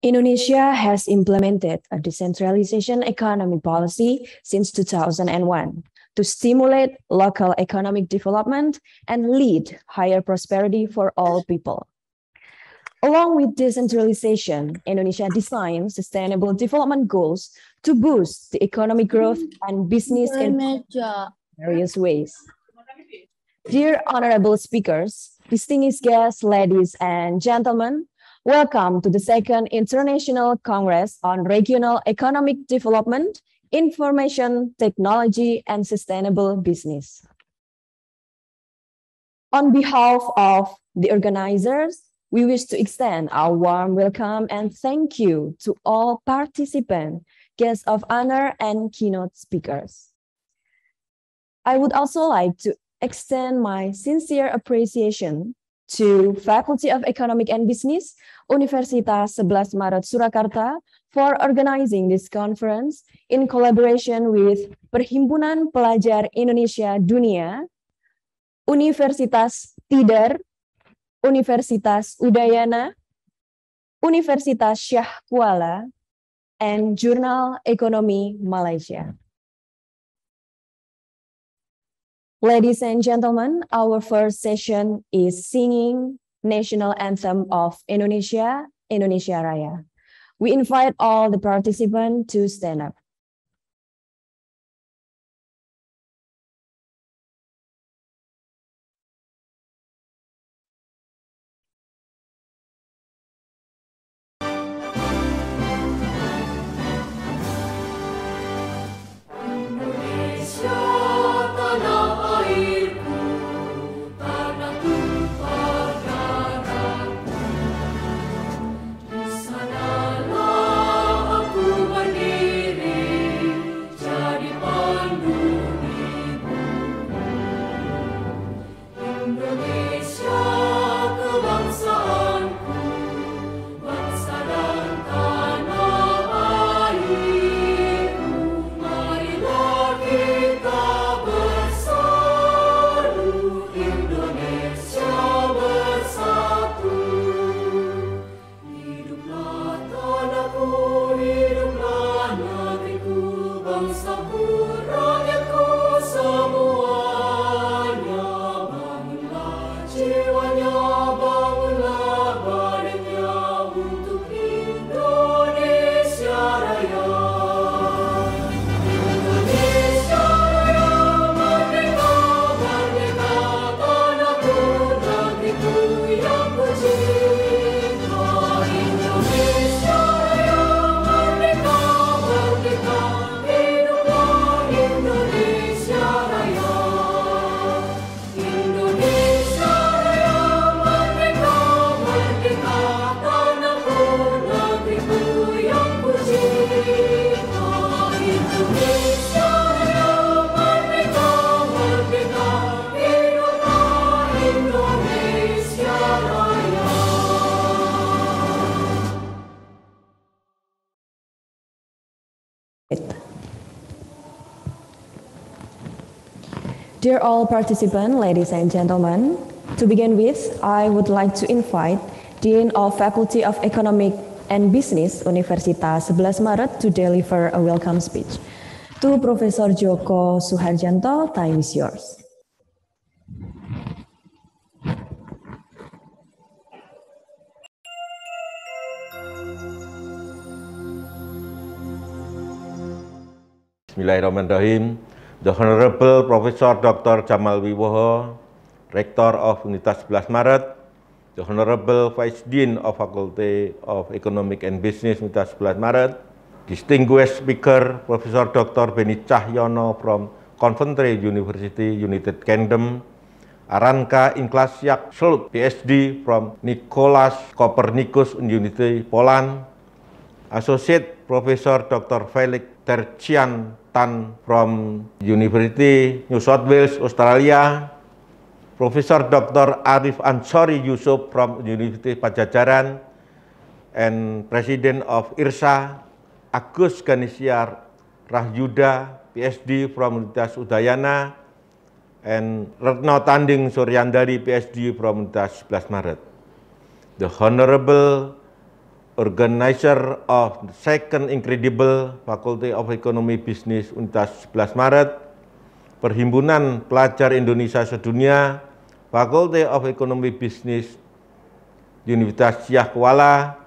Indonesia has implemented a decentralization economic policy since 2001 to stimulate local economic development and lead higher prosperity for all people. Along with decentralization, Indonesia designed sustainable development goals to boost the economic growth and business in various ways. Dear honorable speakers, distinguished guests, ladies and gentlemen, welcome to the second International Congress on Regional Economic Development, Information Technology, and Sustainable Business. On behalf of the organizers, we wish to extend our warm welcome and thank you to all participants, guests of honor, and keynote speakers. I would also like to extend my sincere appreciation to Faculty of Economic and Business, Universitas 11 Maret Surakarta, for organizing this conference in collaboration with Perhimpunan Pelajar Indonesia Dunia, Universitas Tidar, Universitas Udayana, Universitas Syah Kuala, and Jurnal Ekonomi Malaysia. Ladies and gentlemen, our first session is singing National Anthem of Indonesia, Indonesia Raya. We invite all the participants to stand up. Dear all participants, ladies and gentlemen, to begin with, I would like to invite Dean of Faculty of Economic and Business, Universitas 11 Maret, to deliver a welcome speech. To Professor Joko Suharjanto, time is yours. Bismillahirrahmanirrahim. The Honorable Professor Dr. Jamal Wibowo, Rector of Universitas 11 Maret, the Honorable Vice Dean of Faculty of Economic and Business, Universitas 11 Maret, distinguished speaker, Professor Dr. Beni Cahyono from Coventry University, United Kingdom, Aranka Inklasiak Slut, PhD from Nicolaus Copernicus University, Poland, Associate Professor Dr. Felix Tercian Tan from University New South Wales, Australia, Professor Dr. Arif Ansori Yusuf from University Pajajaran, and President of IRSA, Agus Ganesiar Rahyuda, PhD from Universitas Udayana, and Retno Tanding Suryandari, PhD from Universitas 11 Maret. The Honorable organizer of the second incredible Faculty of Economy Business Universitas 11 Maret, Perhimpunan Pelajar Indonesia Sedunia, Faculty of Economy Business Universitas Syah Kuala,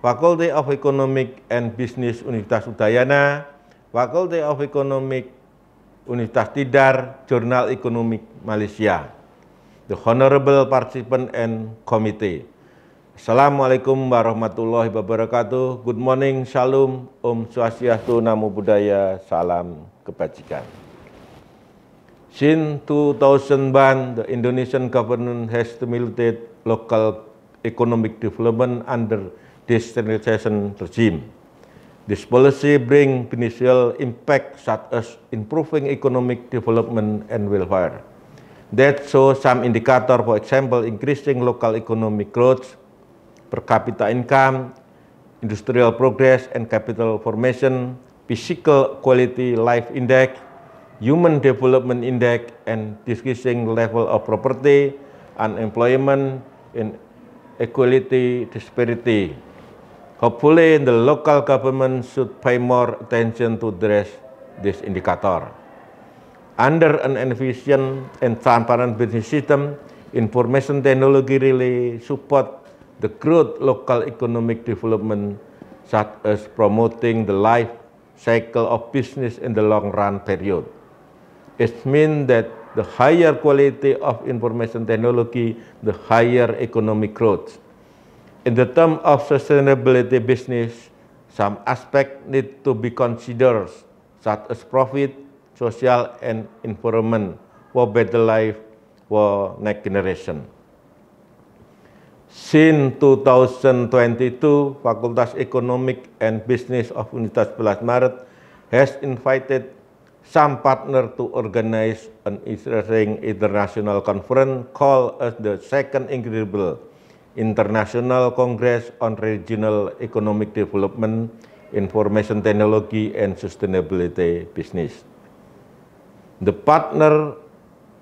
Faculty of Economic and Business Universitas Udayana, Faculty of Economic Universitas Tidar, Jurnal Ekonomik Malaysia, the honorable participant and committee. Assalamualaikum warahmatullahi wabarakatuh. Good morning, shalom, Om Swastiastu, Namo Buddhaya, salam kebajikan. Since 2001, the Indonesian government has stimulated local economic development under decentralization regime. This policy brings beneficial impact such as improving economic development and welfare. That shows some indicator, for example, increasing local economic growth, per capita income, industrial progress and capital formation, physical quality life index, human development index, and decreasing level of property, unemployment, and equality disparity. Hopefully, the local government should pay more attention to address this indicator. Under an efficient and transparent business system, information technology really support the growth local economic development, such as promoting the life cycle of business in the long run period. It means that the higher quality of information technology, the higher economic growth. In the term of sustainability business, some aspects need to be considered, such as profit, social, and environment for better life for next generation. Since 2022, Fakultas Economic and Business of Universitas 11 Maret has invited some partners to organize an interesting international conference called as the Second Incredible International Congress on Regional Economic Development, Information Technology, and Sustainability Business. The partner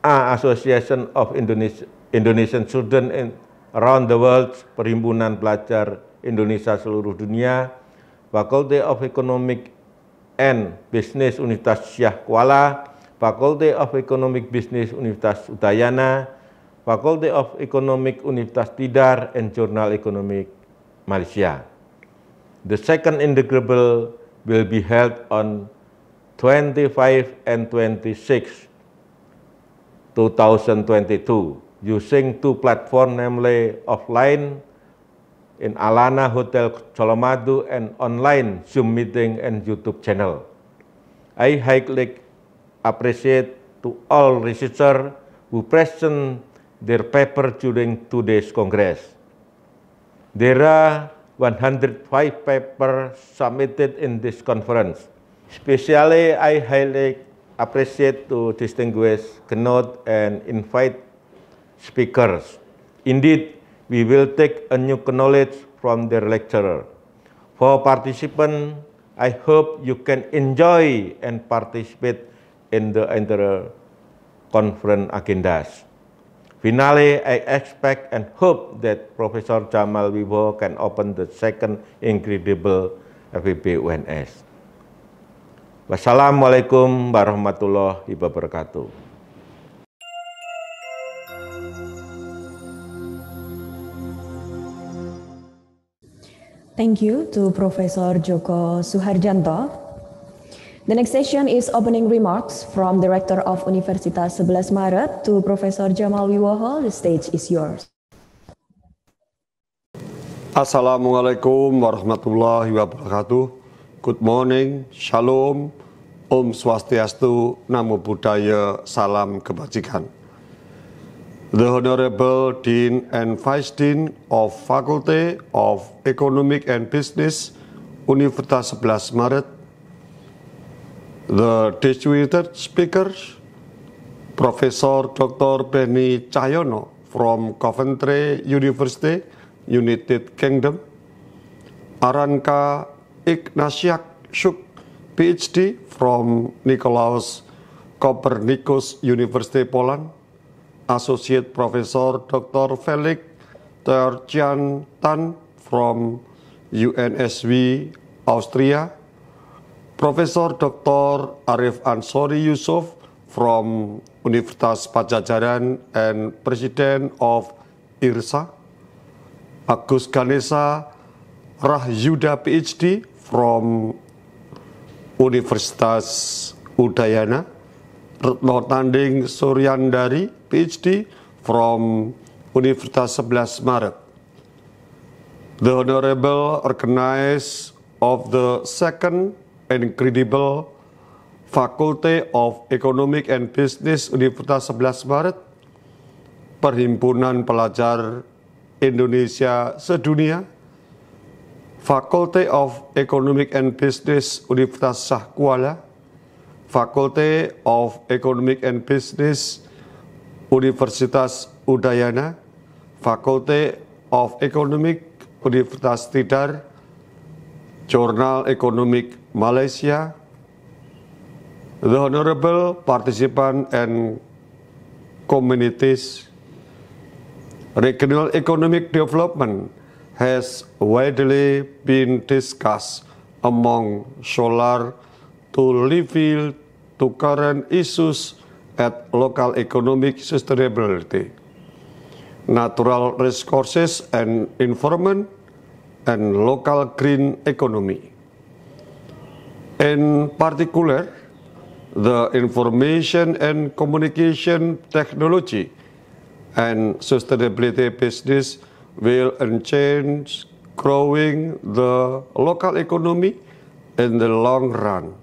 are Association of Indonesian Students around the world, Perhimpunan Pelajar Indonesia Seluruh Dunia, Faculty of Economic and Business Universitas Syah Kuala, Faculty of Economic Business Universitas Udayana, Faculty of Economic Universitas Tidar, and Jurnal Ekonomik Malaysia. The second integrable will be held on 25 and 26, 2022. Using two platforms, namely offline in Alana Hotel Colomadu and online Zoom meeting and YouTube channel. I highly appreciate to all researchers who present their paper during today's Congress. There are 105 papers submitted in this conference. Especially, I highly appreciate to distinguish, keynote, and invite speakers. Indeed, we will take a new knowledge from their lecturer. For participants, I hope you can enjoy and participate in the entire conference agendas. Finally, I expect and hope that Professor Jamal Wibowo can open the second incredible FEB UNS. Wassalamualaikum warahmatullahi wabarakatuh. Thank you to Professor Joko Suharjanto. The next session is opening remarks from Director of Universitas 11 Maret to Professor Jamal Wibowo. The stage is yours. Assalamualaikum warahmatullahi wabarakatuh. Good morning, shalom, Om Swastiastu, Namo Buddhaya, salam kebajikan. The Honorable Dean and Vice Dean of Faculty of Economic and Business, Universitas 11 Maret, the distinguished speakers, Professor Dr. Benny Cahyono from Coventry University, United Kingdom, Aranka Ignasiak Shuk, PhD from Nicolaus Copernicus University, Poland, Associate Professor Dr. Felix Tercian Tan from UNSW, Austria, Profesor Dr. Arif Ansori Yusuf from Universitas Padjadjaran and President of IRSA, Agus Ganesha Rahyuda PhD from Universitas Udayana, Retno Tanding Suryandari PhD from Universitas 11 Maret. The Honorable Organizer of the Second Incredible Faculty of Economic and Business Universitas 11 Maret, Perhimpunan Pelajar Indonesia Sedunia, Faculty of Economic and Business Universitas Shah Kuala, Faculty of Economic and Business Universitas Udayana, Faculty of Economic Universitas Tidar, Journal Economic Malaysia, the honorable participant and communities. Regional economic development has widely been discussed among scholars to reveal to current issues at local economic sustainability, natural resources and environment, and local green economy. In particular, the information and communication technology and sustainability business will enhance growing the local economy in the long run.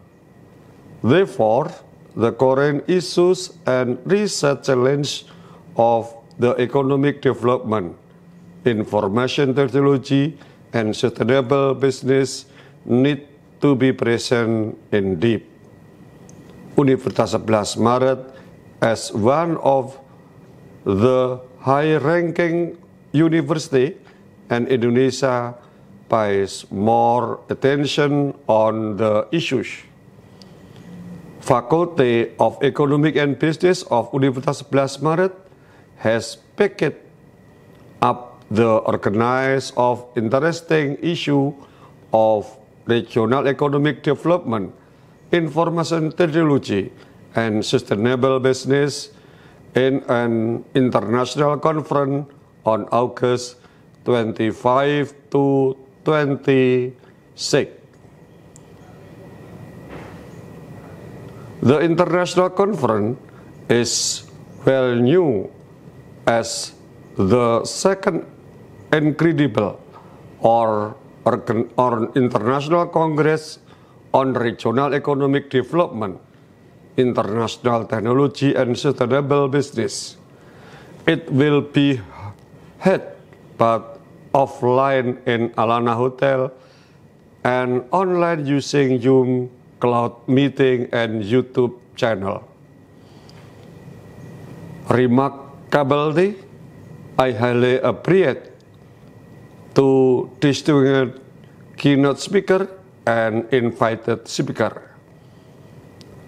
Therefore, the current issues and research challenge of the economic development, information technology, and sustainable business need to be present in deep. Universitas 11 Maret, as one of the high-ranking university in Indonesia, pays more attention on the issues. Faculty of Economic and Business of Universitas 11 Maret has picked up the organize of interesting issue of regional economic development, information technology, and sustainable business in an international conference on August 25 to 26. The international conference is well known as the second incredible or International Congress on Regional Economic Development, International Technology and Sustainable Business. It will be held but offline in Alana Hotel and online using Zoom, cloud meeting, and YouTube channel. Remarkably, I highly appreciate to distinguished keynote speaker and invited speaker.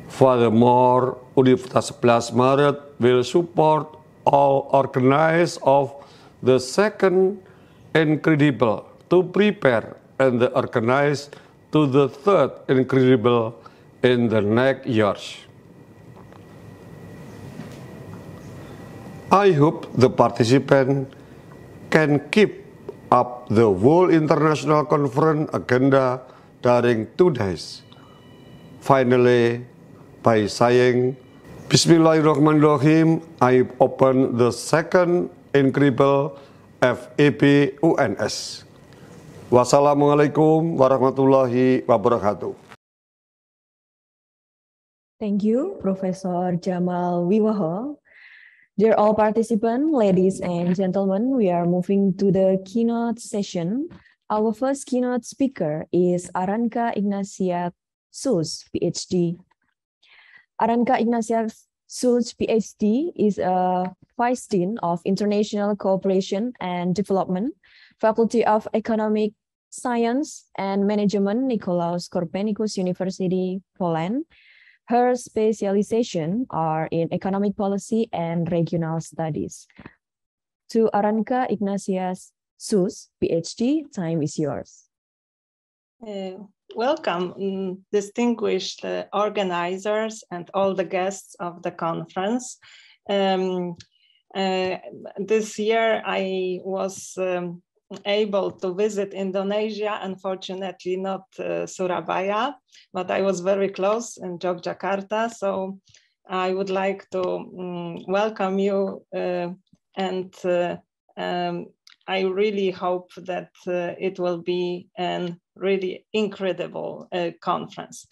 Furthermore, Universitas 11 Maret will support all organizers of the second Incredible to prepare and organize to the third Incredible in the next years. I hope the participants can keep up the whole international conference agenda during 2 days. Finally, by saying, Bismillahirrahmanirrahim, I open the second Incredible FEB UNS. Wassalamualaikum warahmatullahi wabarakatuh. Thank you, Professor Jamal Wiwoho. Dear all participants, ladies and gentlemen, we are moving to the keynote session. Our first keynote speaker is Aranka Ignacia Sus, PhD. Aranka Ignacia Sus, PhD, is a Vice Dean of International Cooperation and Development, Faculty of Economic Science and Management, Nicolaus Copernicus University, Poland. Her specialization are in economic policy and regional studies. To Aranka Ignacia Sus, PhD, time is yours. Welcome, distinguished organizers and all the guests of the conference. This year I was able to visit Indonesia, unfortunately not Surabaya, but I was very close in Yogyakarta. So I would like to welcome you and I really hope that it will be a really incredible conference.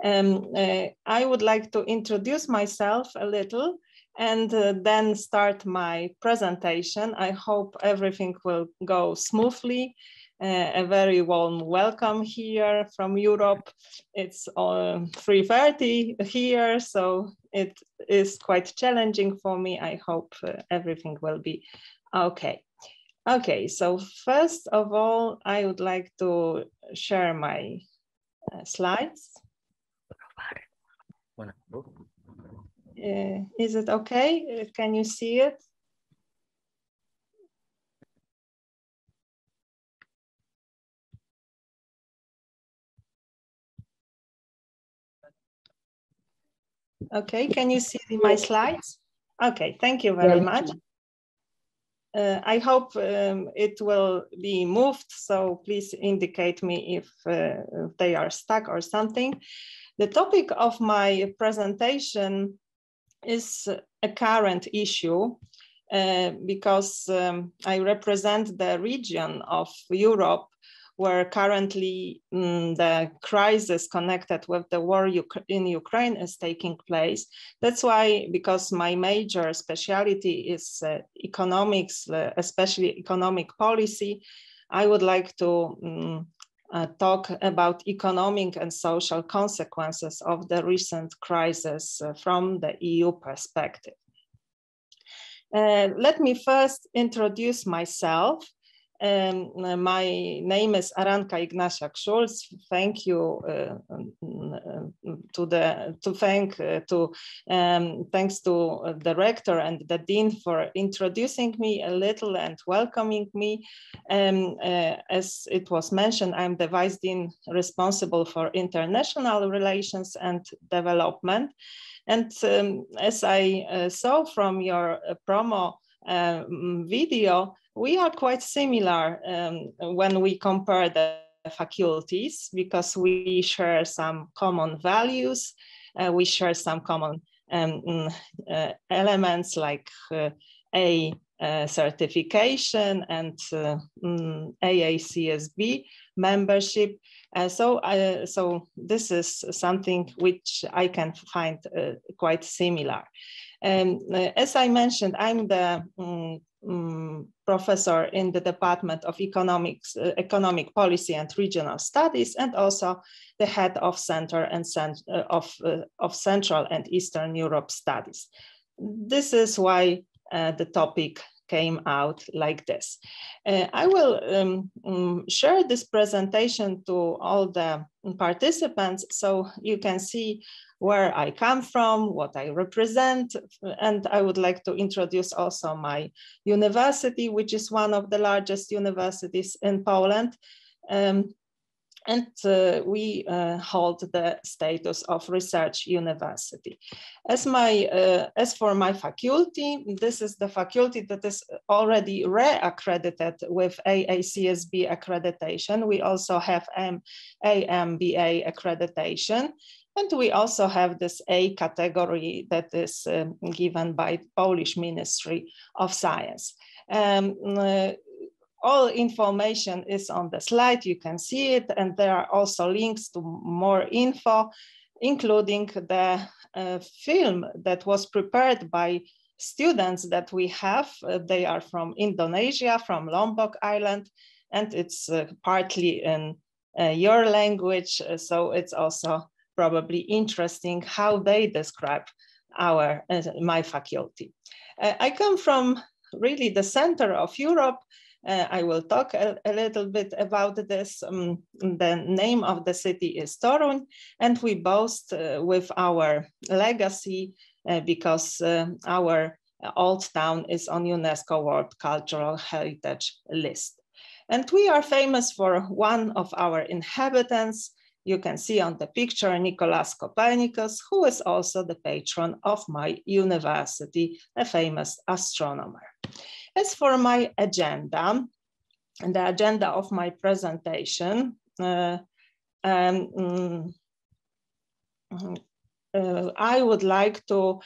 I would like to introduce myself a little and then start my presentation. I hope everything will go smoothly. A very warm welcome here from Europe. It's 3:30 here, so it is quite challenging for me. I hope everything will be okay. Okay, so first of all, I would like to share my slides. Is it okay? Can you see it? Okay, can you see my slides? Okay, thank you very much. I hope it will be moved, so please indicate me if they are stuck or something. The topic of my presentation is a current issue because I represent the region of Europe where currently the crisis connected with the war in Ukraine is taking place. That's why, because my major specialty is economics, especially economic policy, I would like to talk about economic and social consequences of the recent crisis from the EU perspective. Let me first introduce myself. My name is Aranka Ignasiak-Schulz. Thank you thanks to the rector and the dean for introducing me a little and welcoming me. As it was mentioned, I'm the vice dean responsible for international relations and development. And as I saw from your promo video, we are quite similar when we compare the faculties because we share some common values, we share some common elements like A certification and AACSB membership. So this is something which I can find quite similar. As I mentioned, I'm the professor in the Department of Economics, Economic Policy and Regional Studies, and also the head of Center and of Central and Eastern Europe Studies. This is why the topic came out like this. I will share this presentation to all the participants so you can see where I come from, what I represent, and I would like to introduce also my university, which is one of the largest universities in Poland. We hold the status of research university. As for my faculty, this is the faculty that is already re-accredited with AACSB accreditation. We also have AMBA accreditation. And we also have this A category that is given by Polish Ministry of Science. All information is on the slide, you can see it, and there are also links to more info, including the film that was prepared by students that we have. They are from Indonesia, from Lombok Island, and it's partly in your language, so it's also probably interesting how they describe my faculty. I come from really the center of Europe. I will talk a little bit about this. The name of the city is Toruń, and we boast with our legacy because our old town is on UNESCO World Cultural Heritage list. And we are famous for one of our inhabitants. You can see on the picture Nicolaus Copernicus, who is also the patron of my university, a famous astronomer. As for my agenda, and the agenda of my presentation, I would like to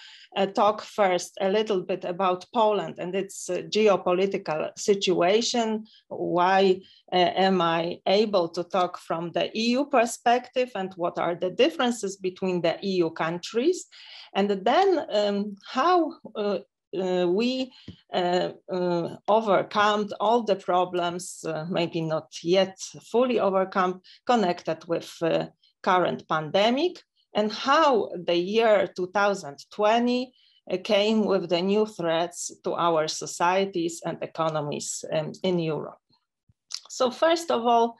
talk first a little bit about Poland and its geopolitical situation. Why am I able to talk from the EU perspective, and what are the differences between the EU countries? And then how we overcome all the problems, maybe not yet fully overcome, connected with current pandemic, and how the year 2020 came with the new threats to our societies and economies in Europe. So first of all,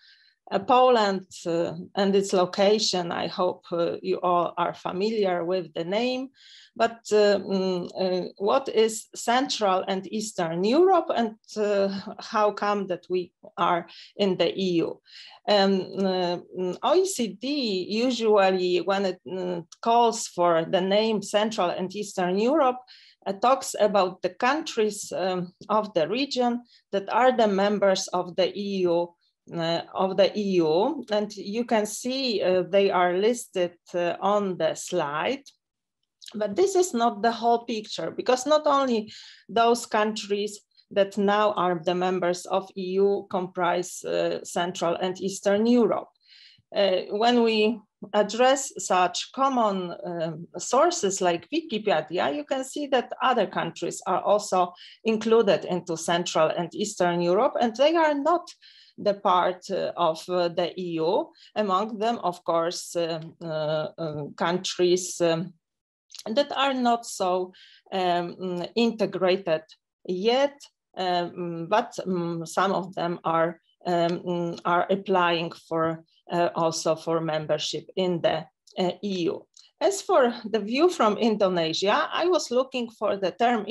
Poland and its location, I hope you all are familiar with the name, but what is Central and Eastern Europe, and how come that we are in the EU? OECD usually, when it calls for the name Central and Eastern Europe, talks about the countries of the region that are the members of the EU. And you can see they are listed on the slide. But this is not the whole picture, because not only those countries that now are the members of EU comprise Central and Eastern Europe. When we address such common sources like Wikipedia, you can see that other countries are also included into Central and Eastern Europe, and they are not the part of the EU. Among them, of course, countries that are not so integrated yet, but some of them are applying for also for membership in the EU. As for the view from Indonesia, I was looking for the term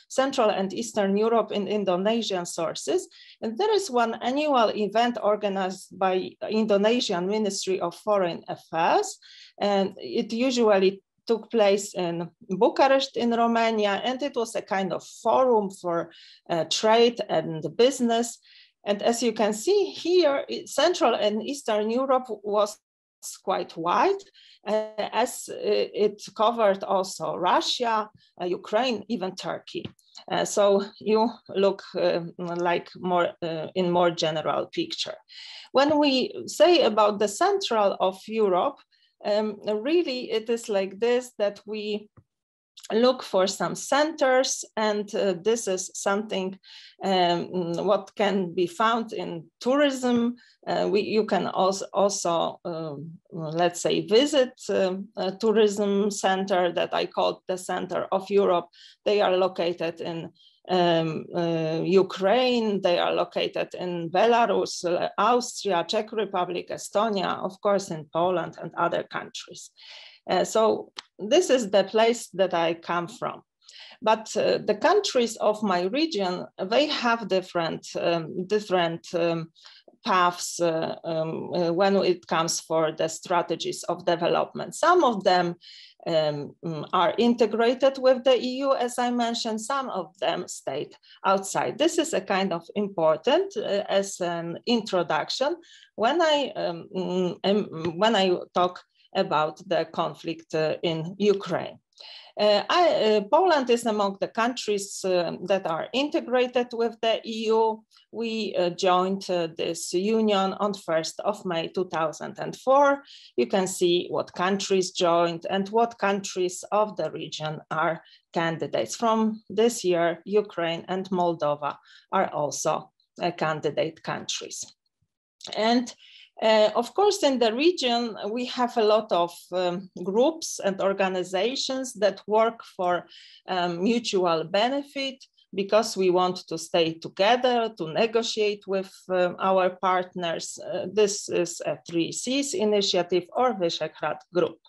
Central and Eastern Europe in Indonesian sources. And there is one annual event organized by Indonesian Ministry of Foreign Affairs. And it usually took place in Bucharest in Romania. And it was a kind of forum for trade and business. And as you can see here, Central and Eastern Europe was quite wide, as it covered also Russia, Ukraine, even Turkey. So you look like more in more general picture. When we say about the central of Europe, really it is like this, that we look for some centers, and this is something what can be found in tourism. You can also let's say, visit a tourism center that I call the Center of Europe. They are located in Ukraine, they are located in Belarus, Austria, Czech Republic, Estonia, of course in Poland and other countries. So this is the place that I come from. But the countries of my region, they have different paths when it comes for the strategies of development. Some of them are integrated with the EU, as I mentioned, some of them stayed outside. This is a kind of important as an introduction when I talk about the conflict in Ukraine. Poland is among the countries that are integrated with the EU. We joined this union on 1st of May 2004. You can see what countries joined and what countries of the region are candidates. From this year, Ukraine and Moldova are also candidate countries. And of course, in the region, we have a lot of groups and organizations that work for mutual benefit, because we want to stay together, to negotiate with our partners. This is a 3Cs initiative or Visegrad Group.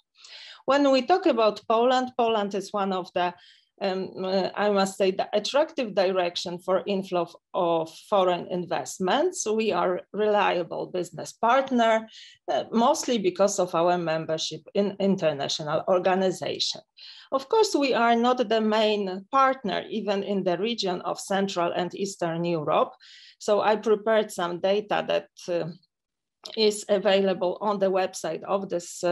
When we talk about Poland, Poland is one of the I must say, the attractive direction for inflow of foreign investments. We are reliable business partner, mostly because of our membership in international organizations. Of course, we are not the main partner even in the region of Central and Eastern Europe. So I prepared some data that is available on the website of this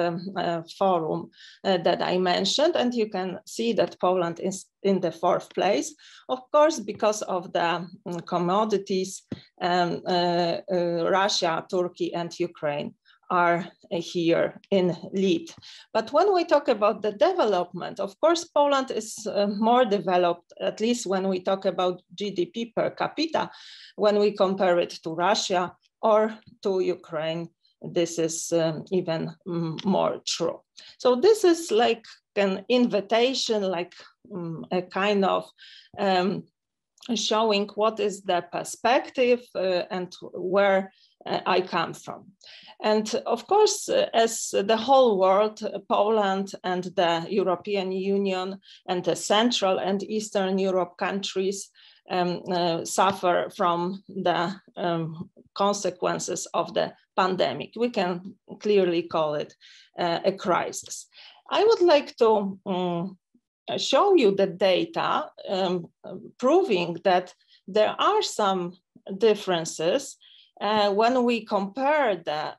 forum that I mentioned, and you can see that Poland is in the 4th place, of course, because of the commodities. Russia, Turkey, and Ukraine are here in lead. But when we talk about the development, of course, Poland is more developed, at least when we talk about GDP per capita, when we compare it to Russia or to Ukraine. This is even more true. So this is like an invitation, like a kind of showing what is the perspective and where I come from. And of course, as the whole world, Poland and the European Union and the Central and Eastern Europe countries suffer from the consequences of the pandemic. We can clearly call it a crisis. I would like to show you the data proving that there are some differences when we compare the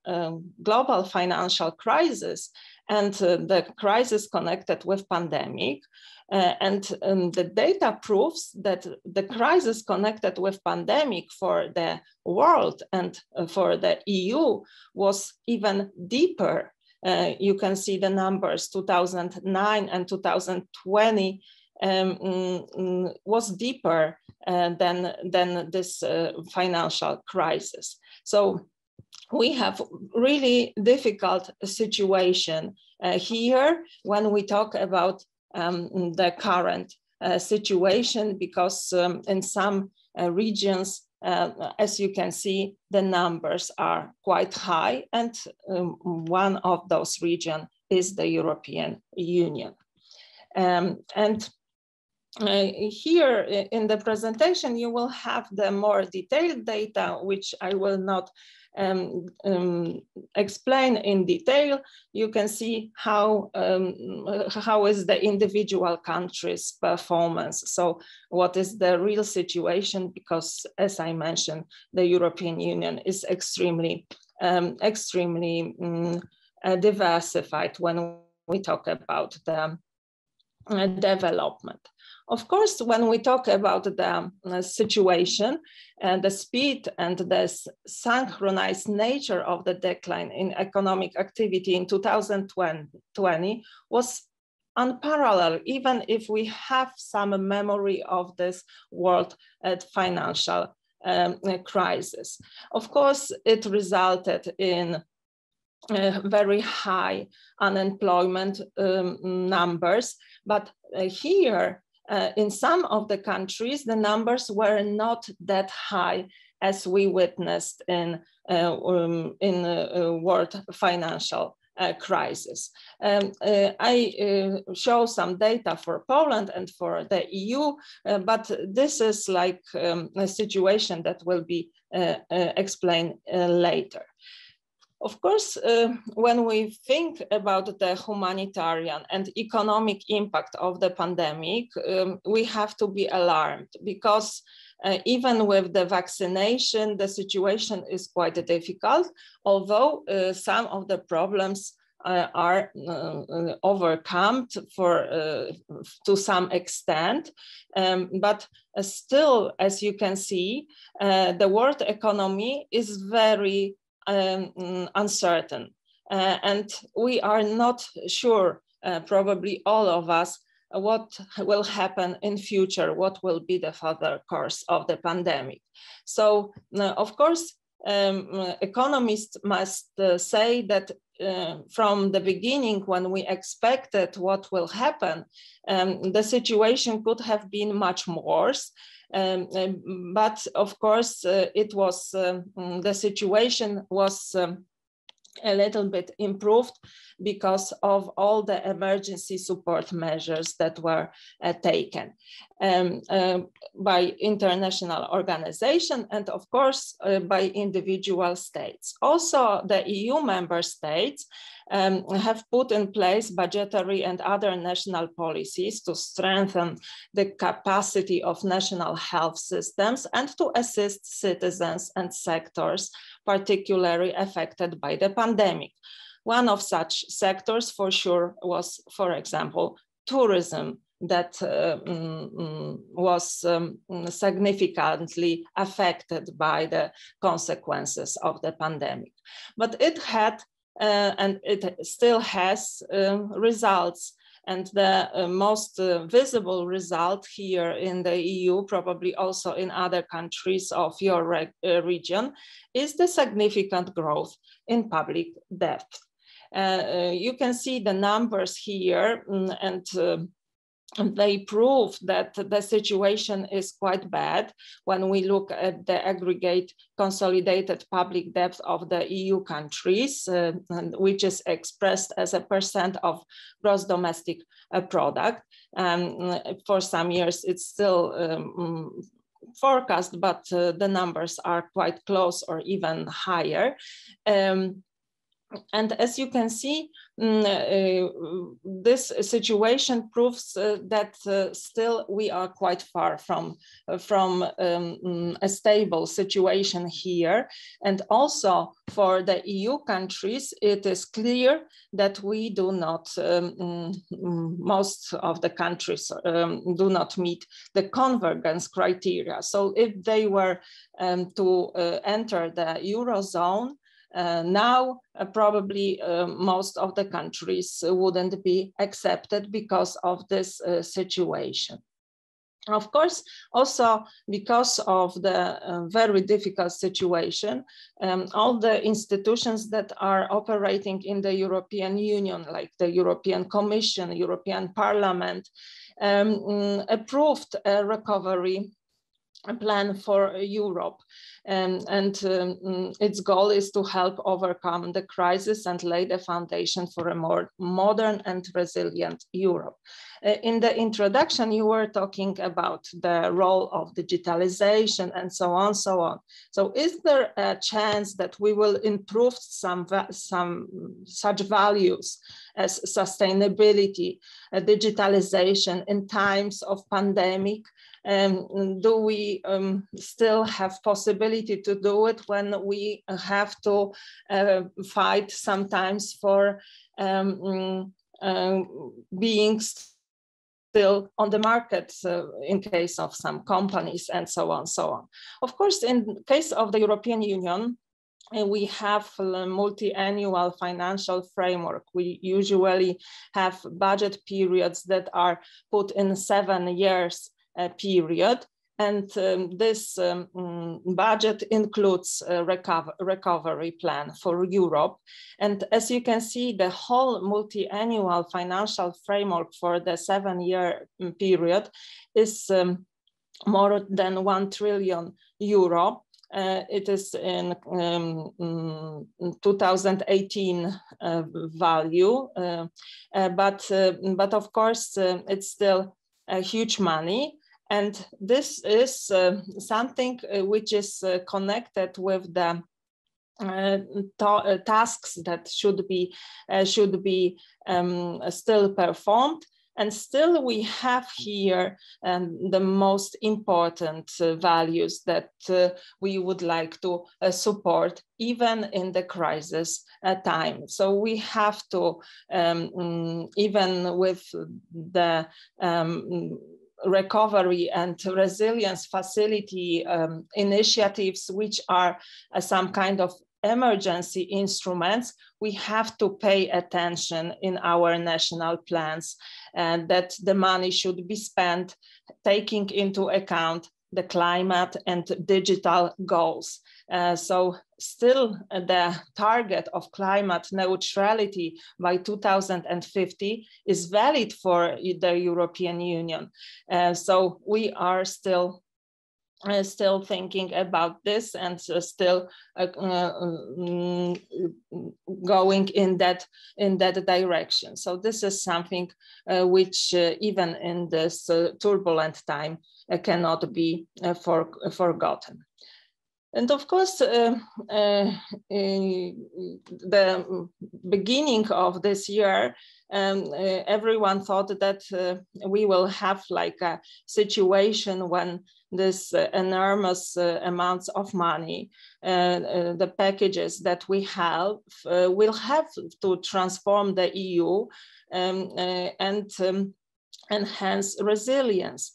global financial crisis and the crisis connected with pandemic. The data proves that the crisis connected with pandemic for the world and for the EU was even deeper. You can see the numbers 2009 and 2020 was deeper than this financial crisis. So we have really difficult situation here when we talk about the current situation, because in some regions, as you can see, the numbers are quite high, and one of those regions is the European Union. Here in the presentation, you will have the more detailed data, which I will not explain in detail. You can see how is the individual country's performance. So what is the real situation? Because as I mentioned, the European Union is extremely diversified when we talk about the development. Of course, when we talk about the situation and the speed and the synchronized nature of the decline in economic activity in 2020 was unparalleled, even if we have some memory of this world financial crisis. Of course, it resulted in very high unemployment numbers, but here, in some of the countries, the numbers were not that high as we witnessed in world financial crisis. I show some data for Poland and for the EU, but this is like a situation that will be explained later. Of course, when we think about the humanitarian and economic impact of the pandemic, we have to be alarmed, because even with the vaccination, the situation is quite difficult, although some of the problems are overcome to some extent. But still, as you can see, the world economy is very uncertain, and we are not sure, probably all of us, what will happen in future, what will be the further course of the pandemic. So of course, economists must say that from the beginning, when we expected what will happen, the situation could have been much worse. But of course, it was the situation was a little bit improved because of all the emergency support measures that were taken by international organization and of course by individual states. Also, the EU member states have put in place budgetary and other national policies to strengthen the capacity of national health systems and to assist citizens and sectors particularly affected by the pandemic. One of such sectors for sure was, for example, tourism, that was significantly affected by the consequences of the pandemic. But it had and it still has results. And the most visible result here in the EU, probably also in other countries of your region, is the significant growth in public debt. You can see the numbers here, and they prove that the situation is quite bad when we look at the aggregate consolidated public debt of the EU countries, which is expressed as a % of gross domestic product. For some years, it's still forecast, but the numbers are quite close or even higher. And as you can see, this situation proves that still we are quite far from a stable situation here. And also for the EU countries, it is clear that we do not, most of the countries do not meet the convergence criteria. So if they were to enter the Eurozone, now probably most of the countries wouldn't be accepted because of this situation. Of course, also because of the very difficult situation, all the institutions that are operating in the European Union, like the European Commission, European Parliament, approved a recovery plan for Europe. And its goal is to help overcome the crisis and lay the foundation for a more modern and resilient Europe. In the introduction, you were talking about the role of digitalization and so on, so on. So is there a chance that we will improve some such values as sustainability, digitalization in times of pandemic? Do we still have possibility to do it when we have to fight sometimes for being still on the market in case of some companies and so on, so on. Of course, in case of the European Union, we have a multi-annual financial framework. We usually have budget periods that are put in 7 years period. And this budget includes a recovery plan for Europe. And as you can see, the whole multi-annual financial framework for the 7-year period is more than 1 trillion euro. It is in 2018 value, but of course it's still a huge money. And this is something which is connected with the tasks that should be still performed. And still we have here the most important values that we would like to support even in the crisis time. So we have to, even with the recovery and resilience facility initiatives, which are some kind of emergency instruments, we have to pay attention in our national plans, and that the money should be spent taking into account the climate and digital goals. So still the target of climate neutrality by 2050 is valid for the European Union. So we are still still thinking about this and still going in that direction. So this is something which even in this turbulent time cannot be forgotten. And of course, the beginning of this year, everyone thought that we will have like a situation when this enormous amounts of money, the packages that we have, will have to transform the EU and enhance resilience.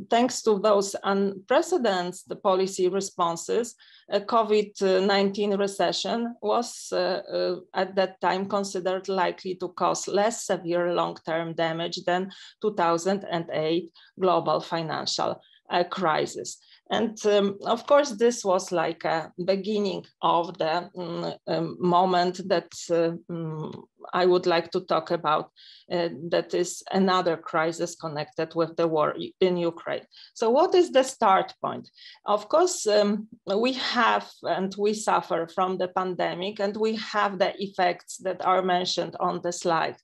Thanks to those unprecedented policy responses, COVID-19 recession was at that time considered likely to cause less severe long-term damage than 2008 global financial crisis. And of course, this was like a beginning of the moment that I would like to talk about, that is another crisis connected with the war in Ukraine. So what is the start point? Of course, we have and we suffer from the pandemic, and we have the effects that are mentioned on the slide.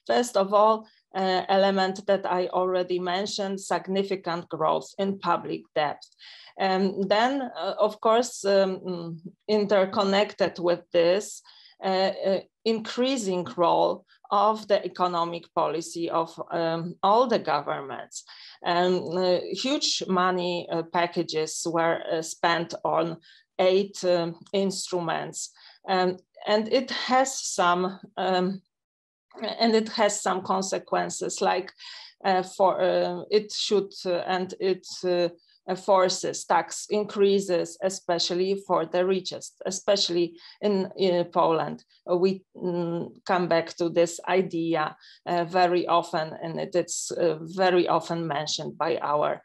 First of all, element that I already mentioned, significant growth in public debt. And then, of course, interconnected with this, increasing role of the economic policy of all the governments. Huge money packages were spent on 8 instruments, and it has some consequences, like it should and it forces tax increases, especially for the richest, especially in Poland. We come back to this idea very often, and it's very often mentioned by our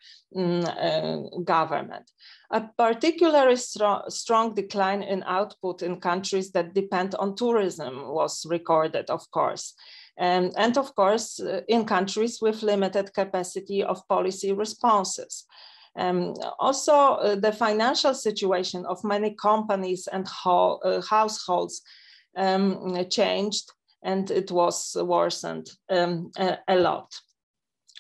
government. A particularly strong decline in output in countries that depend on tourism was recorded, of course. And of course, in countries with limited capacity of policy responses. Also, the financial situation of many companies and households changed, and it was worsened a lot.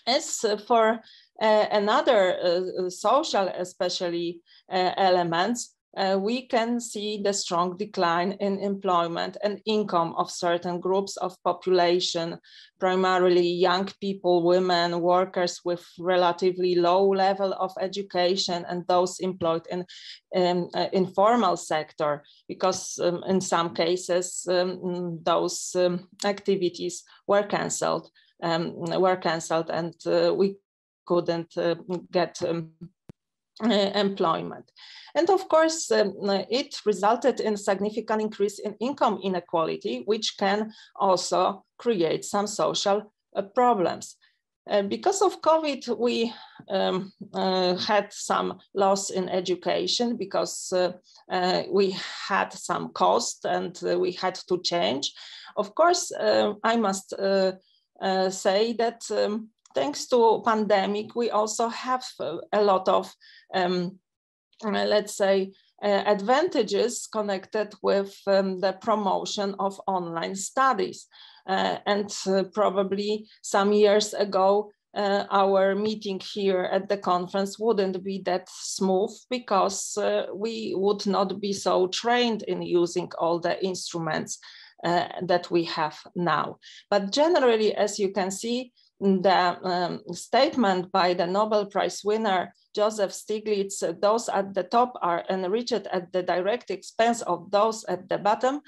As for another social, especially elements, we can see the strong decline in employment and income of certain groups of population, primarily young people, women, workers with relatively low level of education, and those employed in informal sector, because in some cases those activities were cancelled, and we couldn't get employment. And of course, it resulted in significant increase in income inequality, which can also create some social problems. Because of COVID, we had some loss in education, because we had some cost and we had to change. Of course, I must say that thanks to pandemic, we also have a lot of, let's say, advantages connected with the promotion of online studies. And probably some years ago, our meeting here at the conference wouldn't be that smooth, because we would not be so trained in using all the instruments that we have now. But generally, as you can see, the statement by the Nobel Prize winner, Joseph Stiglitz, those at the top are enriched at the direct expense of those at the bottom,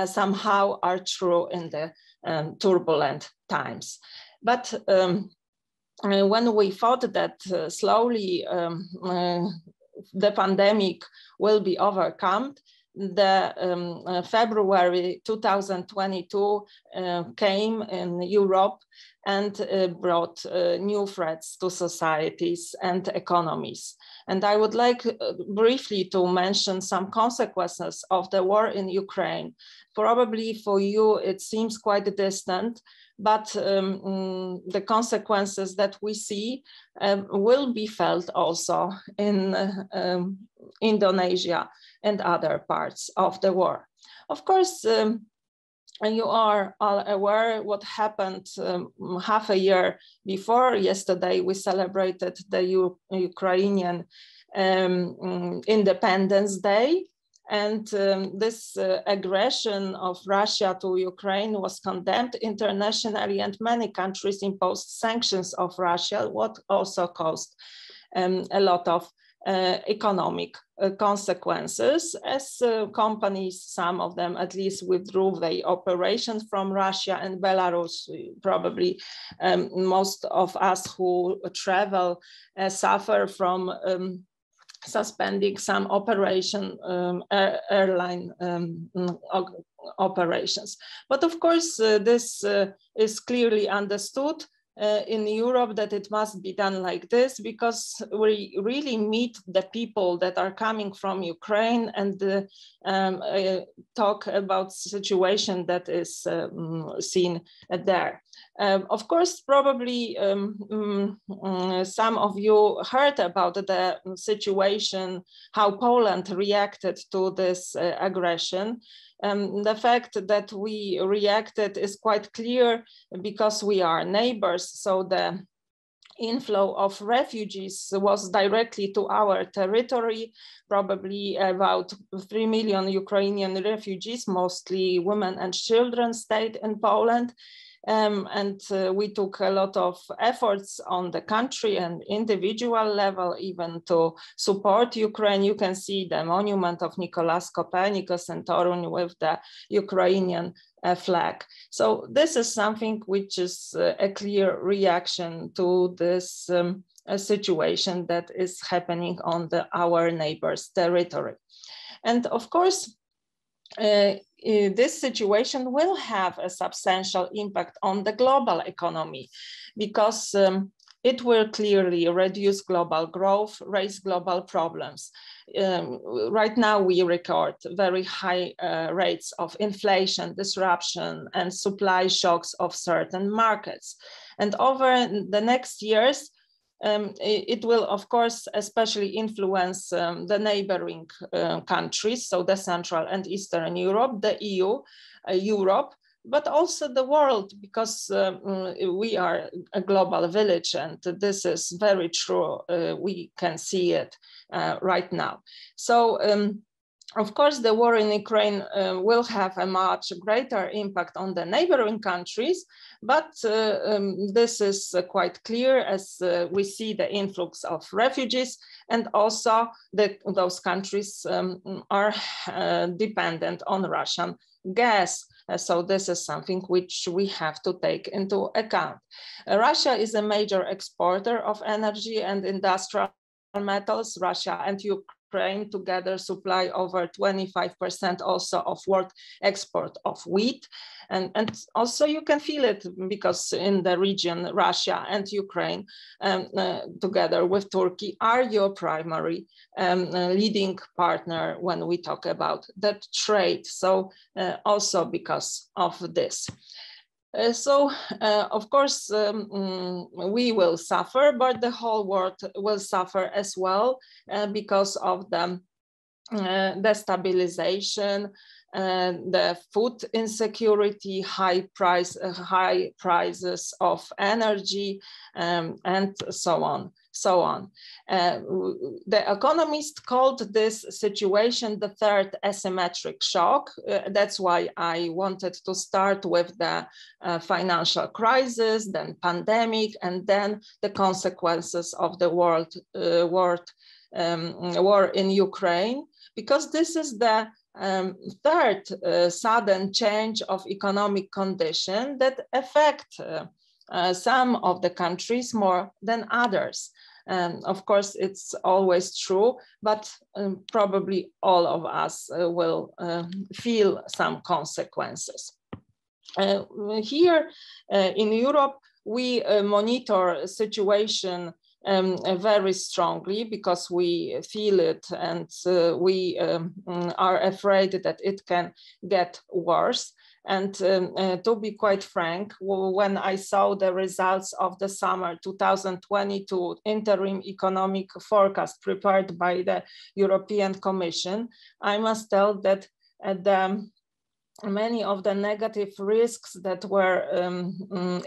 somehow are true in the turbulent times. But when we thought that slowly the pandemic will be overcome, the February 2022 came in Europe and brought new threats to societies and economies. And I would like briefly to mention some consequences of the war in Ukraine. Probably for you, it seems quite distant, but the consequences that we see will be felt also in Indonesia and other parts of the world. Of course, and you are all aware what happened half a year before. Yesterday, we celebrated the Ukrainian Independence Day. And this aggression of Russia to Ukraine was condemned internationally, and many countries imposed sanctions of Russia, what also caused a lot of economic consequences, as companies, some of them at least, withdrew their operations from Russia and Belarus. Probably most of us who travel suffer from suspending some airline operations. But of course, this is clearly understood in Europe that it must be done like this, because we really meet the people that are coming from Ukraine and talk about the situation that is seen there. Of course, probably some of you heard about the situation, how Poland reacted to this aggression. The fact that we reacted is quite clear because we are neighbors. So the inflow of refugees was directly to our territory. Probably about 3 million Ukrainian refugees, mostly women and children, stayed in Poland. We took a lot of efforts on the country and individual level, even to support Ukraine. You can see the monument of Nicholas Copernicus in Toruń with the Ukrainian flag. So this is something which is a clear reaction to this situation that is happening on our neighbors' territory. And of course, this situation will have a substantial impact on the global economy, because it will clearly reduce global growth, raise global problems. Right now, we record very high rates of inflation, disruption, and supply shocks of certain markets. And over the next years, it will, of course, especially influence the neighboring countries, so the Central and Eastern Europe, the EU, Europe, but also the world, because we are a global village, and this is very true. We can see it right now. So, of course, the war in Ukraine will have a much greater impact on the neighboring countries, but this is quite clear as we see the influx of refugees, and also those countries are dependent on Russian gas. So this is something which we have to take into account. Russia is a major exporter of energy and industrial metals. Russia and Ukraine together supply over 25% also of world export of wheat. And also you can feel it because in the region, Russia and Ukraine together with Turkey are your primary leading partner when we talk about that trade. So also because of this. Of course, we will suffer, but the whole world will suffer as well because of the destabilization, the food insecurity, high prices of energy, and so on. The economists called this situation the third asymmetric shock. That's why I wanted to start with the financial crisis, then pandemic, and then the consequences of the war in Ukraine, because this is the third sudden change of economic condition that affect some of the countries more than others. Of course, it's always true, but probably all of us will feel some consequences. Here in Europe, we monitor a situation very strongly because we feel it, and we are afraid that it can get worse. And to be quite frank, when I saw the results of the summer 2022 interim economic forecast prepared by the European Commission, I must tell that many of the negative risks that were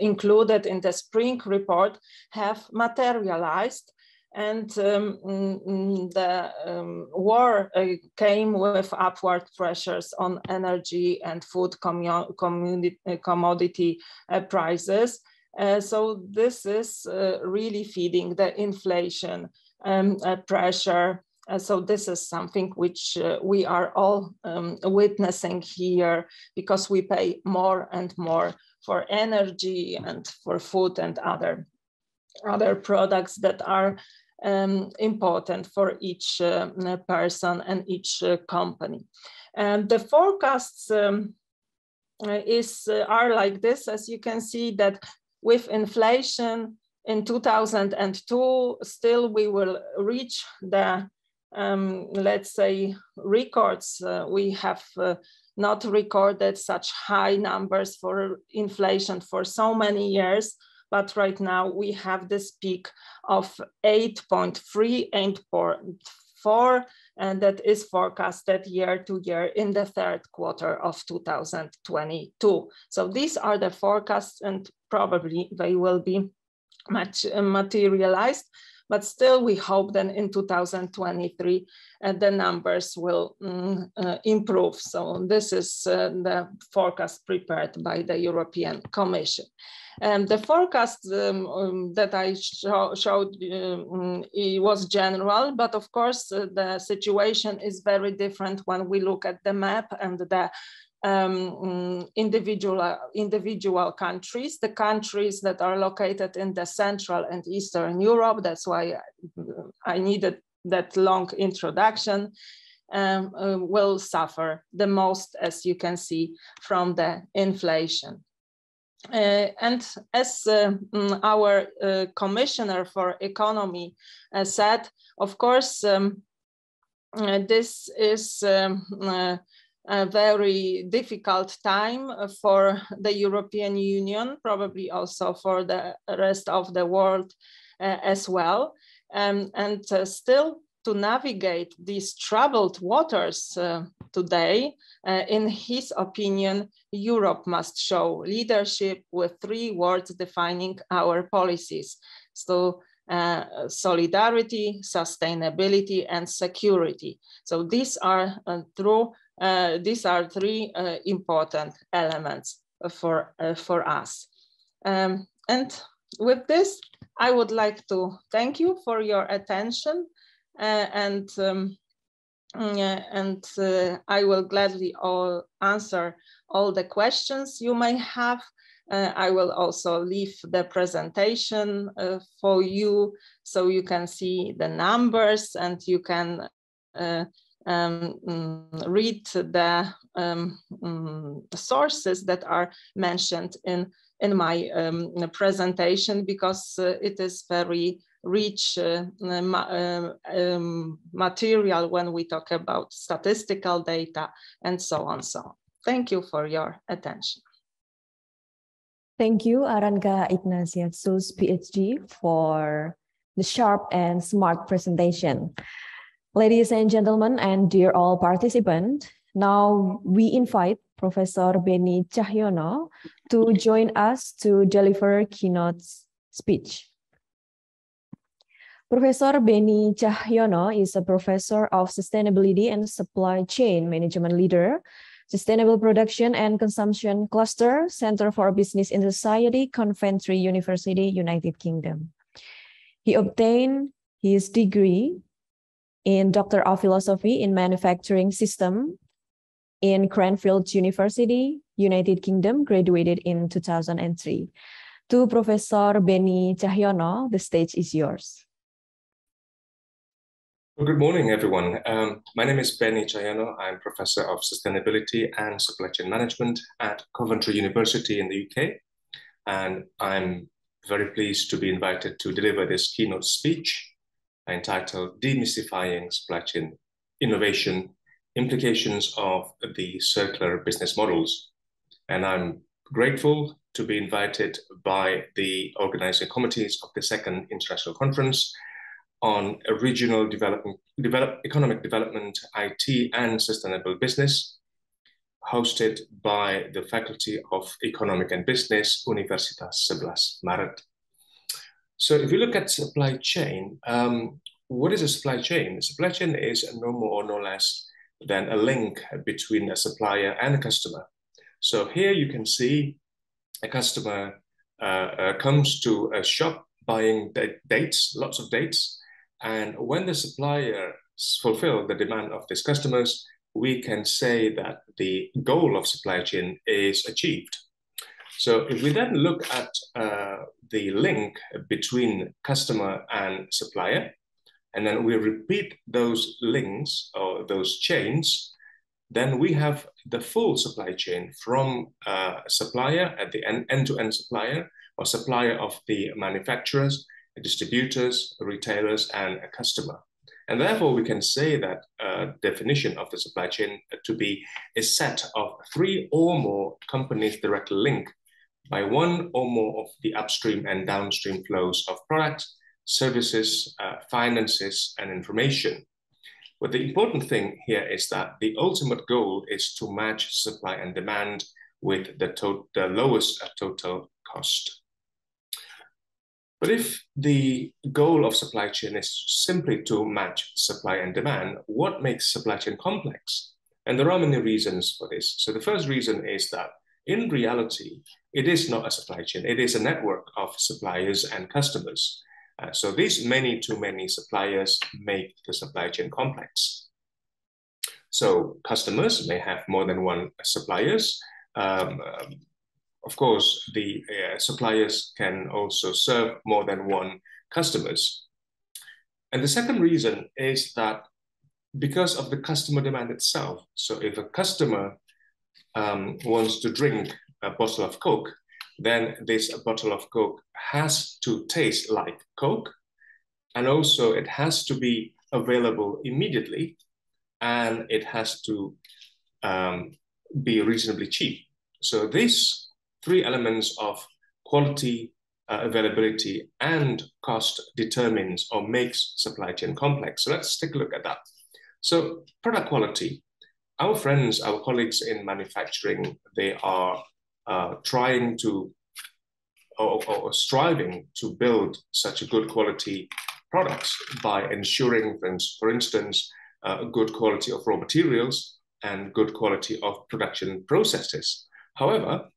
included in the spring report have materialized, and the war came with upward pressures on energy and food commodity prices. So this is really feeding the inflation pressure. So this is something which we are all witnessing here, because we pay more and more for energy and for food and other products that are important for each person and each company. And the forecasts are like this. As you can see, that with inflation in 2002, still we will reach the let's say records. We have not recorded such high numbers for inflation for so many years, but right now we have this peak of 8.3, 8.4, and that is forecasted year to year in the third quarter of 2022. So these are the forecasts, and probably they will be much materialized. But still, we hope that in 2023, the numbers will improve. So this is the forecast prepared by the European Commission. The forecast that I showed it was general, but of course, the situation is very different when we look at the map and the individual countries, the countries that are located in the Central and Eastern Europe. That's why I needed that long introduction, will suffer the most, as you can see from the inflation. And as our Commissioner for Economy said, of course, this is a very difficult time for the European Union, probably also for the rest of the world as well. And still, to navigate these troubled waters today, in his opinion, Europe must show leadership with 3 words defining our policies. So solidarity, sustainability, and security. So these are 3 important elements for us. And with this, I would like to thank you for your attention, and I will gladly answer all the questions you may have. I will also leave the presentation for you, so you can see the numbers and you can read the sources that are mentioned in my presentation, because it is very rich material when we talk about statistical data and so on. So thank you for your attention. Thank you, Aranka Ignatiadzus, PhD, for the sharp and smart presentation. Ladies and gentlemen, and dear all participants, now we invite Professor Beni Cahyono to join us to deliver keynote speech. Professor Beni Cahyono is a professor of sustainability and supply chain management leader, Sustainable Production and Consumption Cluster, Center for Business and Society, Coventry University, United Kingdom. He obtained his degree in Doctor of Philosophy in Manufacturing System in Cranfield University, United Kingdom, graduated in 2003. To Professor Beni Cahyono, the stage is yours. Well, good morning, everyone. My name is Beni Cahyono. I'm Professor of Sustainability and Supply Chain Management at Coventry University in the UK. And I'm very pleased to be invited to deliver this keynote speech entitled Demystifying Supply Chain Innovation, Implications of the Circular Business Models. And I'm grateful to be invited by the organizing committees of the second International Conference on Regional Economic Development, IT and Sustainable Business, hosted by the Faculty of Economic and Business, Universitas 11 Maret. So if you look at supply chain, what is a supply chain? A supply chain is no more or no less than a link between a supplier and a customer. So here you can see a customer comes to a shop buying dates, lots of dates, and when the supplier fulfills the demand of these customers, we can say that the goal of supply chain is achieved. So if we then look at the link between customer and supplier, and then we repeat those links or those chains, then we have the full supply chain from a supplier at the end-to-end supplier, or supplier of the manufacturers, distributors, retailers, and a customer. And therefore, we can say that definition of the supply chain to be a set of 3 or more companies directly linked by 1 or more of the upstream and downstream flows of products, services, finances, and information. But the important thing here is that the ultimate goal is to match supply and demand with the lowest total cost. But if the goal of supply chain is simply to match supply and demand, what makes supply chain complex? And there are many reasons for this. So the first reason is that in reality, it is not a supply chain. It is a network of suppliers and customers. So these too many suppliers make the supply chain complex. So customers may have more than one suppliers. Of course, the suppliers can also serve more than one customers. And the second reason is that because of the customer demand itself. So if a customer wants to drink a bottle of Coke, then this bottle of Coke has to taste like Coke, and also it has to be available immediately, and it has to be reasonably cheap. So these 3 elements of quality, availability, and cost determines or makes supply chain complex. So let's take a look at that. So product quality. Our friends, our colleagues in manufacturing, they are trying to or striving to build such a good quality products by ensuring, for instance, good quality of raw materials and good quality of production processes. However,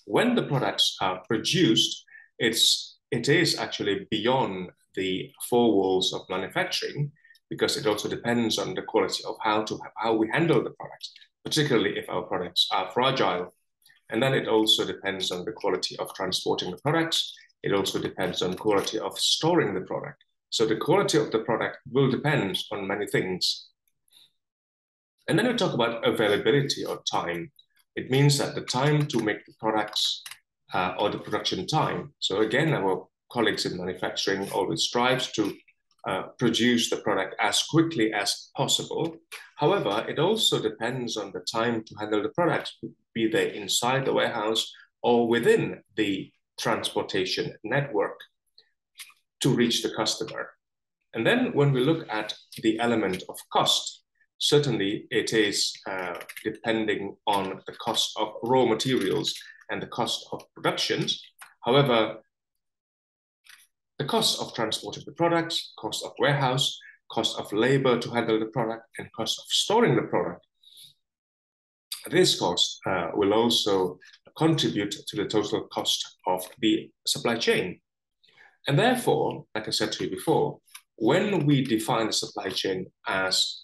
when the products are produced, it is actually beyond the 4 walls of manufacturing, because it also depends on the quality of how we handle the products, particularly if our products are fragile. And then it also depends on the quality of transporting the products. It also depends on the quality of storing the product. So the quality of the product will depend on many things. And then we talk about availability or time. It means that the time to make the products or the production time. So again, our colleagues in manufacturing always strive to produce the product as quickly as possible. However, it also depends on the time to handle the product, be they inside the warehouse or within the transportation network to reach the customer. And then when we look at the element of cost, certainly it is depending on the cost of raw materials and the cost of production. However, the cost of transporting the products, cost of warehouse, cost of labor to handle the product, and cost of storing the product, this cost will also contribute to the total cost of the supply chain. And therefore, like I said to you before, when we define the supply chain as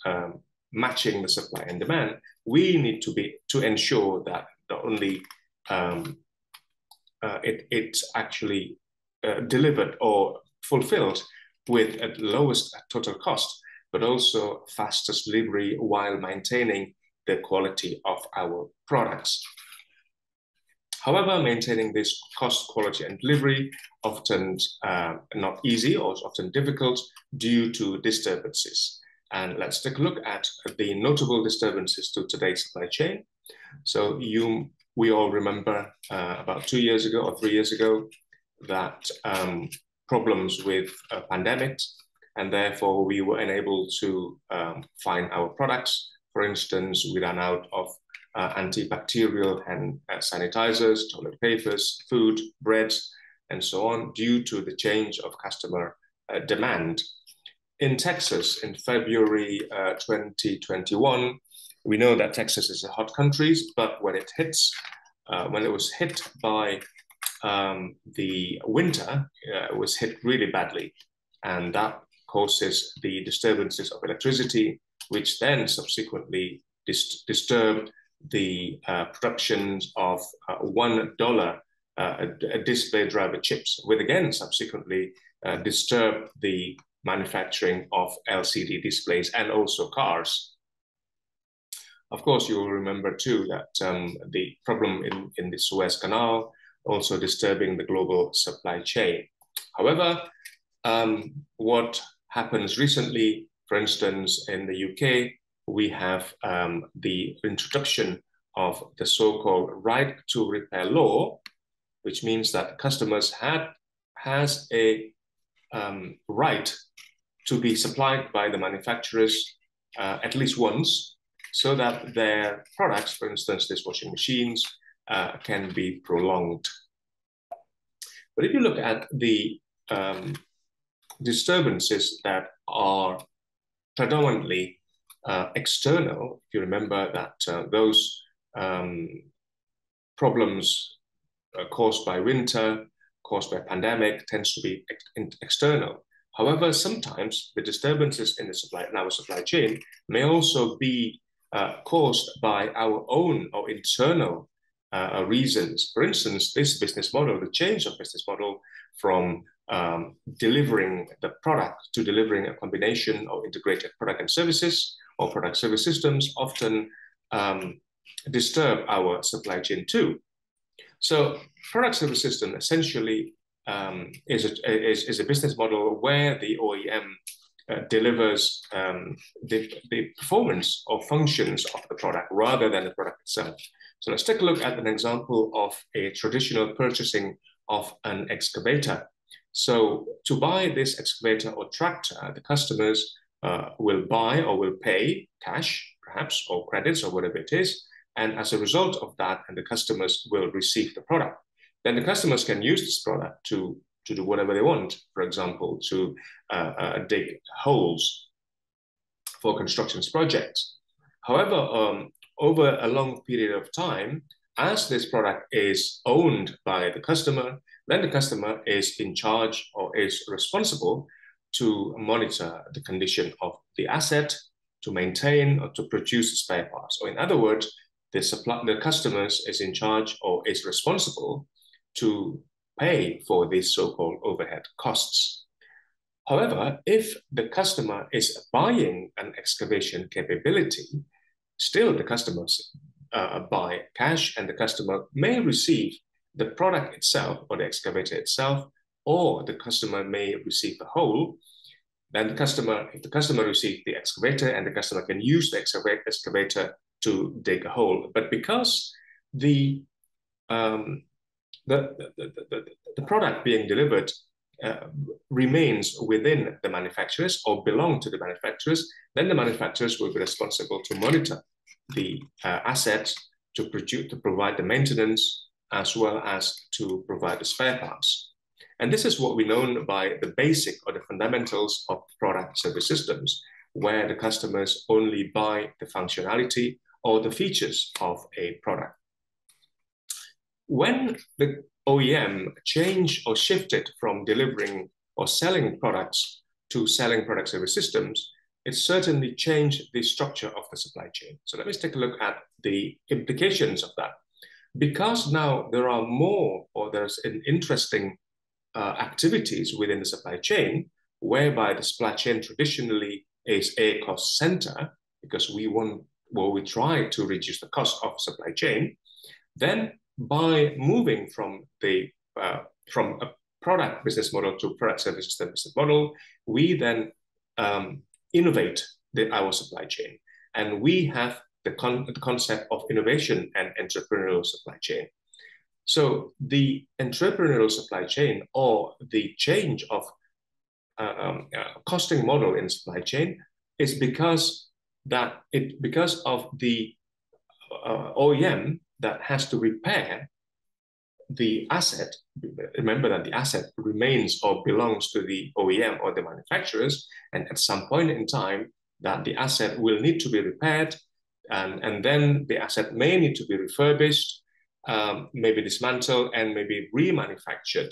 matching the supply and demand, we need to ensure that not only it's actually delivered or fulfilled with at lowest total cost, but also fastest delivery while maintaining the quality of our products. However, maintaining this cost, quality, and delivery often not easy or often difficult due to disturbances. And let's take a look at the notable disturbances to today's supply chain. So we all remember about 2 years ago or 3 years ago that problems with pandemics, and therefore we were unable to find our products. For instance, we ran out of antibacterial hand sanitizers, toilet papers, food, breads, and so on, due to the change of customer demand. In Texas, in February 2021, we know that Texas is a hot country, but when it was hit by the winter, it was hit really badly, and that causes the disturbances of electricity, which then subsequently disturbed the productions of $1 display driver chips, which again subsequently disturbed the manufacturing of LCD displays and also cars. Of course, you will remember too that the problem in the Suez Canal also disturbing the global supply chain. However, what happens recently, for instance, in the UK, we have the introduction of the so-called right to repair law, which means that customers has a right to be supplied by the manufacturers at least once, so that their products, for instance, dishwashing machines, can be prolonged. But if you look at the disturbances that are predominantly external, if you remember that those problems caused by winter, caused by pandemic, tends to be external. However, sometimes the disturbances in our supply chain may also be caused by our own or internal reasons. For instance, this business model, the change of business model from delivering the product to delivering a combination of integrated product and services or product service systems often disturb our supply chain too. So product service system essentially is a business model where the OEM delivers the performance or functions of the product rather than the product itself. So let's take a look at an example of a traditional purchasing of an excavator. So to buy this excavator or tractor, the customers will buy or will pay cash, perhaps, or credits or whatever it is. And as a result of that, and the customers will receive the product. Then the customers can use this product to do whatever they want. For example, to dig holes for construction projects. However, over a long period of time, as this product is owned by the customer, then the customer is in charge or is responsible to monitor the condition of the asset, to maintain or to produce spare parts. Or in other words, the customers is in charge or is responsible to pay for these so-called overhead costs. However, if the customer is buying an excavation capability, still the customers buy cash, and the customer may receive the product itself or the excavator itself, or the customer may receive the whole. Then if the customer receives the excavator, and the customer can use the excavator to dig a hole. But because the product being delivered remains within the manufacturers or belong to the manufacturers, then the manufacturers will be responsible to monitor the assets, to provide the maintenance, as well as to provide the spare parts. And this is what we know by the basic or the fundamentals of product service systems, where the customers only buy the functionality or the features of a product. When the OEM changed or shifted from delivering or selling products to selling product service systems, it certainly changed the structure of the supply chain. So let me take a look at the implications of that. Because now there are more, or there's an interesting activities within the supply chain, whereby the supply chain traditionally is a cost center, because we try to reduce the cost of supply chain, then by moving from a product business model to product service system business model, we then innovate our supply chain. And we have the concept of innovation and entrepreneurial supply chain. So the entrepreneurial supply chain, or the change of costing model in supply chain, is because of the OEM that has to repair the asset. Remember that the asset remains or belongs to the OEM or the manufacturers, and at some point in time that the asset will need to be repaired, and then the asset may need to be refurbished, maybe dismantled, and maybe remanufactured,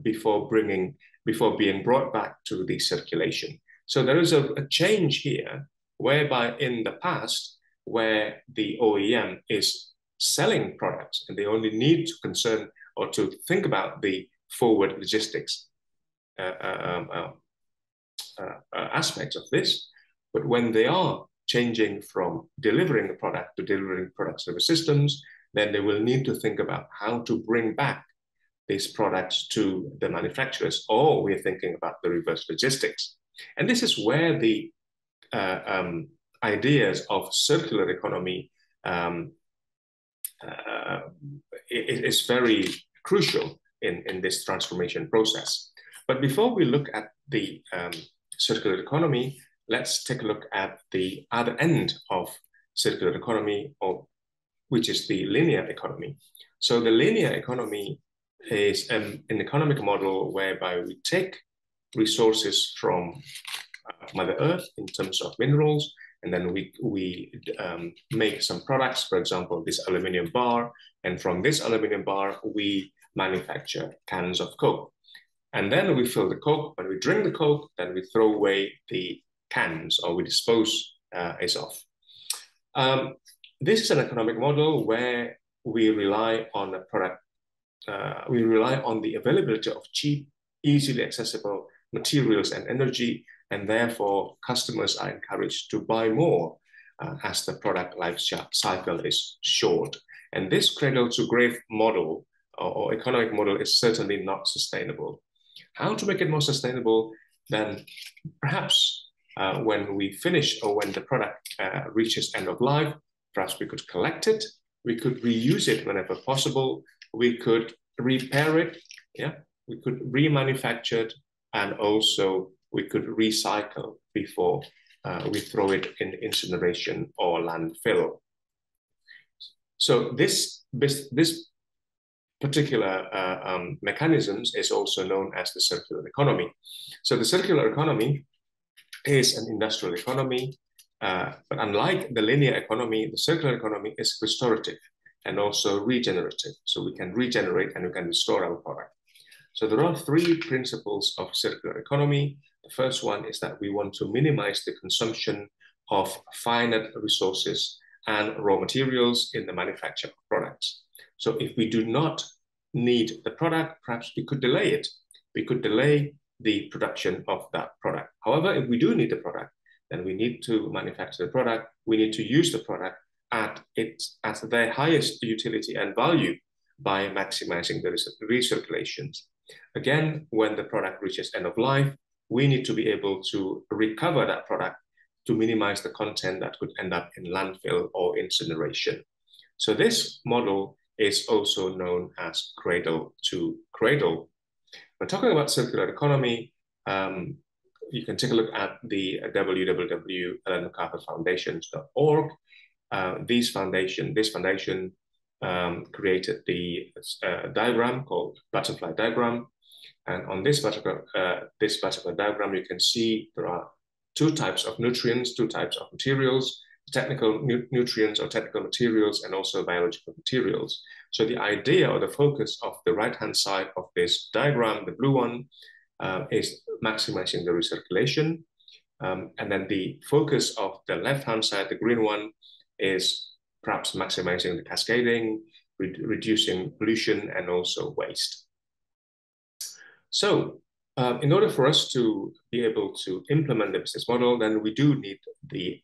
before being brought back to the circulation. So there is a change here, whereby in the past, where the OEM is selling products and they only need to concern or to think about the forward logistics aspects of this, but when they are changing from delivering a product to delivering product service systems, then they will need to think about how to bring back these products to the manufacturers, or we're thinking about the reverse logistics. And this is where the ideas of circular economy is very crucial in this transformation process. But before we look at the circular economy, let's take a look at the other end of circular economy, which is the linear economy. So the linear economy is an economic model whereby we take resources from Mother Earth in terms of minerals, and then we make some products, for example, this aluminum bar, and from this aluminum bar, we manufacture cans of Coke. And then we fill the Coke. When we drink the Coke, then we throw away the cans, or we dispose it off. This is an economic model where we rely on a product, we rely on the availability of cheap, easily accessible materials and energy, and therefore customers are encouraged to buy more as the product life cycle is short. And this cradle-to-grave model or economic model is certainly not sustainable. How to make it more sustainable? Then perhaps when we finish, or when the product reaches end of life, perhaps we could collect it, we could reuse it whenever possible, we could repair it, we could remanufacture it, and also we could recycle before we throw it in incineration or landfill. So this particular mechanisms is also known as the circular economy. So the circular economy is an industrial economy, but unlike the linear economy, the circular economy is restorative and also regenerative. So we can regenerate and we can restore our product. So there are three principles of circular economy. The first one is that we want to minimize the consumption of finite resources and raw materials in the manufacture of products. So if we do not need the product, perhaps we could delay it. We could delay the production of that product. However, if we do need the product, then we need to manufacture the product. We need to use the product at their highest utility and value by maximizing the recirculations. Again, when the product reaches end of life, we need to be able to recover that product to minimize the content that could end up in landfill or incineration. So this model is also known as cradle to cradle. When talking about circular economy, you can take a look at the www.ellenmacarthurfoundations.org. This foundation created the diagram called butterfly diagram. And on this particular diagram, you can see there are two types of nutrients, two types of materials, technical nutrients or technical materials, and also biological materials. So the idea or the focus of the right-hand side of this diagram, the blue one, is maximizing the recirculation. And then the focus of the left-hand side, the green one, is perhaps maximizing the cascading, reducing pollution, and also waste. So in order for us to be able to implement the business model, then we do need the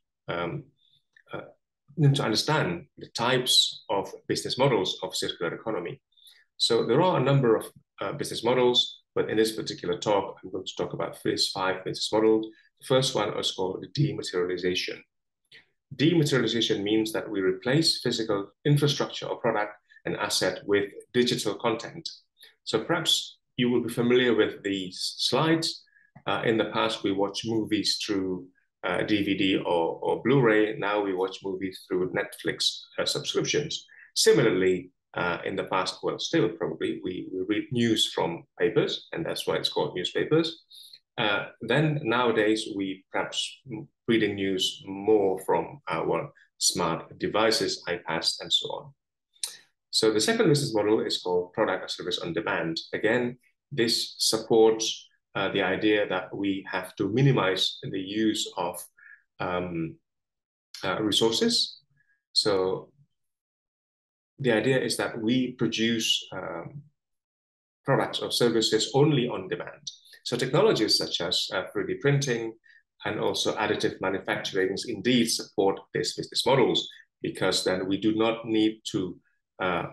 to understand the types of business models of circular economy. So there are a number of business models, but in this particular talk, I'm going to talk about these 5 business models. The first one is called dematerialization. Dematerialization means that we replace physical infrastructure or product and asset with digital content. So perhaps you will be familiar with these slides. In the past, we watched movies through DVD or Blu-ray. Now we watch movies through Netflix subscriptions. Similarly, in the past, well, still probably, we read news from papers, and that's why it's called newspapers. Then nowadays, we perhaps reading news more from our smart devices, iPads, and so on. So the second business model is called product or service on demand. Again, this supports the idea that we have to minimize the use of resources. So the idea is that we produce products or services only on demand. So technologies such as 3D printing and also additive manufacturing indeed support these business models, because then we do not need to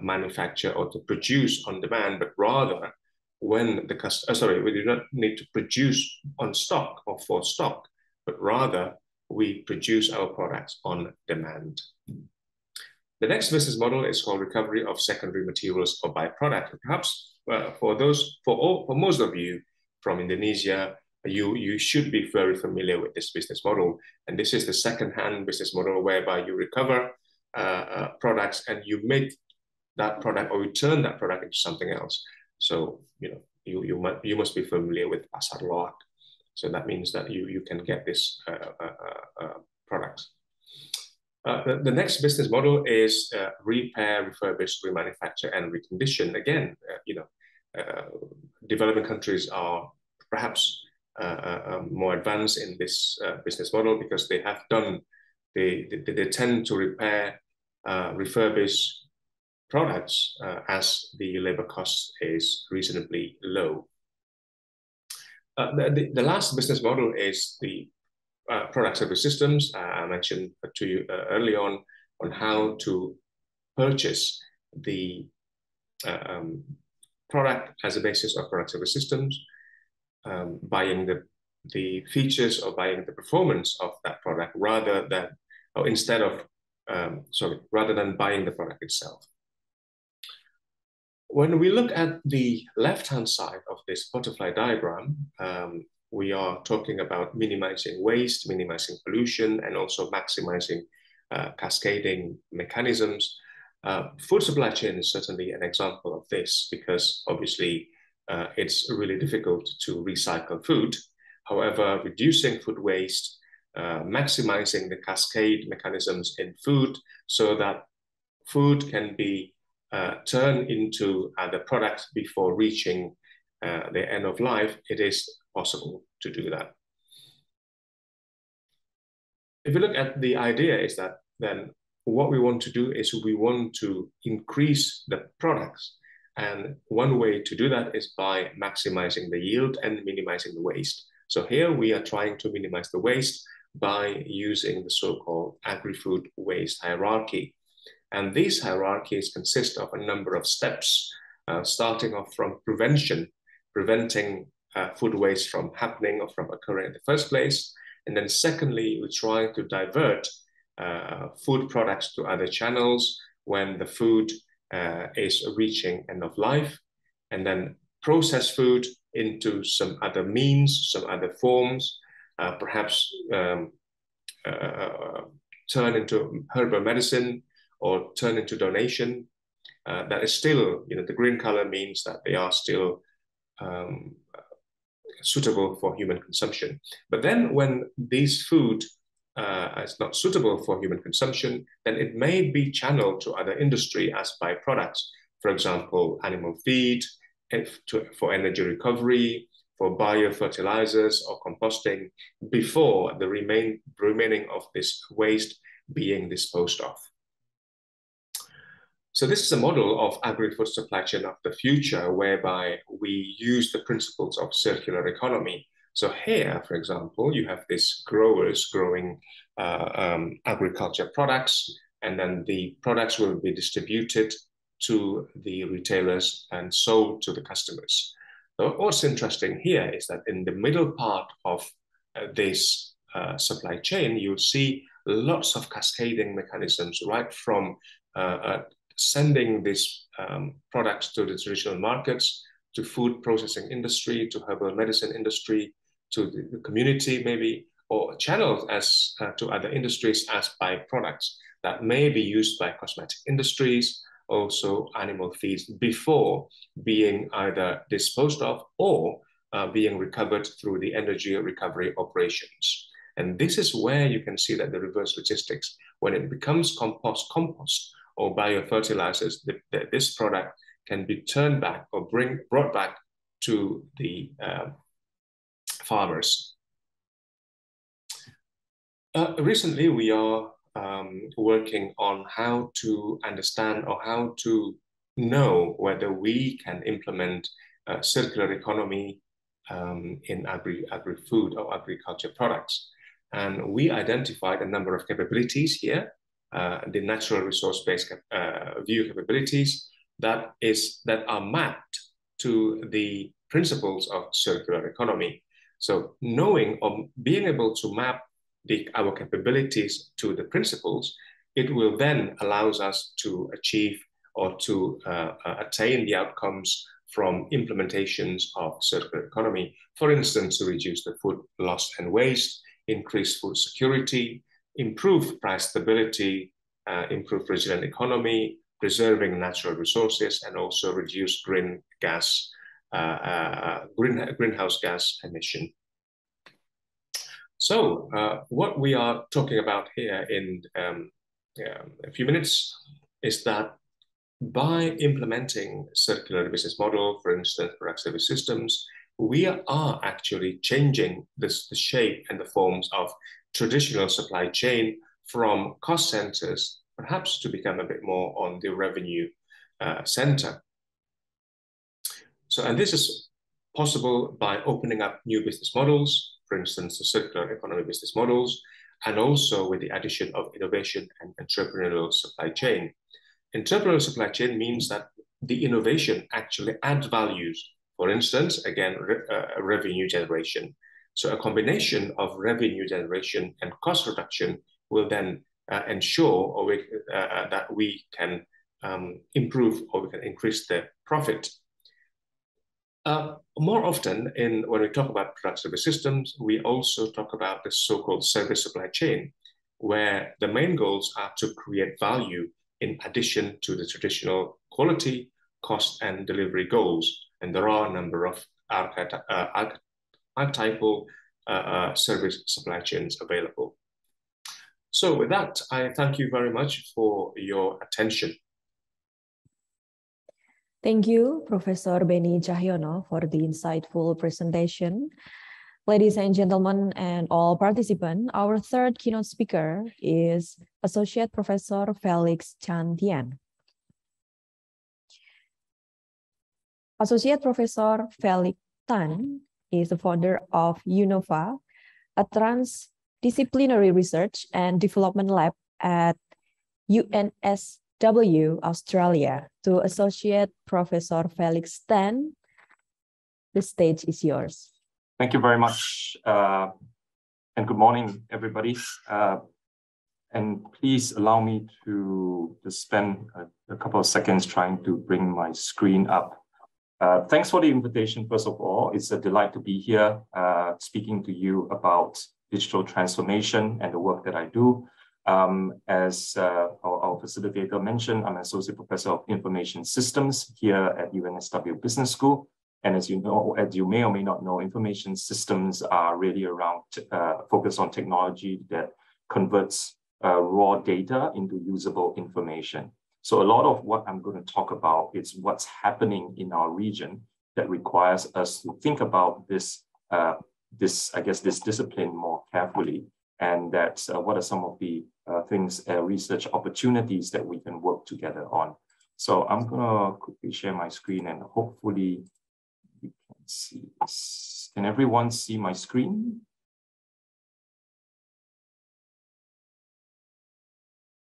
manufacture or to produce on demand, but rather when the customer, we do not need to produce on stock or for stock, but rather we produce our products on demand. The next business model is called recovery of secondary materials or byproduct. Perhaps for most of you from Indonesia, you should be very familiar with this business model. And this is the second-hand business model whereby you recover products and you make that product or you turn that product into something else. So you must be familiar with pasar loak. So that means that you can get this products. The next business model is repair, refurbish, remanufacture, and recondition. Again, developing countries are perhaps more advanced in this business model because they have done, they tend to repair, refurbish products as the labor cost is reasonably low. The last business model is the product service systems. I mentioned to you early on how to purchase the product as a basis of product service systems, buying the features or buying the performance of that product rather than buying the product itself. When we look at the left-hand side of this butterfly diagram, we are talking about minimizing waste, minimizing pollution, and also maximizing cascading mechanisms. Food supply chain is certainly an example of this because obviously it's really difficult to recycle food. However, reducing food waste, maximizing the cascade mechanisms in food so that food can be turned into other products before reaching the end of life, it is possible to do that. If you look at the idea is that then what we want to do is we want to increase the products. And one way to do that is by maximizing the yield and minimizing the waste. So here we are trying to minimize the waste by using the so-called agri-food waste hierarchy. And these hierarchies consist of a number of steps, starting off from preventing food waste from happening or from occurring in the first place. And then secondly, we try to divert food products to other channels when the food is reaching end of life, and then process food into some other means, some other forms, perhaps turn into herbal medicine or turn into donation. That is still, the green color means that they are still suitable for human consumption. But then when these food is not suitable for human consumption, then it may be channeled to other industry as byproducts. For example, animal feed, for energy recovery, for biofertilizers or composting, before the remaining of this waste being disposed of. So this is a model of agri-food supply chain of the future, whereby we use the principles of circular economy. So here, for example, you have these growers growing agriculture products, and then the products will be distributed to the retailers and sold to the customers. So what's interesting here is that in the middle part of this supply chain, you'll see lots of cascading mechanisms, right from sending these products to the traditional markets, to food processing industry, to herbal medicine industry, to the community maybe, or channels as to other industries as byproducts that may be used by cosmetic industries, also animal feeds, before being either disposed of or being recovered through the energy recovery operations. And this is where you can see that the reverse logistics, when it becomes compost or biofertilizers, this product can be turned back or brought back to the farmers. Recently, we are working on how to understand or how to know whether we can implement circular economy in agri-food or agriculture products. And we identified a number of capabilities here, the natural resource-based view capabilities that are mapped to the principles of circular economy. So knowing or being able to map our capabilities to the principles, it will then allows us to achieve or to attain the outcomes from implementations of circular economy. For instance, to reduce the food loss and waste, increase food security, improve price stability, improve resilient economy, preserving natural resources, and also reduce greenhouse gas emission. So what we are talking about here in a few minutes is that by implementing circular business model, for instance, product service systems, we are actually changing the shape and the forms of traditional supply chain from cost centers, perhaps to become a bit more on the revenue center. So, and this is possible by opening up new business models, for instance, the circular economy business models, and also with the addition of innovation and entrepreneurial supply chain. Entrepreneurial supply chain means that the innovation actually adds values. For instance, again, revenue generation. So a combination of revenue generation and cost reduction will then ensure that we can improve or we can increase the profit. More often, when we talk about product service systems, we also talk about the so-called service supply chain, where the main goals are to create value in addition to the traditional quality, cost, and delivery goals. And there are a number of archetypal service supply chains available. So with that, I thank you very much for your attention. Thank you, Professor Beni Cahyono, for the insightful presentation. Ladies and gentlemen, and all participants, our third keynote speaker is Associate Professor Felix Chan Thian. Associate Professor Felix Tan is the founder of UNOVA, a transdisciplinary research and development lab at UNSW Australia. To Associate Professor Felix Tan, the stage is yours. Thank you very much, and good morning, everybody. And please allow me to spend a couple of seconds trying to bring my screen up. Thanks for the invitation, first of all. It's a delight to be here speaking to you about digital transformation and the work that I do. As our facilitator mentioned, I'm an Associate Professor of Information Systems here at UNSW Business School. And as you know, as you may or may not know, information systems are really around focus on technology that converts raw data into usable information. So a lot of what I'm going to talk about is what's happening in our region that requires us to think about this discipline more carefully, and that's what are some of the research opportunities that we can work together on. So I'm going to quickly share my screen and hopefully you can see this. Can everyone see my screen?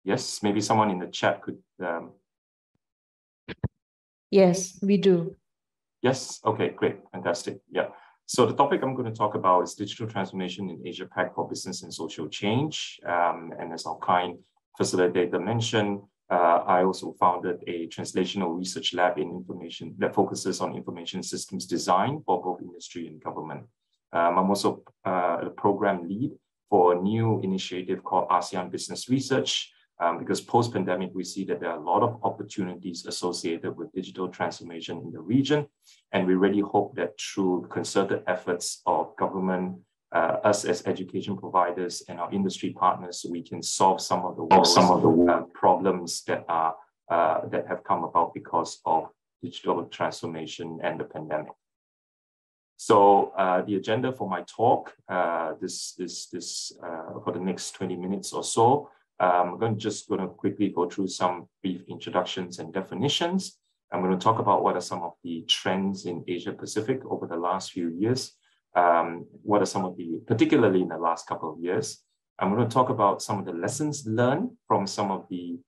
Yes, maybe someone in the chat could. Yes, we do. Yes, okay, great, fantastic, yeah. So the topic I'm going to talk about is digital transformation in Asia Pac for business and social change. And as our kind facilitator mentioned, I also founded a translational research lab in information that focuses on information systems design for both industry and government. I'm also a program lead for a new initiative called ASEAN Business Research, because post-pandemic, we see that there are a lot of opportunities associated with digital transformation in the region. And we really hope that through concerted efforts of government, us as education providers and our industry partners, we can solve some of the problems that are that have come about because of digital transformation and the pandemic. So the agenda for my talk, for the next 20 minutes or so, I'm just going to quickly go through some brief introductions and definitions. I'm going to talk about what are some of the trends in Asia Pacific over the last few years. What are some of the, particularly in the last couple of years. I'm going to talk about some of the lessons learned from some of the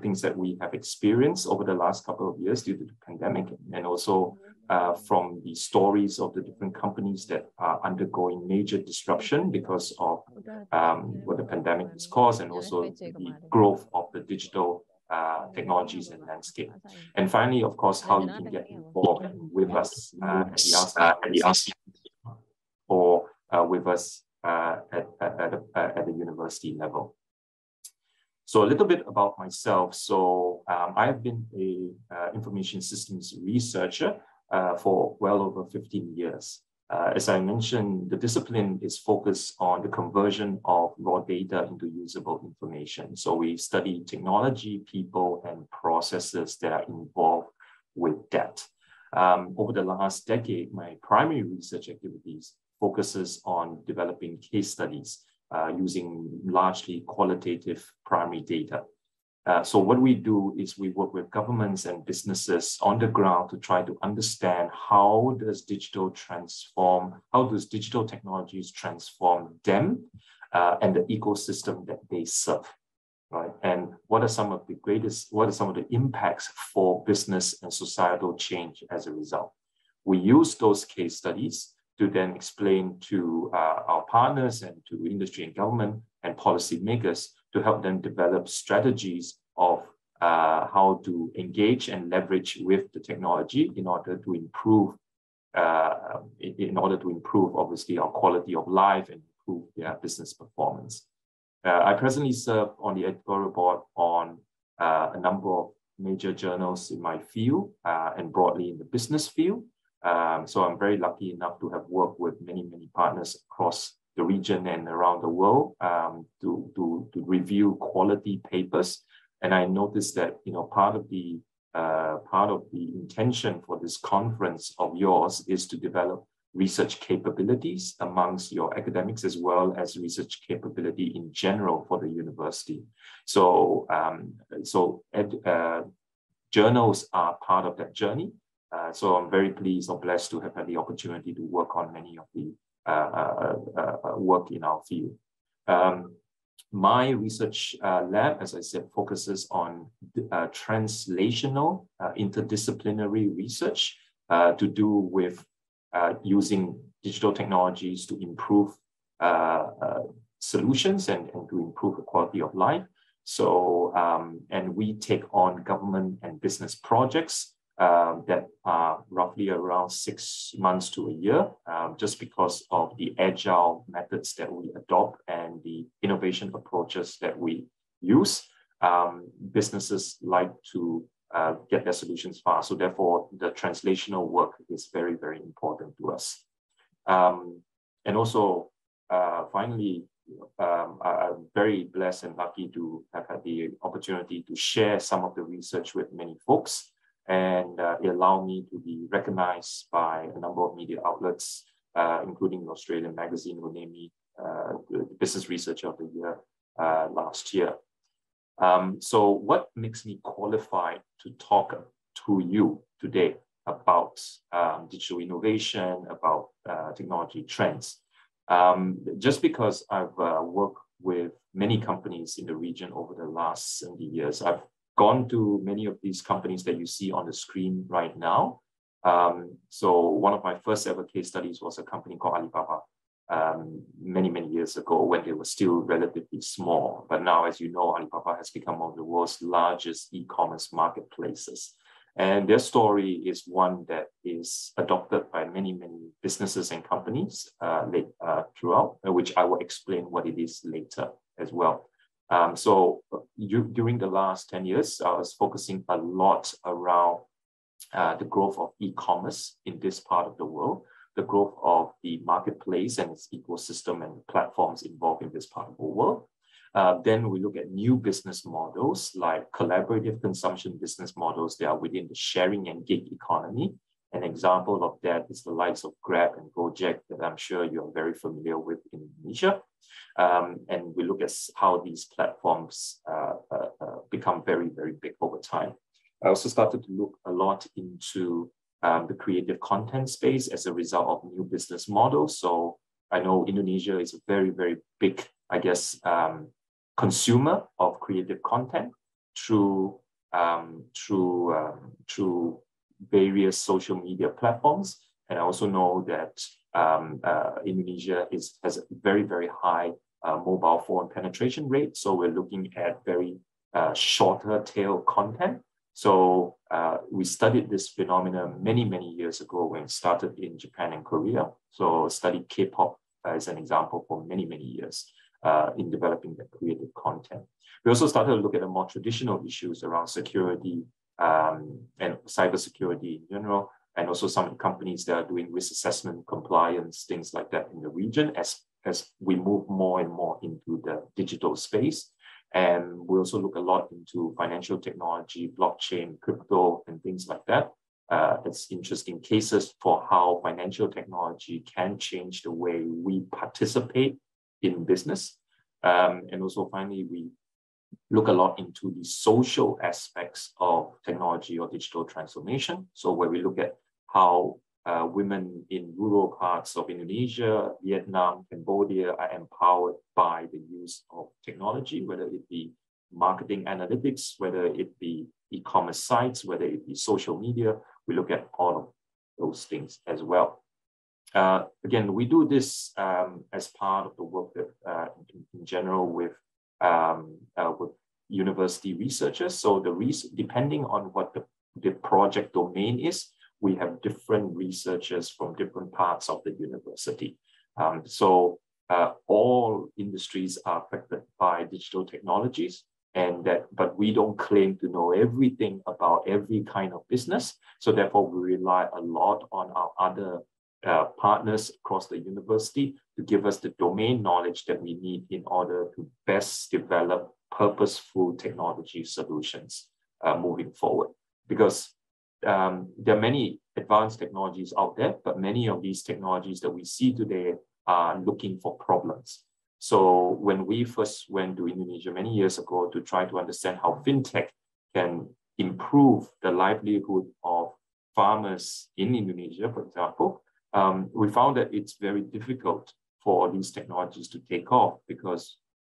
things that we have experienced over the last couple of years due to the pandemic, and also from the stories of the different companies that are undergoing major disruption because of what the pandemic has caused, and also the growth of the digital technologies and landscape. And finally, of course, how you can get involved with us at the ASEAN or with us at the university level. So a little bit about myself. So I have been a information systems researcher for well over 15 years. As I mentioned, the discipline is focused on the conversion of raw data into usable information. So we study technology, people, and processes that are involved with that. Over the last decade, my primary research activities focuses on developing case studies using largely qualitative primary data. So what we do is we work with governments and businesses on the ground to try to understand how does digital technologies transform them and the ecosystem that they serve, right? And what are some of the impacts for business and societal change as a result? We use those case studies to then explain to our partners and to industry and government and policymakers to help them develop strategies of how to engage and leverage with the technology in order to improve, obviously, our quality of life and improve their business performance. I presently serve on the editorial board on a number of major journals in my field and broadly in the business field. So I'm very lucky enough to have worked with many partners across the region and around the world to review quality papers. And I noticed that part of the intention for this conference of yours is to develop research capabilities amongst your academics as well as research capability in general for the university. So journals are part of that journey. So I'm very pleased or blessed to have had the opportunity to work on many of the work in our field. My research lab, as I said, focuses on translational interdisciplinary research to do with using digital technologies to improve solutions and to improve the quality of life. So, and we take on government and business projects that are roughly around 6 months to a year, just because of the agile methods that we adopt and the innovation approaches that we use. Businesses like to get their solutions fast. So therefore, the translational work is very, very important to us. And also, finally, I'm very blessed and lucky to have had the opportunity to share some of the research with many folks. And it allowed me to be recognized by a number of media outlets, including the Australian magazine, who named me the Business Researcher of the Year last year. So what makes me qualified to talk to you today about digital innovation, about technology trends? Just because I've worked with many companies in the region over the last 70 years. I've gone to many of these companies that you see on the screen right now. So one of my first ever case studies was a company called Alibaba many, many years ago when they were still relatively small. But now, as you know, Alibaba has become one of the world's largest e-commerce marketplaces. And their story is one that is adopted by many, many businesses and companies throughout, which I will explain what it is later as well. During the last 10 years, I was focusing a lot around the growth of e-commerce in this part of the world, the growth of the marketplace and its ecosystem and platforms involved in this part of the world. Then we look at new business models like collaborative consumption business models that are within the sharing and gig economy. An example of that is the likes of Grab and Gojek that I'm sure you're very familiar with in Indonesia. And we look at how these platforms become very, very big over time. I also started to look a lot into the creative content space as a result of new business models. So I know Indonesia is a very, very big, I guess, consumer of creative content through various social media platforms. And I also know that Indonesia has a very, very high mobile phone penetration rate. So we're looking at very shorter tail content. So we studied this phenomenon many, many years ago when it started in Japan and Korea. So studied K-pop as an example for many, many years in developing that creative content. We also started to look at the more traditional issues around security and cybersecurity in general, and also some companies that are doing risk assessment, compliance, things like that in the region as we move more and more into the digital space. And we also look a lot into financial technology, blockchain, crypto, and things like that. It's interesting cases for how financial technology can change the way we participate in business. And also finally, we look a lot into the social aspects of technology or digital transformation. So where we look at how women in rural parts of Indonesia, Vietnam, Cambodia are empowered by the use of technology, whether it be marketing analytics, whether it be e-commerce sites, whether it be social media. We look at all of those things as well. Again, we do this as part of the work that in general with university researchers. So depending on what the project domain is, we have different researchers from different parts of the university. All industries are affected by digital technologies, but we don't claim to know everything about every kind of business. So therefore, we rely a lot on our other partners across the university to give us the domain knowledge that we need in order to best develop purposeful technology solutions moving forward. Because there are many advanced technologies out there, but many of these technologies that we see today are looking for problems. So when we first went to Indonesia many years ago to try to understand how fintech can improve the livelihood of farmers in Indonesia, for example, we found that it's very difficult for these technologies to take off because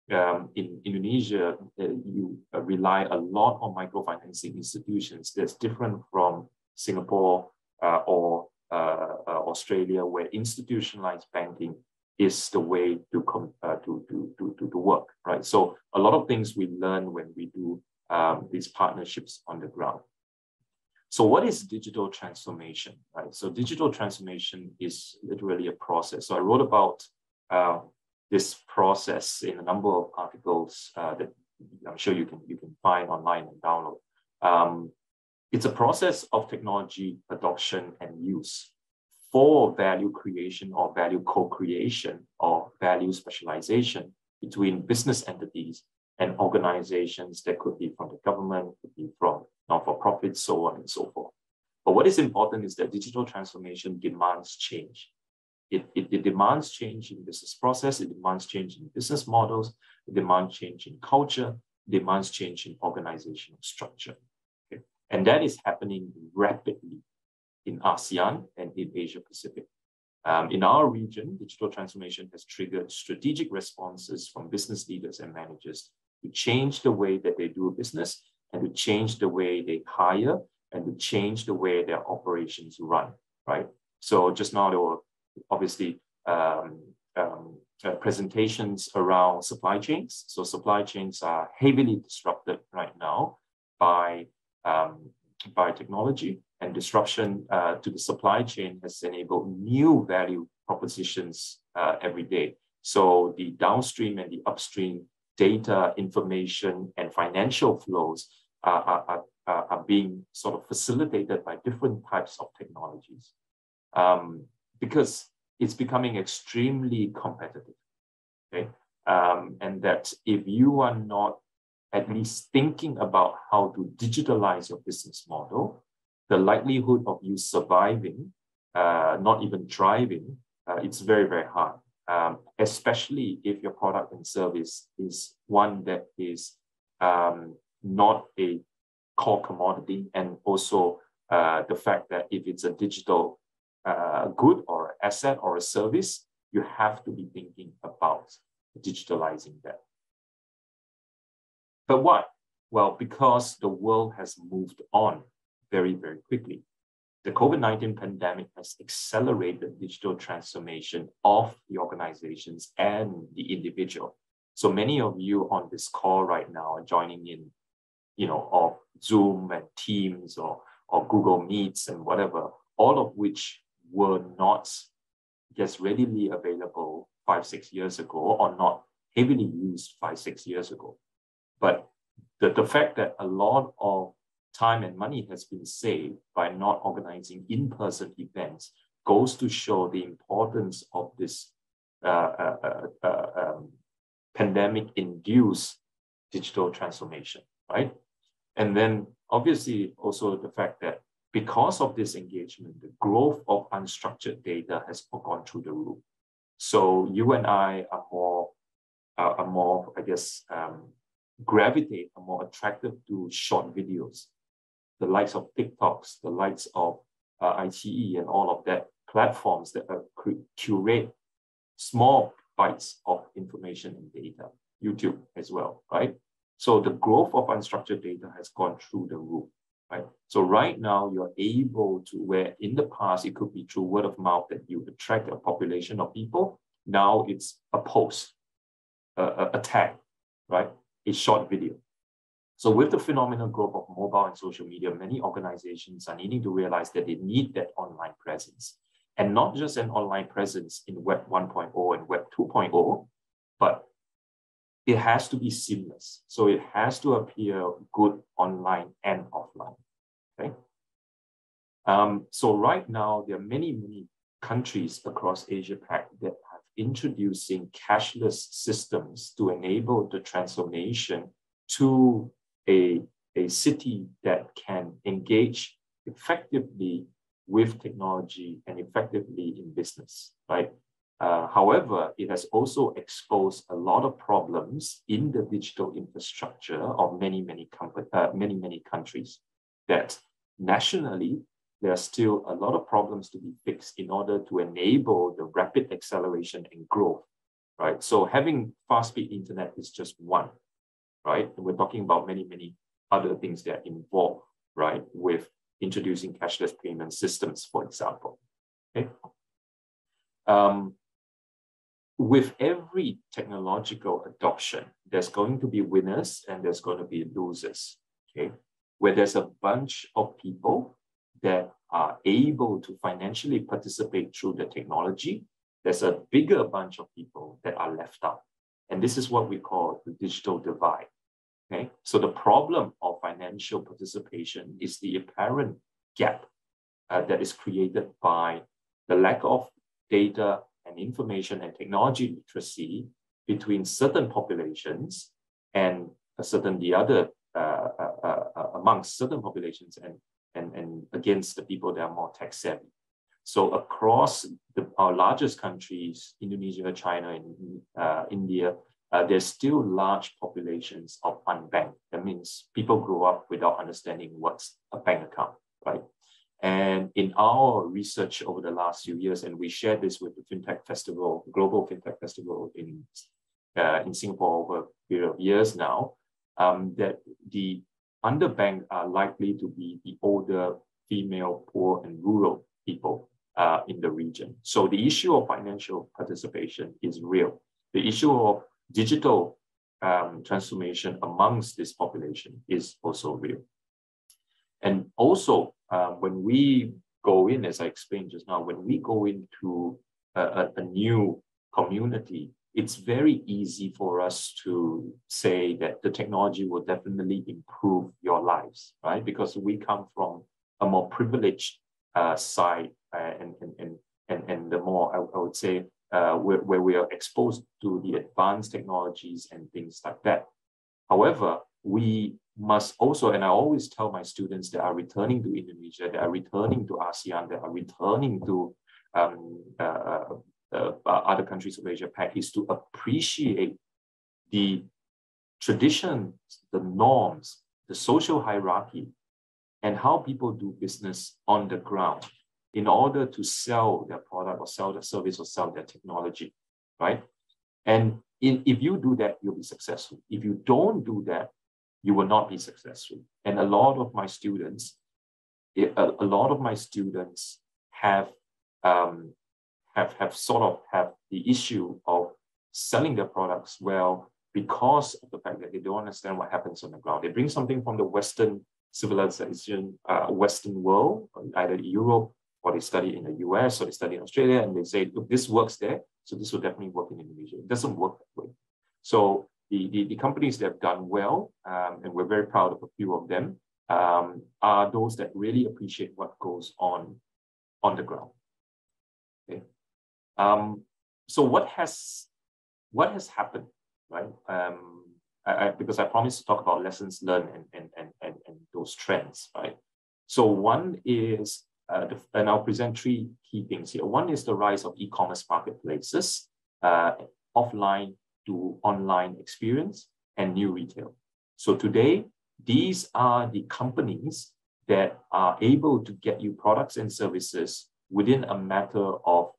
in Indonesia, you rely a lot on microfinancing institutions. That's different from Singapore or Australia, where institutionalized banking is the way to work, right? So a lot of things we learn when we do these partnerships on the ground. So what is digital transformation, right? So digital transformation is literally a process. So I wrote about this process in a number of articles that I'm sure you can find online and download. It's a process of technology adoption and use for value creation or value co-creation or value specialization between business entities and organizations that could be from the government, could be from not-for-profit, so on and so forth. But what is important is that digital transformation demands change. It demands change in business process, it demands change in business models, it demands change in culture, it demands change in organizational structure. Okay? And that is happening rapidly in ASEAN and in Asia Pacific. In our region, digital transformation has triggered strategic responses from business leaders and managers to change the way that they do business and to change the way they hire and to change the way their operations run, right? So just now there were obviously presentations around supply chains. So supply chains are heavily disrupted right now by technology, and disruption to the supply chain has enabled new value propositions every day. So the downstream and the upstream data, information, and financial flows are being sort of facilitated by different types of technologies, because it's becoming extremely competitive, okay? And that if you are not at least thinking about how to digitalize your business model, the likelihood of you surviving, not even thriving, it's very, very hard, especially if your product and service is one that is not a core commodity, and also the fact that if it's a digital good or asset or a service, you have to be thinking about digitalizing that. But why? Well, because the world has moved on very, very quickly. The COVID-19 pandemic has accelerated digital transformation of the organizations and the individual. So many of you on this call right now are joining in, of Zoom and Teams or Google Meets and whatever, all of which were not just readily available 5-6 years ago, or not heavily used 5-6 years ago. But the fact that a lot of time and money has been saved by not organizing in-person events goes to show the importance of this pandemic-induced digital transformation, right? And then obviously also the fact that because of this engagement, the growth of unstructured data has gone through the roof. So you and I are more, I guess, gravitate, are more attracted to short videos, the likes of TikToks, the likes of ITE and all of that platforms that curate small bites of information and data, YouTube as well, right? So the growth of unstructured data has gone through the roof, right? So right now you're able to, where in the past it could be through word of mouth that you attract a population of people, now it's a post, a tag, right? A short video. So with the phenomenal growth of mobile and social media, many organizations are needing to realize that they need that online presence. And not just an online presence in Web 1.0 and Web 2.0, but it has to be seamless. So it has to appear good online and offline, okay? So right now, there are many countries across Asia-Pac that have introducing cashless systems to enable the transformation to a city that can engage effectively with technology and effectively in business, right? However, it has also exposed a lot of problems in the digital infrastructure of many countries, that nationally, there are still a lot of problems to be fixed in order to enable the rapid acceleration and growth, right? So having fast-speed internet is just one, right? And we're talking about many other things that are involved, right? With introducing cashless payment systems, for example, okay? With every technological adoption, there's going to be winners and there's going to be losers, okay? Where there's a bunch of people that are able to financially participate through the technology, there's a bigger bunch of people that are left out. And this is what we call the digital divide, okay? So the problem of financial participation is the apparent gap that is created by the lack of data and information and technology literacy between certain populations and amongst certain populations and against the people that are more tech savvy. So across our largest countries, Indonesia, China, and India, there's still large populations of unbanked. That means people grow up without understanding what's a bank account, right? And in our research over the last few years, and we shared this with the FinTech Festival, Global FinTech Festival in Singapore over a period of years now, that the underbanked are likely to be the older, female, poor, and rural people in the region. So the issue of financial participation is real. The issue of digital transformation amongst this population is also real. And also, when we go in, as I explained just now, when we go into a new community, it's very easy for us to say that the technology will definitely improve your lives, right? Because we come from a more privileged side and the more, I would say, where we are exposed to the advanced technologies and things like that. However, we must also, and I always tell my students that are returning to Indonesia, that are returning to ASEAN, that are returning to other countries of Asia Pac, is to appreciate the traditions, the norms, the social hierarchy, and how people do business on the ground in order to sell their product or sell their service or sell their technology, right? And if you do that, you'll be successful. If you don't do that, you will not be successful. And a lot of my students have the issue of selling their products well because of the fact that they don't understand what happens on the ground. They bring something from the Western civilization, Western world, either Europe, or they study in the US, or they study in Australia, and they say, look, this works there, so this will definitely work in Indonesia. It doesn't work that way. So the companies that have done well, and we're very proud of a few of them, are those that really appreciate what goes on the ground. Okay. So what has happened, right? Because I promised to talk about lessons learned and those trends, right? So one is, and I'll present three key things here. One is the rise of e-commerce marketplaces, offline to online experience, and new retail. So today, these are the companies that are able to get you products and services within a matter of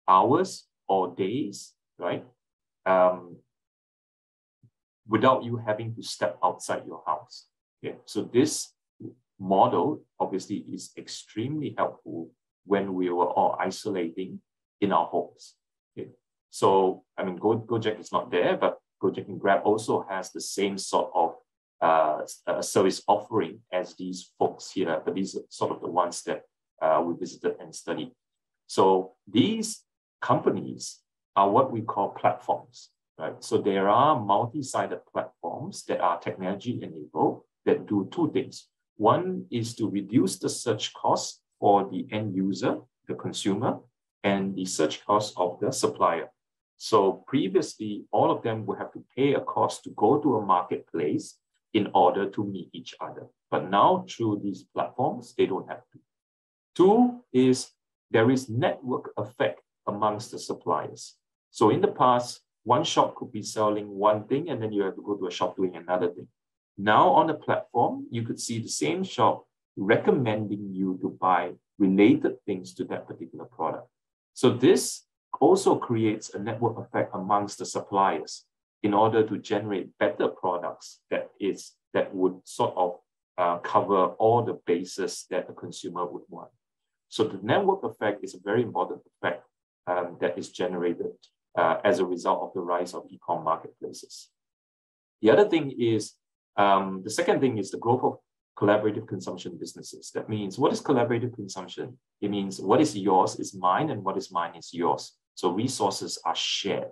hours or days, right? Without you having to step outside your house. Okay, so this model obviously is extremely helpful when we were all isolating in our homes. Okay, so I mean, Gojek is not there, but Gojek and Grab also has the same sort of service offering as these folks here, but these are sort of the ones that we visited and studied. So these companies are what we call platforms, right? So there are multi-sided platforms that are technology enabled that do two things. One is to reduce the search cost for the end user, the consumer, and the search cost of the supplier. So previously, all of them would have to pay a cost to go to a marketplace in order to meet each other. But now through these platforms, they don't have to. Two is there is network effect amongst the suppliers. So in the past, one shop could be selling one thing and then you have to go to a shop doing another thing. Now on the platform, you could see the same shop recommending you to buy related things to that particular product. So this also creates a network effect amongst the suppliers in order to generate better products that would sort of cover all the bases that the consumer would want. So the network effect is a very important effect that is generated as a result of the rise of e-com marketplaces. The other thing is, the second thing is the growth of collaborative consumption businesses. That means, what is collaborative consumption? It means what is yours is mine and what is mine is yours. So resources are shared,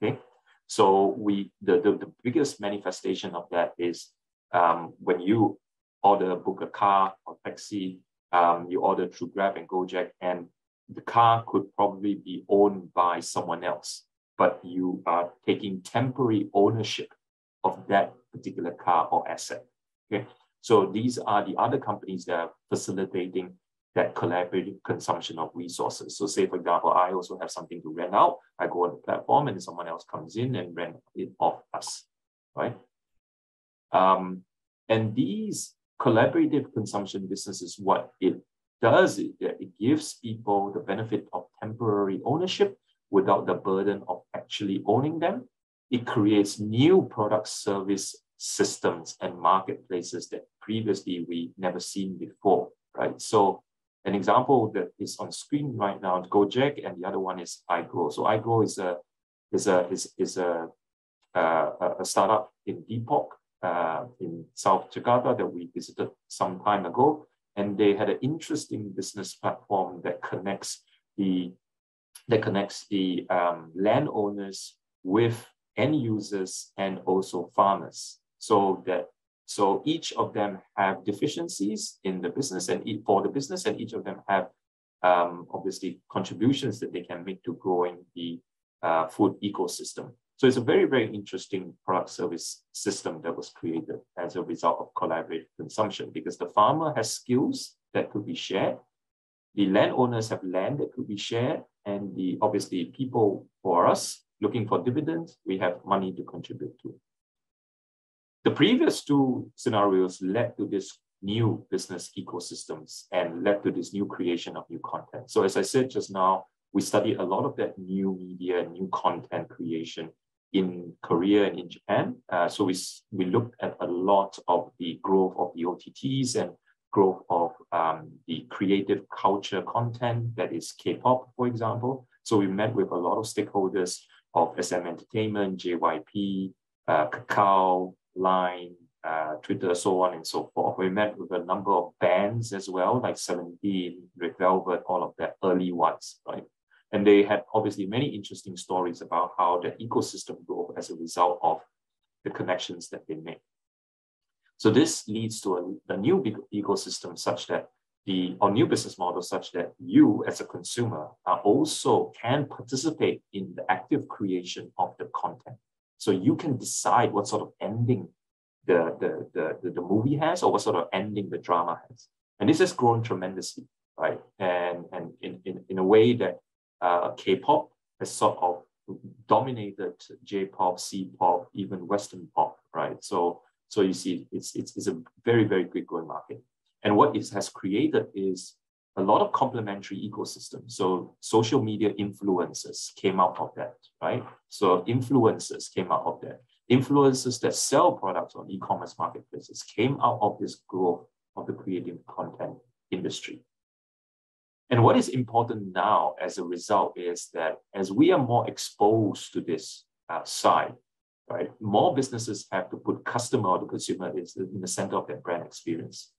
okay? So the biggest manifestation of that is when you book a car or taxi, you order through Grab and Gojek, and the car could probably be owned by someone else, but you are taking temporary ownership of that particular car or asset. Okay, so these are the other companies that are facilitating that collaborative consumption of resources. So say, for example, I also have something to rent out. I go on the platform and someone else comes in and rent it off us, right? And these collaborative consumption businesses, what it does is that it gives people the benefit of temporary ownership without the burden of actually owning them. It creates new product service systems and marketplaces that previously we never seen before, right? So an example that is on screen right now is Gojek, and the other one is iGrow. So iGrow is a startup in Depok in South Jakarta that we visited some time ago, and they had an interesting business platform that connects the landowners with end users and also farmers, so each of them have deficiencies in the business and for the business, and each of them have obviously contributions that they can make to growing the food ecosystem. So it's a very, very interesting product service system that was created as a result of collaborative consumption, because the farmer has skills that could be shared, the landowners have land that could be shared, and the obviously people for us looking for dividends, we have money to contribute to. The previous two scenarios led to this new business ecosystems and led to this new creation of new content. So as I said just now, we studied a lot of that new media, new content creation in Korea and in Japan. So we looked at a lot of the growth of the OTTs and growth of the creative culture content, that is K-pop, for example. So we met with a lot of stakeholders of SM Entertainment, JYP, Kakao, Line, Twitter, so on and so forth. We met with a number of bands as well, like 17, Red Velvet, all of that early ones, right? And they had obviously many interesting stories about how the ecosystem grew as a result of the connections that they made. So this leads to a new ecosystem such that or new business model such that you as a consumer also can participate in the active creation of the content. So you can decide what sort of ending the movie has, or what sort of ending the drama has. And this has grown tremendously, right? And in a way that K-pop has sort of dominated J-pop, C-pop, even Western pop, right? So you see, it's a very, very quick growing market. And what it has created is a lot of complementary ecosystems. So social media influencers came out of that, right? So influencers came out of that. Influencers that sell products on e-commerce marketplaces came out of this growth of the creative content industry. And what is important now as a result is that as we are more exposed to this side, right, more businesses have to put customer or the consumer in the center of their brand experience.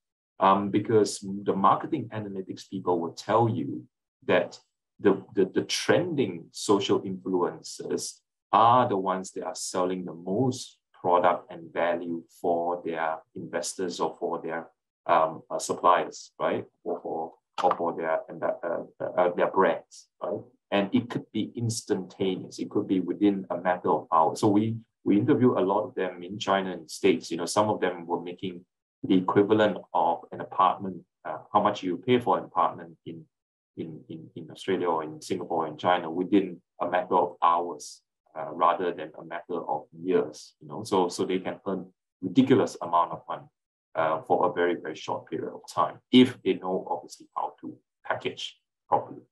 Because the marketing analytics people will tell you that the trending social influencers are the ones that are selling the most product and value for their investors or for their suppliers, right? Or for their brands, right? And it could be instantaneous. It could be within a matter of hours. So we interview a lot of them in China and States. You know, some of them were making the equivalent of an apartment, how much you pay for an apartment in Australia or in Singapore or in China within a matter of hours, rather than a matter of years. You know, so they can earn ridiculous amount of money for a very, very short period of time if they know obviously how to package properly.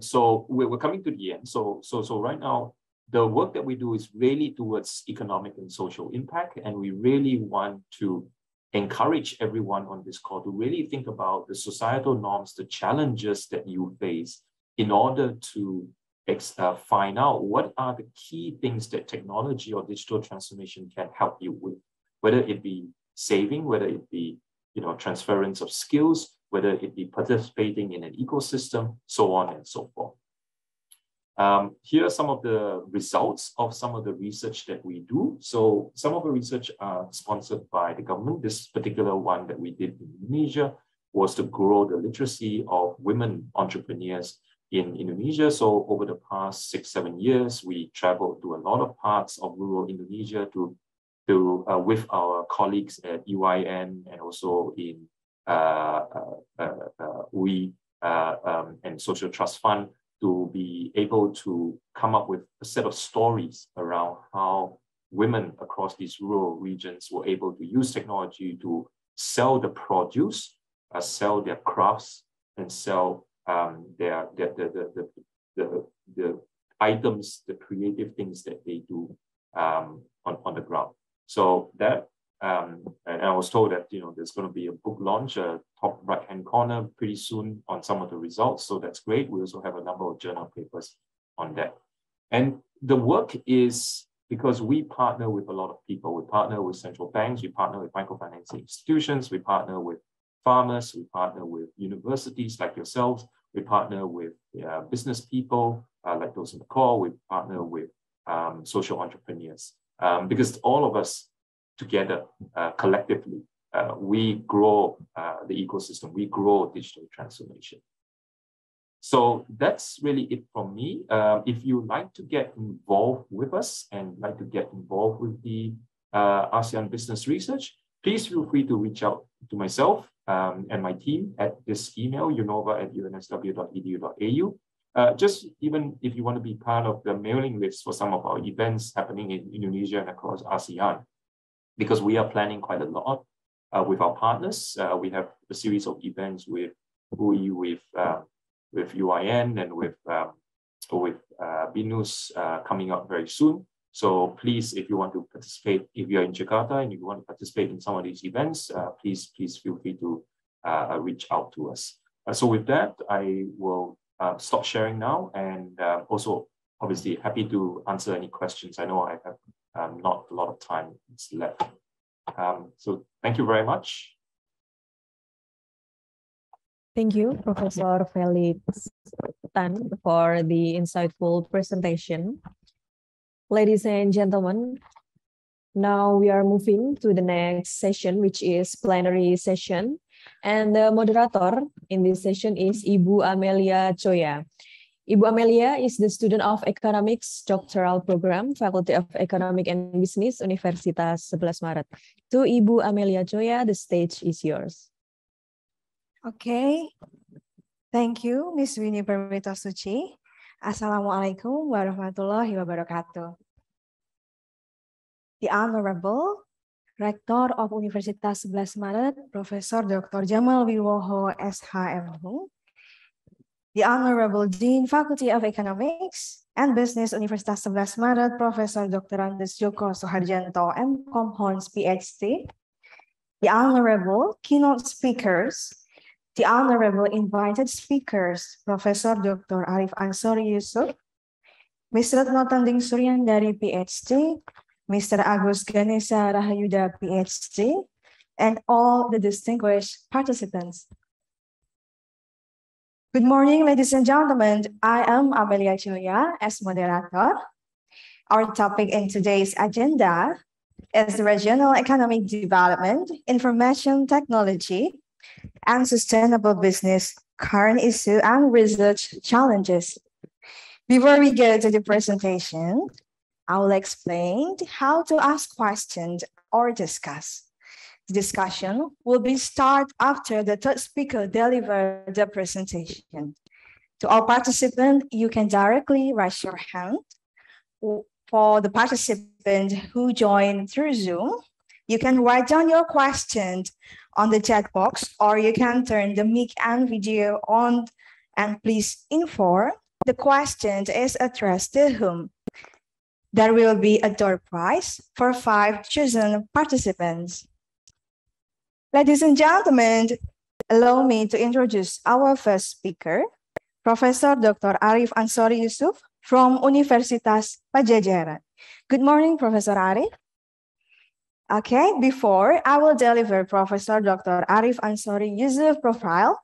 So we're coming to the end. So right now, the work that we do is really towards economic and social impact, and we really want to encourage everyone on this call to really think about the societal norms, the challenges that you face, in order to find out what are the key things that technology or digital transformation can help you with, whether it be saving, whether it be transference of skills, whether it be participating in an ecosystem, so on and so forth. Here are some of the results of some of the research that we do. So some of the research are sponsored by the government. This particular one that we did in Indonesia was to grow the literacy of women entrepreneurs in Indonesia. So over the past 6-7 years, we traveled to a lot of parts of rural Indonesia with our colleagues at UIN and also in UI and Social Trust Fund, to be able to come up with a set of stories around how women across these rural regions were able to use technology to sell the produce sell their crafts and sell the items, the creative things that they do on the ground. So that, and I was told that, you know, there's going to be a book launch, top right-hand corner pretty soon on some of the results. So that's great. We also have a number of journal papers on that. And the work is because we partner with a lot of people. We partner with central banks, we partner with microfinancing institutions, we partner with farmers, we partner with universities like yourselves, we partner with business people like those in the call, we partner with social entrepreneurs. Because all of us together, collectively, we grow the ecosystem, we grow digital transformation. So that's really it from me. If you like to get involved with us and like to get involved with the ASEAN Business Research, please feel free to reach out to myself and my team at this email, unova@unsw.edu.au. Just even if you want to be part of the mailing list for some of our events happening in Indonesia and across ASEAN, because we are planning quite a lot with our partners. We have a series of events with UI, with UIN and with BINUS coming up very soon. So please, if you want to participate, if you're in Jakarta and you want to participate in some of these events, please feel free to reach out to us. So with that, I will stop sharing now, and also obviously happy to answer any questions. I know I have not a lot of time left. So thank you very much. Thank you, Professor Felix Tan, for the insightful presentation. Ladies and gentlemen, now we are moving to the next session, which is plenary session. And the moderator in this session is Ibu Amelia Choya. Ibu Amelia is the student of Economics Doctoral Program, Faculty of Economic and Business, Universitas 11 Maret. To Ibu Amelia Choya, the stage is yours. Okay, thank you, Ms. Winnie Perwitasuci. Assalamualaikum warahmatullahi wabarakatuh. The Honorable Rector of Universitas 11 Maret, Professor Dr. Jamal Wiwoho, SHMH. The Honorable Dean, Faculty of Economics and Business, Universitas 11 Maret, Professor Dr. Andes Joko Soharjanto, M.Com Hons, PhD. The Honorable Keynote Speakers, the Honorable Invited Speakers, Professor Dr. Arif Ansori Yusuf, Mr. Retno Tanding Suryandari, PhD, Mr. Agus Ganesha Rahayuda, PhD, and all the distinguished participants. Good morning, ladies and gentlemen. I am Amelia Choya as moderator. Our topic in today's agenda is regional economic development, information technology, and sustainable business, current issue and research challenges. Before we go to the presentation, I will explain how to ask questions or discuss. The discussion will be start after the third speaker delivers the presentation. To all participants, you can directly raise your hand. For the participants who join through Zoom, you can write down your questions on the chat box, or you can turn the mic and video on, and please inform the question is addressed to whom. There will be a door prize for 5 chosen participants. Ladies and gentlemen, allow me to introduce our first speaker, Professor Dr. Arif Ansori Yusuf from Universitas Padjadjaran. Good morning, Professor Arif. Okay, before I will deliver Professor Dr. Arif Ansori Yusuf profile,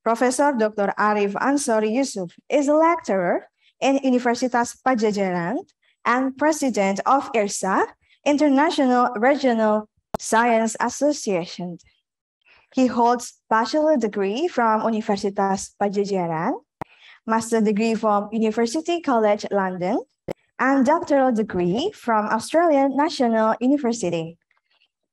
Professor Dr. Arif Ansori Yusuf is a lecturer in Universitas Padjadjaran and President of IRSA, International Regional Science Association. He holds bachelor degree from Universitas Padjadjaran, master degree from University College London, and doctoral degree from Australian National University.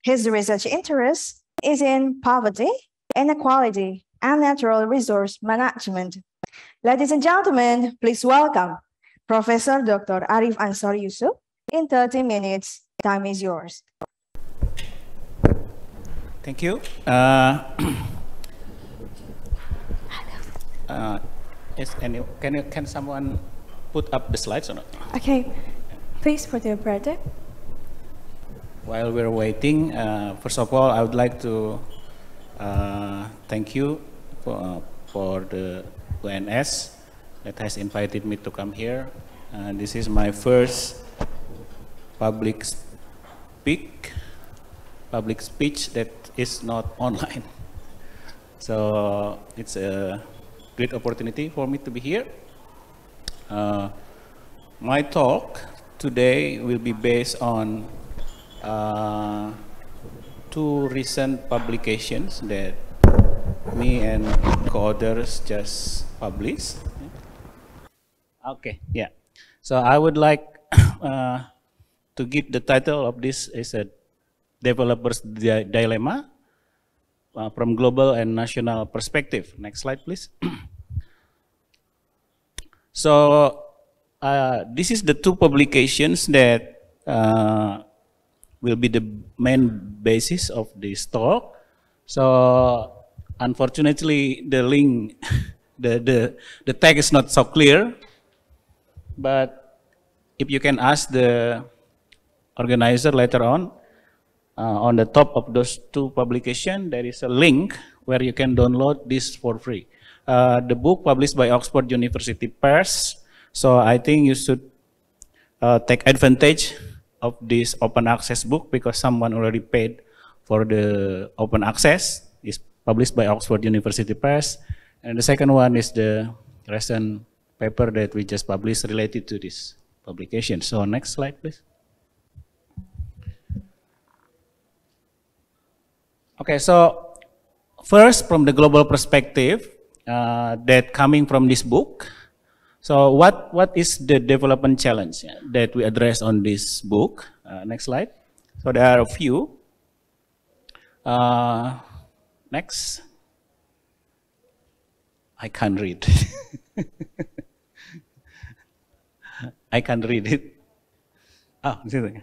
His research interest is in poverty, inequality, and natural resource management. Ladies and gentlemen, please welcome Professor Dr. Arif Ansori Yusuf. In 30 minutes, time is yours. Thank you. Can someone put up the slides or not? Okay, please put your project. While we're waiting, first of all, I would like to thank you for the UNS that has invited me to come here. This is my first public speech that is not online. So it's a great opportunity for me to be here. My talk today will be based on two recent publications that me and co-authors just published. Okay, yeah. So I would like to give the title of this is a Developer's Dilemma from Global and National Perspective. Next slide, please. So this is the two publications that will be the main basis of this talk. So unfortunately, the link, the tag is not so clear. But if you can ask the organizer later on the top of those two publications, there is a link where you can download this for free. The book published by Oxford University Press. So I think you should take advantage of this open access book because someone already paid for the open access. It's published by Oxford University Press. And the second one is the recent paper that we just published related to this publication. So next slide, please. Okay, so first from the global perspective that coming from this book. So what is the development challenge that we address on this book? Next slide. So there are a few. Next. I can't read. I can't read it. Oh, this is it.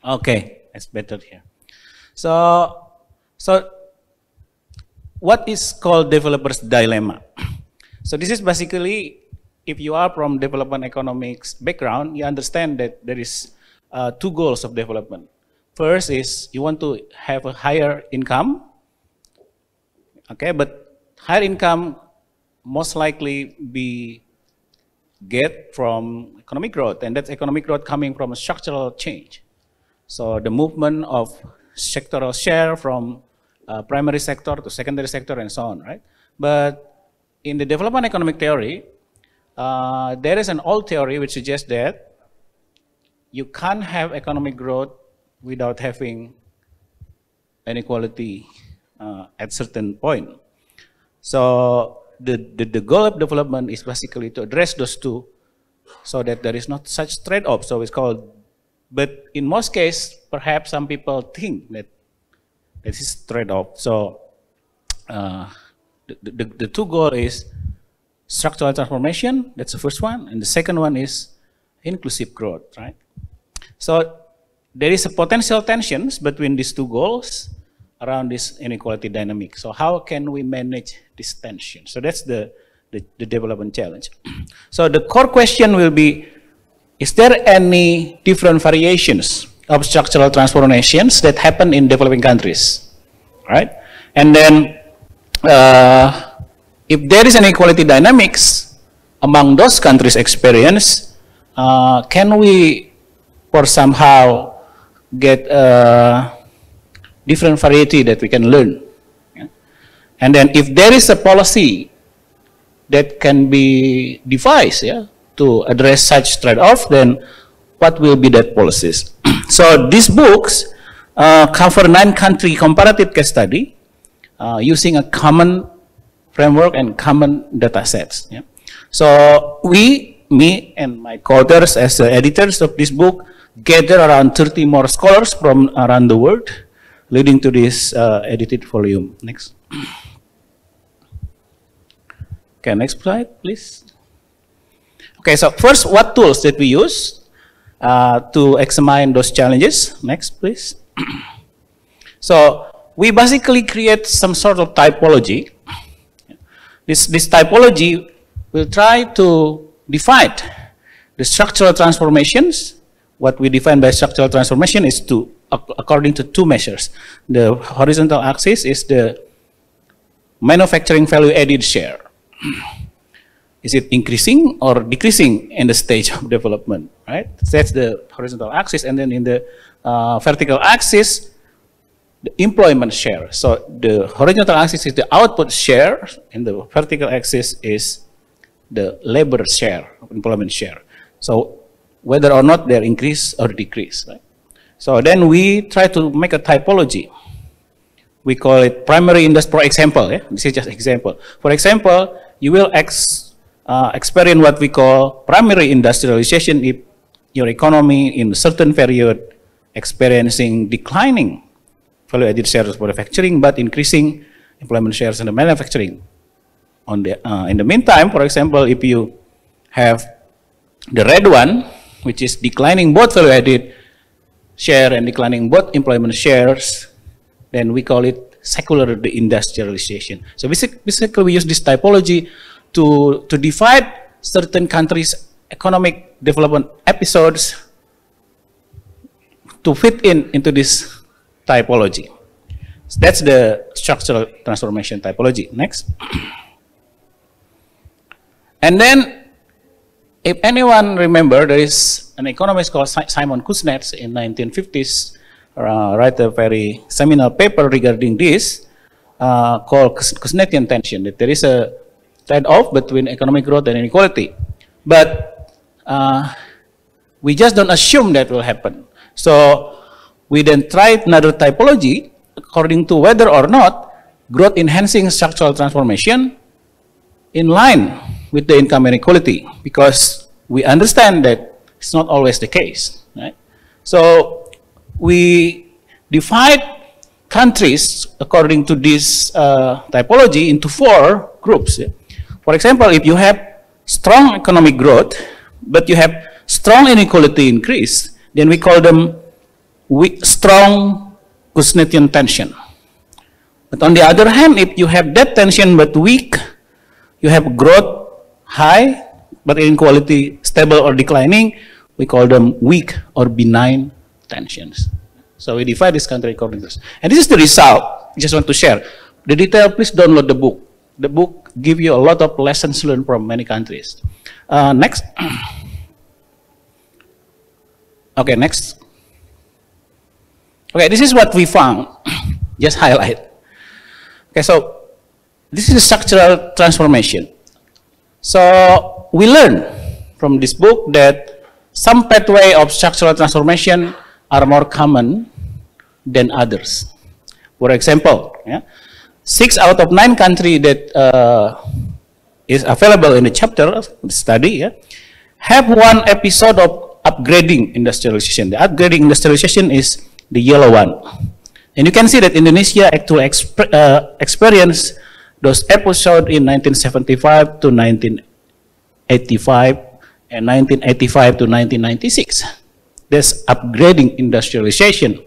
Okay, it's better here. So what is called developer's dilemma? So this is basically, if you are from development economics background, you understand that there is two goals of development. First is you want to have a higher income. Okay, but higher income most likely be get from economic growth, and that's economic growth coming from a structural change. So the movement of sectoral share from primary sector to secondary sector and so on, right? But in the development economic theory, there is an old theory which suggests that you can't have economic growth without having inequality at certain point. So the goal of development is basically to address those two so that there is not such trade-off. So it's called, but in most cases, perhaps some people think that this is trade-off. So the two goals is structural transformation, that's the first one, and the second one is inclusive growth, right? So there is a potential tensions between these two goals around this inequality dynamic. So how can we manage this tension? So that's the development challenge. So the core question will be, is there any different variations of structural transformations that happen in developing countries, right? And then if there is an inequality dynamics among those countries' experience, can we or somehow get a different variety that we can learn? Yeah? And then if there is a policy that can be devised, yeah, to address such trade-off, then what will be that policies? So these books cover 9-country comparative case study using a common framework and common data sets. Yeah? So me and my co-authors as editors of this book gather around 30 more scholars from around the world, leading to this edited volume. Next. Okay, next slide, please. Okay, so first, what tools did we use to examine those challenges? Next, please. So we basically create some sort of typology. This typology will try to define the structural transformations. What we define by structural transformation is according to two measures. The horizontal axis is the manufacturing value added share. Is it increasing or decreasing in the stage of development, right? That's the horizontal axis. And then in the vertical axis, the employment share. So the horizontal axis is the output share, and the vertical axis is the labor share, employment share. So whether or not they increase or decrease, right? So then we try to make a typology. We call it primary industry. For example, this is just example. For example, you will experience what we call primary industrialization if your economy in a certain period experiencing declining value added shares of manufacturing, but increasing employment shares in the manufacturing. In the meantime, for example, if you have the red one, which is declining both value added share and declining both employment shares, then we call it secular deindustrialization. So basically we use this typology to divide certain countries' economic development episodes to fit into this typology. So that's the structural transformation typology. Next. And then, if anyone remember, there is an economist called Simon Kuznets in 1950s, write a very seminal paper regarding this, called Kuznetian tension, that there is a trade-off between economic growth and inequality. But we just don't assume that will happen. So we then tried another typology according to whether or not growth enhancing structural transformation in line with the income inequality, because we understand that it's not always the case, right? So we divide countries according to this typology into 4 groups. For example, if you have strong economic growth, but you have strong inequality increase, then we call them strong Kuznetian tension. But on the other hand, if you have that tension but weak, you have growth high, but inequality stable or declining, we call them weak or benign tensions. So we divide this country according to this. And this is the result. I just want to share. The detail, please download the book. The book gives you a lot of lessons learned from many countries. Next. Okay, next. Okay, this is what we found. Just highlight. Okay, so this is structural transformation. So we learn from this book that some pathway of structural transformation are more common than others. For example, 6 out of 9 countries that is available in the chapter of the study have one episode of upgrading industrialization. The upgrading industrialization is the yellow one. And you can see that Indonesia actually experienced those episodes in 1975 to 1985 and 1985 to 1996. That's upgrading industrialization.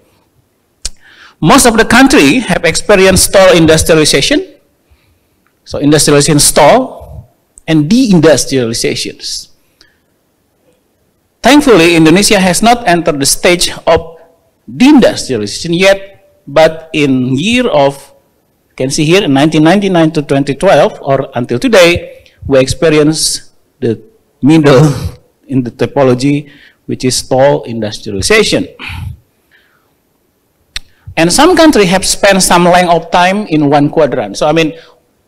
Most of the country have experienced stall industrialization. So industrialization stall and deindustrializations. Thankfully, Indonesia has not entered the stage of deindustrialization yet, but in year of, you can see here, in 1999 to 2012, or until today, we experience the middle in the typology, which is stall industrialization. And some countries have spent some length of time in one quadrant. So I mean,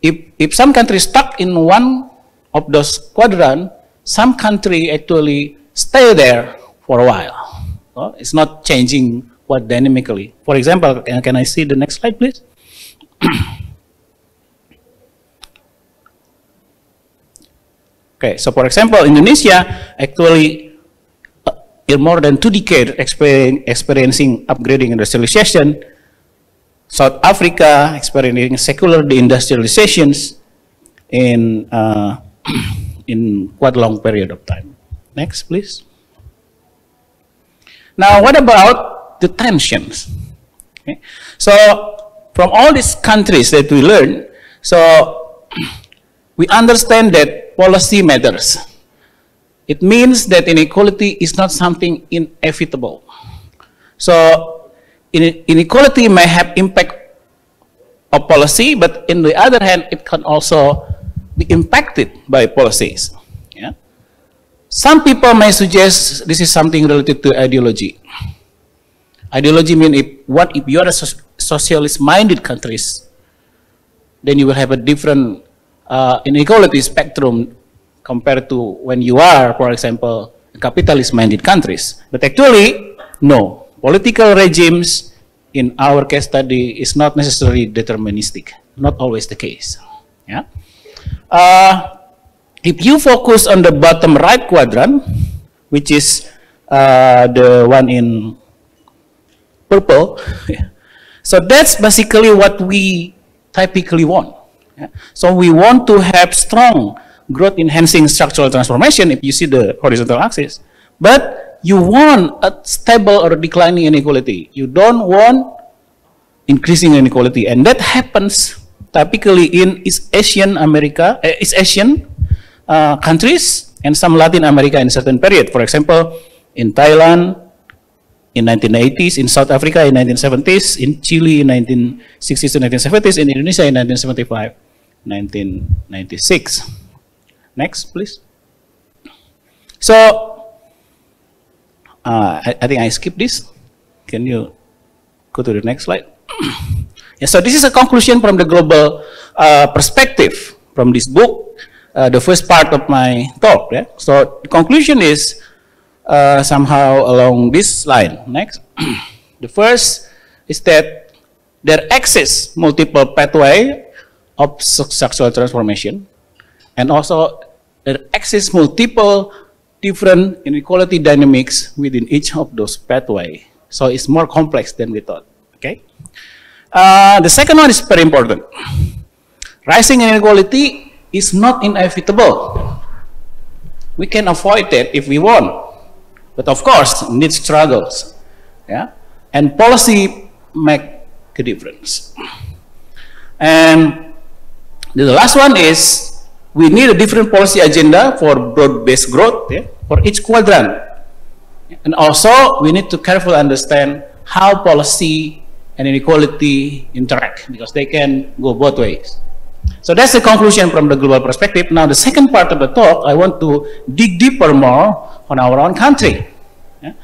if some country stuck in one of those quadrant, some country actually stay there for a while. Well, it's not changing quite dynamically. For example, can I see the next slide, please? Okay, so for example, Indonesia actually in more than 2 decades experiencing upgrading industrialization. South Africa experiencing secular deindustrializations in quite a long period of time. Next, please. Now, what about the tensions? Okay? So from all these countries that we learn, so we understand that policy matters. It means that inequality is not something inevitable. So inequality may have impact of policy, but on the other hand, it can also be impacted by policies. Yeah? Some people may suggest this is something related to ideology. Ideology means if you are a socialist-minded countries, then you will have a different inequality spectrum compared to when you are, for example, capitalist-minded countries. But actually, no. Political regimes, in our case study, is not necessarily deterministic. Not always the case. Yeah. If you focus on the bottom right quadrant, which is the one in purple, so that's basically what we typically want. Yeah? So we want to have strong growth-enhancing structural transformation, if you see the horizontal axis, but you want a stable or declining inequality. You don't want increasing inequality, and that happens typically in East Asian countries and some Latin America in a certain period. For example, in Thailand in 1980s, in South Africa in 1970s, in Chile in 1960s to 1970s, in Indonesia in 1975, 1996. Next, please. So, I think I skipped this. Can you go to the next slide? Yeah, so this is a conclusion from the global perspective from this book, the first part of my talk. Yeah? So the conclusion is somehow along this line. Next. The first is that there exists multiple pathways of structural transformation, and also there exists multiple different inequality dynamics within each of those pathways. So it's more complex than we thought. Okay. The second one is very important. Rising inequality is not inevitable. We can avoid that if we want, but of course, need struggles. Yeah, and policy make a difference. And the last one is we need a different policy agenda for broad-based growth, yeah, for each quadrant. And also, we need to carefully understand how policy and inequality interact, because they can go both ways. So that's the conclusion from the global perspective. Now, the second part of the talk, I want to dig deeper more on our own country. Yeah?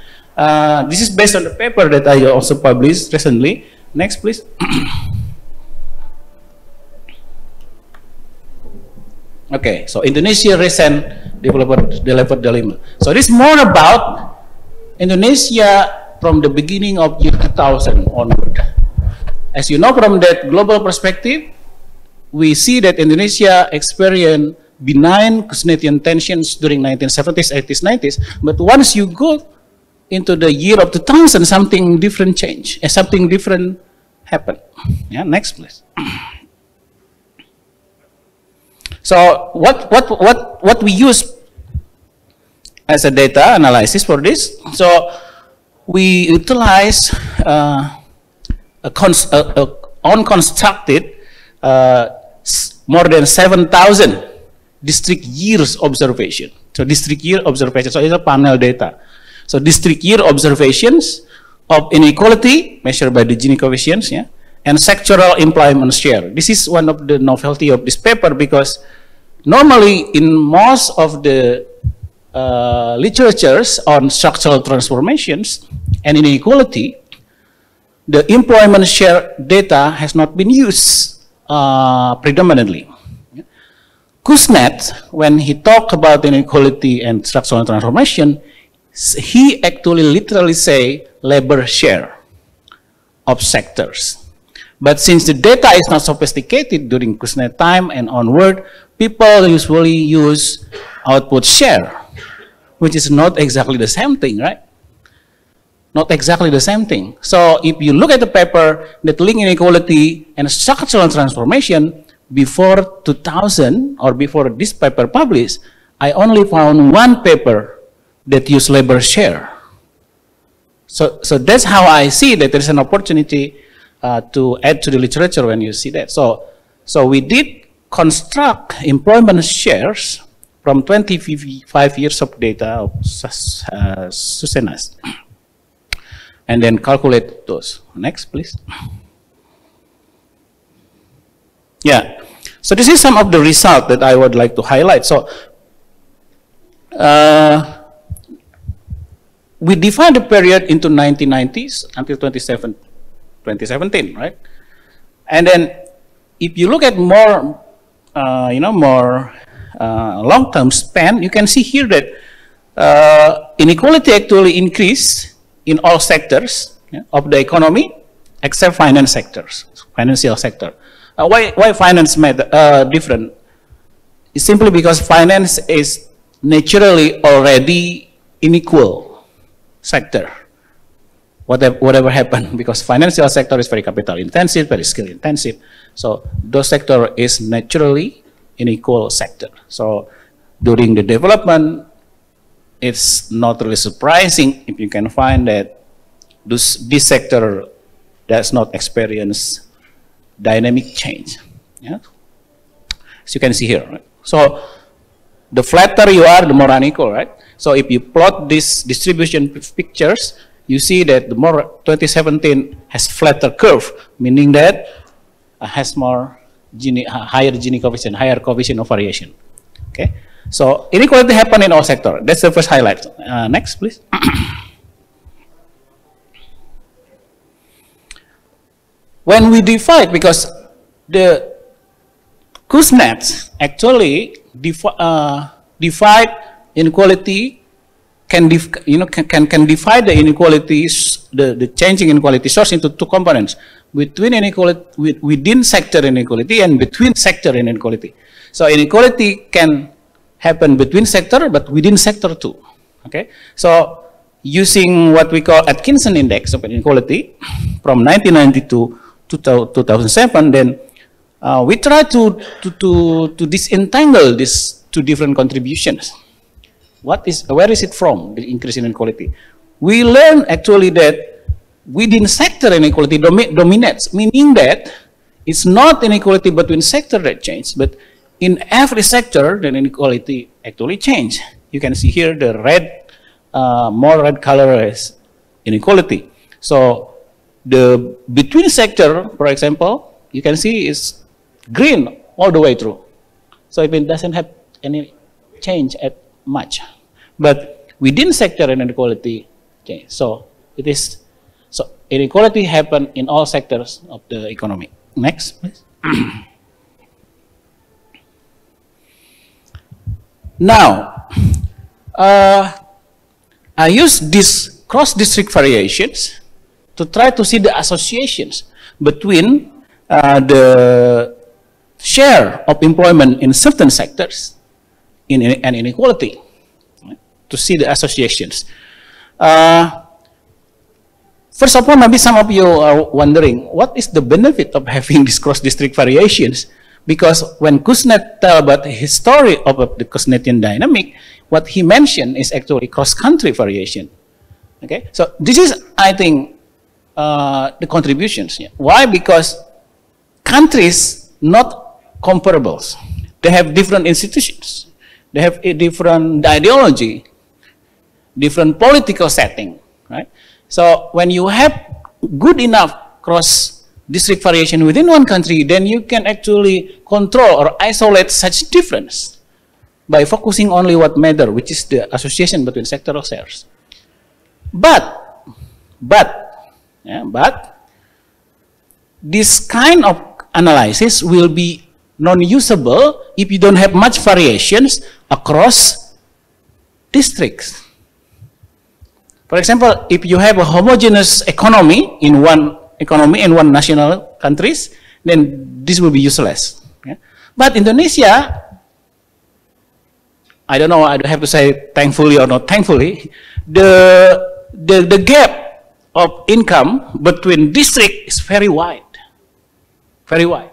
This is based on the paper that I also published recently. Next, please. Okay, so Indonesia recent developer dilemma. So this is more about Indonesia from the beginning of year 2000 onward. As you know, from that global perspective, we see that Indonesia experienced benign Kuznetian tensions during 1970s, 80s, 90s. But once you go into the year of 2000, something different changed. Something different happened. Yeah, next, please. So what we use as a data analysis for this? So we utilize unconstructed more than 7,000 district years observation. So district year observation. So it's a panel data. So district year observations of inequality measured by the Gini coefficients, yeah, and sectoral employment share. This is one of the novelty of this paper, because normally in most of the literatures on structural transformations and inequality, the employment share data has not been used predominantly. Kuznets, when he talked about inequality and structural transformation, he actually literally say labor share of sectors. But since the data is not sophisticated during Kuznets time and onward, people usually use output share, which is not exactly the same thing, right? Not exactly the same thing. So if you look at the paper that link inequality and structural transformation before 2000 or before this paper published, I only found one paper that used labor share. So that's how I see that there's an opportunity to add to the literature when you see that. So we did construct employment shares from 25 years of data of SUSENAS, and then calculate those. Next, please. Yeah. So this is some of the result that I would like to highlight. So we defined the period into 1990s until 2017, right? And then if you look at more, long-term span, you can see here that inequality actually increased in all sectors of the economy, except finance sectors, financial sector. Why finance different? It's simply because finance is naturally already unequal sector. Whatever happened, because financial sector is very capital intensive, very skill intensive. So those sector is naturally unequal sector. So during the development, it's not really surprising if you can find that this sector does not experience dynamic change. Yeah? As you can see here, right? So the flatter you are, the more unequal, right? So if you plot this distribution pictures, you see that the more 2017 has flatter curve, meaning that has more higher Gini coefficient, higher coefficient of variation. Okay, so inequality happen in all sectors. That's the first highlight. Next, please. When we divide, because the Kuznets actually divide inequality, can divide the inequalities, the changing inequality source into two components: between inequality, within sector inequality, and between sector inequality. So inequality can happen between sector, but within sector too. Okay, so using what we call Atkinson index of inequality from 1992 to 2007, then we try to disentangle these two different contributions. Where is it from, the increase in inequality? We learn actually that within sector inequality dominates, meaning that it's not inequality between sector that change, but in every sector, the inequality actually change. You can see here the red, more red color is inequality. So the between sector, for example, you can see is green all the way through. So it doesn't have any change at much. But within sector inequality change. So it is, so inequality happen in all sectors of the economy. Next, please. Now, I use these cross-district variations to try to see the associations between the share of employment in certain sectors and inequality, right? To see the associations. First of all, maybe some of you are wondering, what is the benefit of having these cross-district variations? Because when Kuznets tell about the history of the Kuznetian dynamic, what he mentioned is actually cross-country variation. Okay, so this is, I think, the contributions. Yeah. Why? Because countries not comparables. They have different institutions. They have a different ideology, different political setting, right? So when you have good enough cross-district variation within one country, then you can actually control or isolate such difference by focusing only what matter, which is the association between sectoral shares. But this kind of analysis will be non-usable if you don't have much variations across districts. For example, if you have a homogeneous economy in one national countries, then this will be useless. Yeah? But Indonesia, I don't know, I have to say thankfully or not thankfully, the gap of income between districts is very wide. Very wide.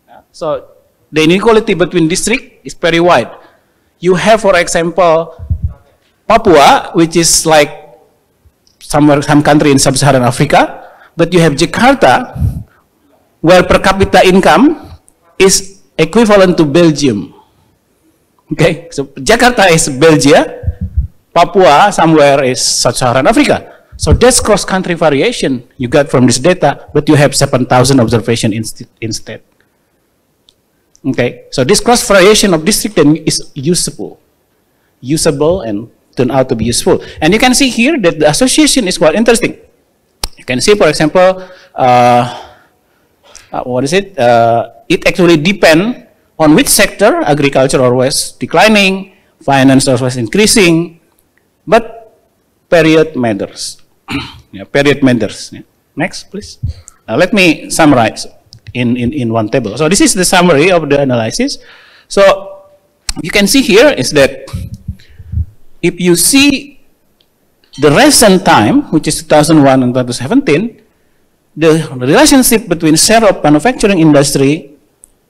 Yeah? So the inequality between districts is very wide. You have, for example, Papua, which is like some country in sub-Saharan Africa, but you have Jakarta, where per capita income is equivalent to Belgium. Okay, so Jakarta is Belgium, Papua somewhere is Sub-Saharan Africa. So that's cross-country variation you got from this data, but you have 7,000 observation instead. Okay, so this cross variation of district is usable and turn out to be useful. And you can see here that the association is quite interesting. You can see, for example, what is it? It actually depends on which sector. Agriculture always declining, finance always increasing, but period matters. Yeah, period matters. Yeah. Next, please. Let me summarize in one table. So this is the summary of the analysis. So you can see here is that if you see the recent time, which is 2001 and 2017, the relationship between share of manufacturing industry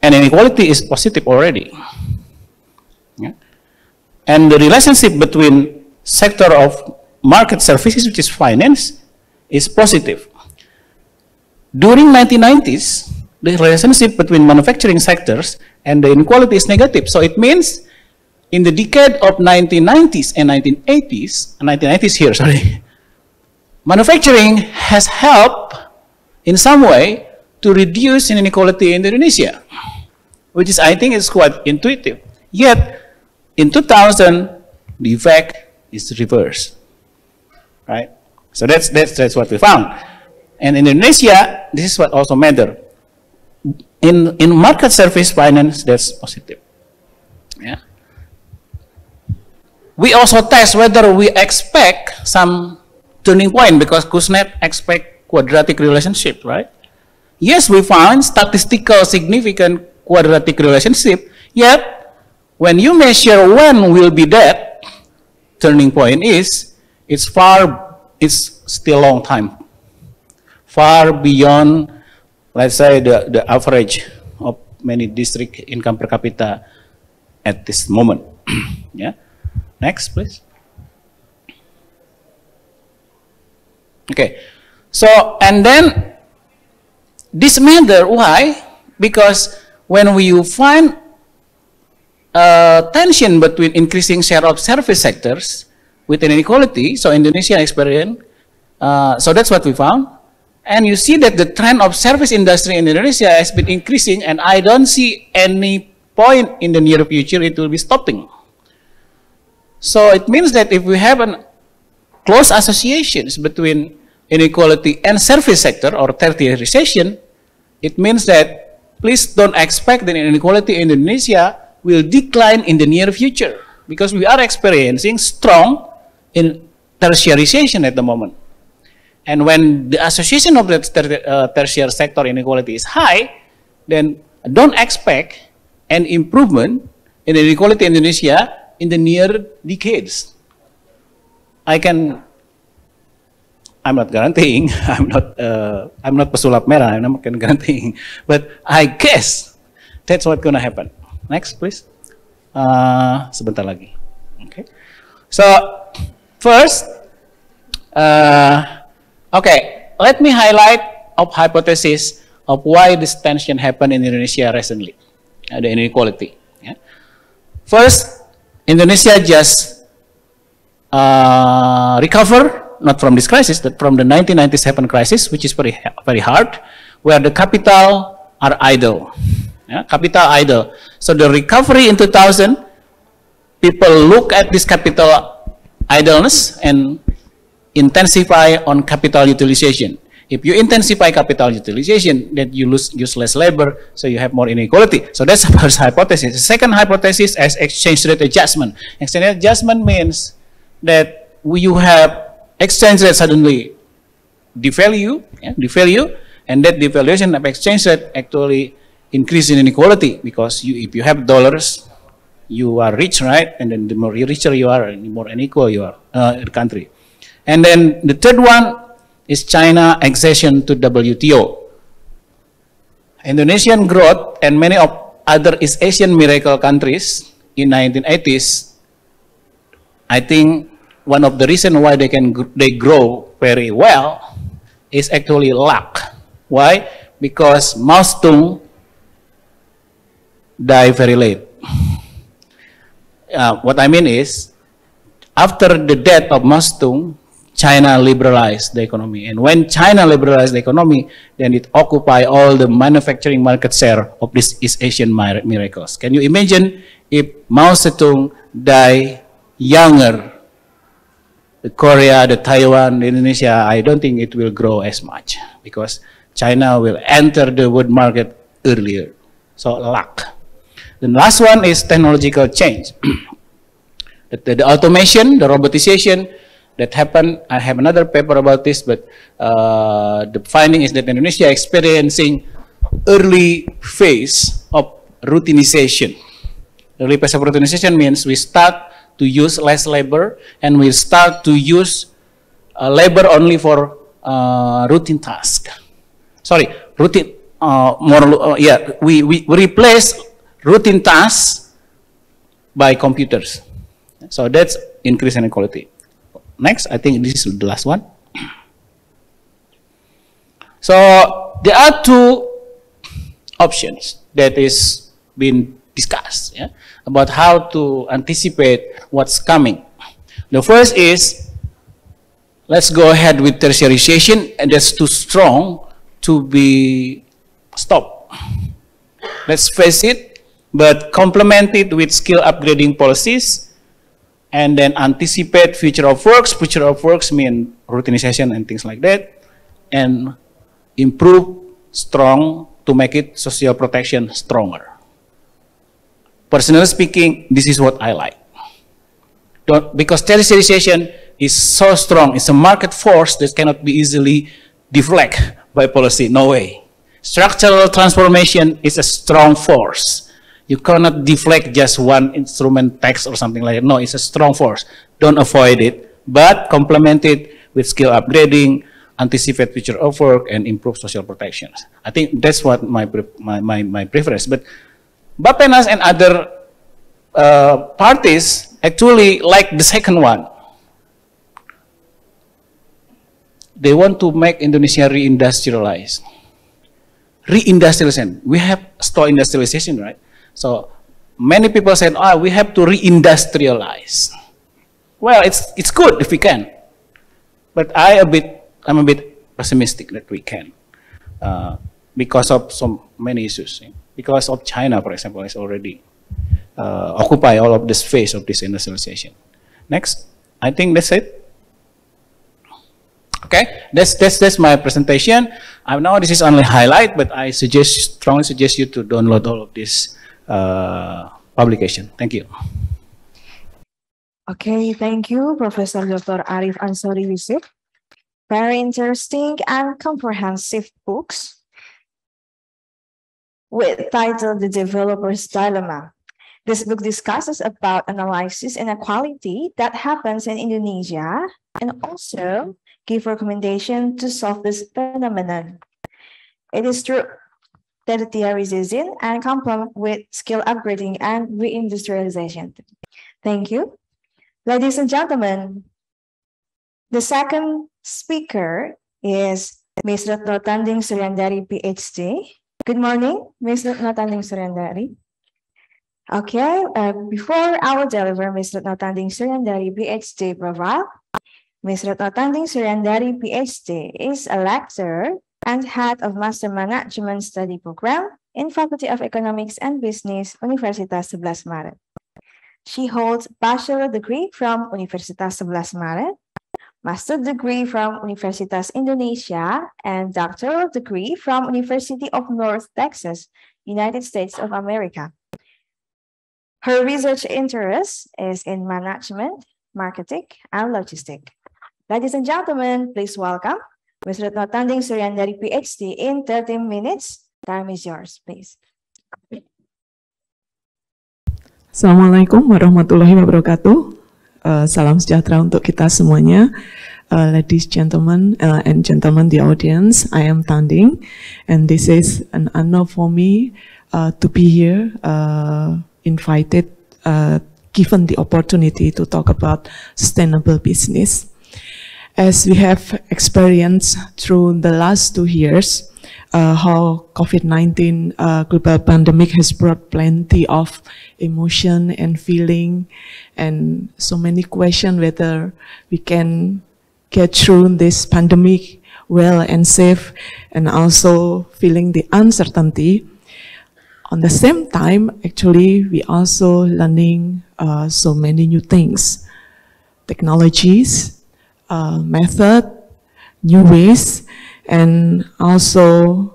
and inequality is positive already. Yeah. And the relationship between sector of market services, which is finance, is positive. During 1990s, the relationship between manufacturing sectors and the inequality is negative. So it means in the decade of 1990s and 1980s here, sorry, manufacturing has helped in some way to reduce inequality in Indonesia, which is, I think, is quite intuitive. Yet, in 2000, the effect is reversed, right? So that's what we found. And in Indonesia, this is what also matters. In market service finance, that's positive. Yeah. We also test whether we expect some turning point, because Kuznets expect quadratic relationship, right? Yes, we found statistical significant quadratic relationship, yet when you measure when will be that turning point is, it's still a long time, far beyond, let's say, the average of many district income per capita at this moment. Yeah. Next, please. Okay. So, and then this matter, why? Because when you find tension between increasing share of service sectors with inequality, so Indonesia experience, so that's what we found. And you see that the trend of service industry in Indonesia has been increasing, and I don't see any point in the near future it will be stopping. So it means that if we have a close associations between inequality and service sector or tertiarization, it means that please don't expect that inequality in Indonesia will decline in the near future, because we are experiencing strong in tertiarization at the moment. And when the association of the tertiary sector inequality is high, then don't expect an improvement in inequality in Indonesia in the near decades. I'm not guaranteeing, I'm not pesulap merah, I'm not guaranteeing, but I guess that's what's going to happen. Next, please. Sebentar lagi. Okay. So, first, okay, let me highlight a hypothesis of why this tension happened in Indonesia recently, the inequality. Yeah. First, Indonesia just recover, not from this crisis, but from the 1997 crisis, which is very hard, where the capital are idle. Yeah, capital idle. So the recovery in 2000, people look at this capital idleness and intensify on capital utilization. If you intensify capital utilization, then you use less labor, so you have more inequality. So that's the first hypothesis. The second hypothesis is exchange rate adjustment. Exchange rate adjustment means that you have exchange rate suddenly devalue, and that devaluation of exchange rate actually increase in inequality, because if you have dollars, you are rich, right? And then the more richer you are, the more unequal you are in the country. And then the third one is China accession to WTO. Indonesian growth and many of other East Asian miracle countries in 1980s, I think one of the reasons why they grow very well is actually luck. Why? Because Mao Zedong died very late. What I mean is, after the death of Mao Zedong, China liberalized the economy. And when China liberalized the economy, then it occupied all the manufacturing market share of these East Asian miracles. Can you imagine if Mao Zedong died younger? The Korea, the Taiwan, the Indonesia, I don't think it will grow as much because China will enter the world market earlier. So luck. The last one is technological change. the automation, the robotization that happened. I have another paper about this, but the finding is that Indonesia is experiencing early phase of routinization. Early phase of routinization means we start to use less labor and we start to use labor only for routine task. Sorry, routine, we replace routine tasks by computers. So that's increase inequality. Next, I think this is the last one. So there are two options that is being discussed, yeah, about how to anticipate what's coming. The first is, let's go ahead with tertiarization, and that's too strong to be stopped. Let's face it, but complement it with skill upgrading policies, and then anticipate future of works. Future of works mean routinization and things like that, and improve strong to make it social protection stronger. Personally speaking, this is what I like. Because tertiarization is so strong, it's a market force that cannot be easily deflected by policy, no way. Structural transformation is a strong force. You cannot deflect just one instrument tax or something like that. No, it's a strong force. Don't avoid it, but complement it with skill upgrading, anticipate future of work, and improve social protections. I think that's what my preference. But Bappenas and other parties actually like the second one. They want to make Indonesia re-industrialized. Re-industrialization. We have store industrialization, right? So many people said, "Oh, we have to re-industrialize." Well, it's good if we can, but I'm a bit pessimistic that we can because of so many issues. Because of China, for example, is already occupy all of this phase of this industrialization. Next, I think that's it. Okay, that's my presentation. I know this is only highlight, but I strongly suggest you to download all of this publication. Thank you. Okay, thank you, Professor Dr. Arif Ansori Yusuf. Very interesting and comprehensive books with title The Developer's Dilemma. This book discusses about analysis inequality that happens in Indonesia and also give recommendation to solve this phenomenon. It is true that the theory is in and complement with skill upgrading and reindustrialization. Thank you. Ladies and gentlemen, the second speaker is Ms. Retno Tanding Suryandari, PhD. Good morning, Ms. Retno Tanding Suryandari. Okay, before I will deliver Ms. Retno Tanding Suryandari, PhD profile, Ms. Retno Tanding Suryandari, PhD is a lecturer and head of Master Management Study Program in Faculty of Economics and Business, Universitas 11 Maret. She holds bachelor degree from Universitas 11 Maret, master degree from Universitas Indonesia, and doctoral degree from University of North Texas, United States of America. Her research interest is in management, marketing, and logistics. Ladies and gentlemen, please welcome Ms. Retno Tanding Suryandari, PhD, in 30 minutes. Time is yours, please. Assalamualaikum warahmatullahi wabarakatuh. Salam sejahtera untuk kita semuanya. Ladies, gentlemen, and gentlemen, the audience, I am Tanding, and this is an honor for me to be here, invited, given the opportunity to talk about sustainable business. As we have experienced through the last 2 years, how COVID-19 global pandemic has brought plenty of emotion and feeling, and so many questions whether we can get through this pandemic well and safe, and also feeling the uncertainty. On the same time, actually, we also learning so many new things, technologies, method, new ways, and also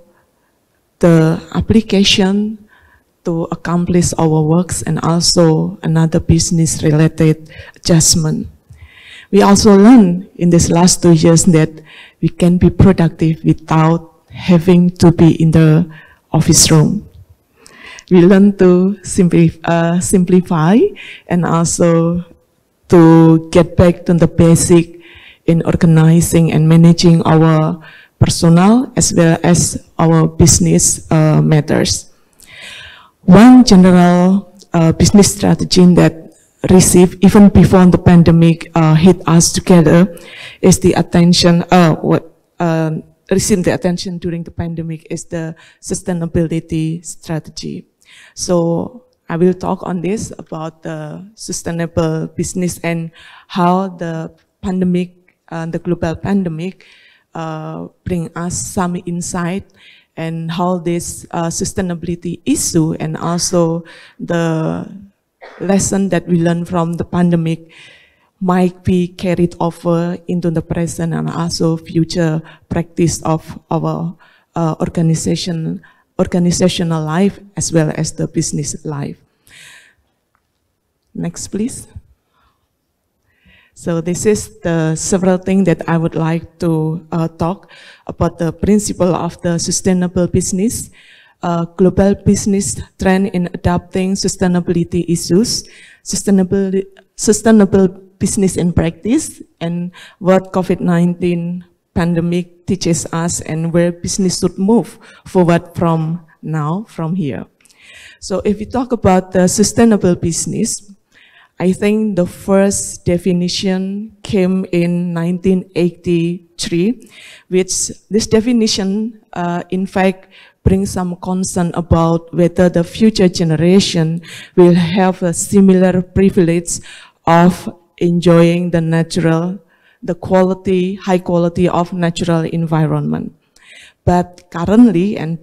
the application to accomplish our works, and also another business-related adjustment. We also learned in these last 2 years that we can be productive without having to be in the office room. We learn to simplify and also to get back to the basic in organizing and managing our personal as well as our business matters. One general business strategy that received even before the pandemic hit us together is the attention, received the attention during the pandemic is the sustainability strategy. So I will talk on this about the sustainable business and how the pandemic, the global pandemic, bring us some insight and how this sustainability issue and also the lesson that we learned from the pandemic might be carried over into the present and also future practice of our organizational life as well as the business life. Next, please. So this is the several things that I would like to talk about the principle of the sustainable business, global business trend in adopting sustainability issues, sustainable business in practice, and what COVID-19 pandemic teaches us and where business should move forward from here. So if we talk about the sustainable business, I think the first definition came in 1983, which this definition, in fact, brings some concern about whether the future generation will have a similar privilege of enjoying the high quality of natural environment. But currently and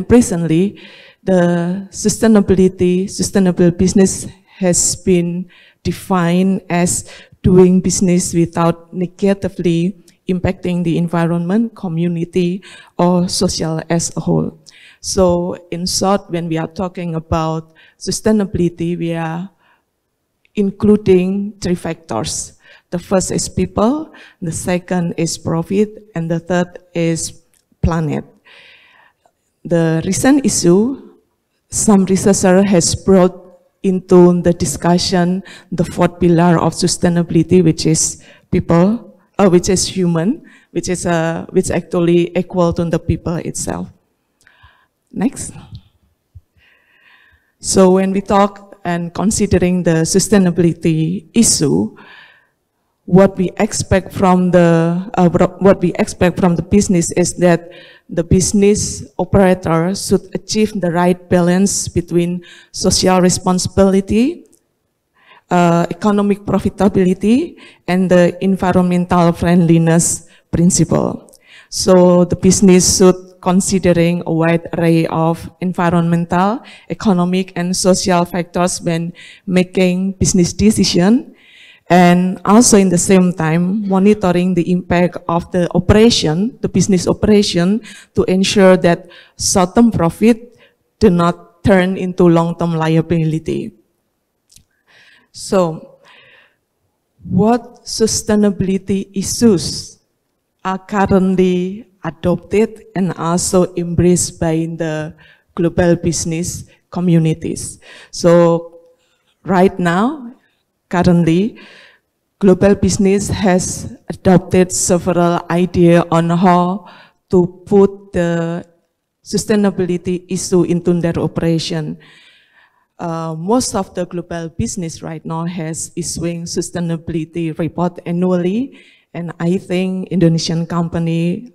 presently, the sustainable business has been defined as doing business without negatively impacting the environment, community, or social as a whole. So in short, when we are talking about sustainability, we are including 3 factors. The first is people, the second is profit, and the third is planet. The recent issue, some researcher has brought into the discussion the 4th pillar of sustainability, which is people, which is human, which actually equal to the people itself. Next. So when we talk and considering the sustainability issue, what we expect from the business is that the business operator should achieve the right balance between social responsibility, economic profitability, and the environmental friendliness principle. So the business should considering a wide array of environmental, economic, and social factors when making business decisions, and also in the same time monitoring the impact of the business operation, to ensure that short-term profit do not turn into long-term liability. So, what sustainability issues are currently adopted and also embraced by the global business communities? So, right now, currently, global business has adopted several ideas on how to put the sustainability issue into their operation. most of the global business right now has issuing sustainability report annually, and I think Indonesian company,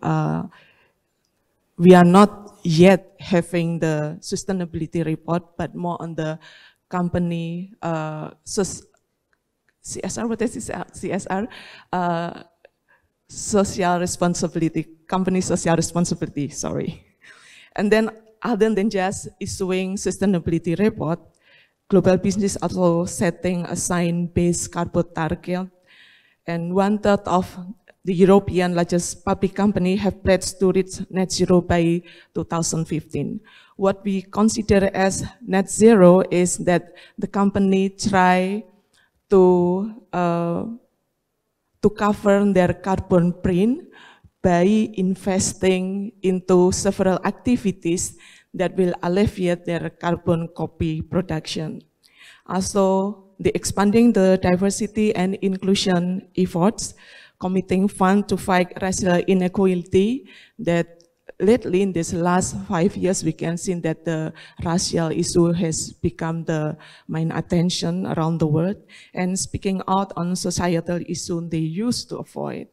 we are not yet having the sustainability report, but more on the company CSR, what is CSR? Social responsibility, company social responsibility, sorry. And then other than just issuing sustainability report, global business also setting a science-based carbon target, and 1/3 of the European largest public company have pledged to reach net zero by 2015. What we consider as net zero is that the company try to cover their carbon print by investing into several activities that will alleviate their carbon copy production. Also, the expanding the diversity and inclusion efforts, committing funds to fight racial inequality, that lately in this last 5 years, we can see that the racial issue has become the main attention around the world, and speaking out on societal issues they used to avoid.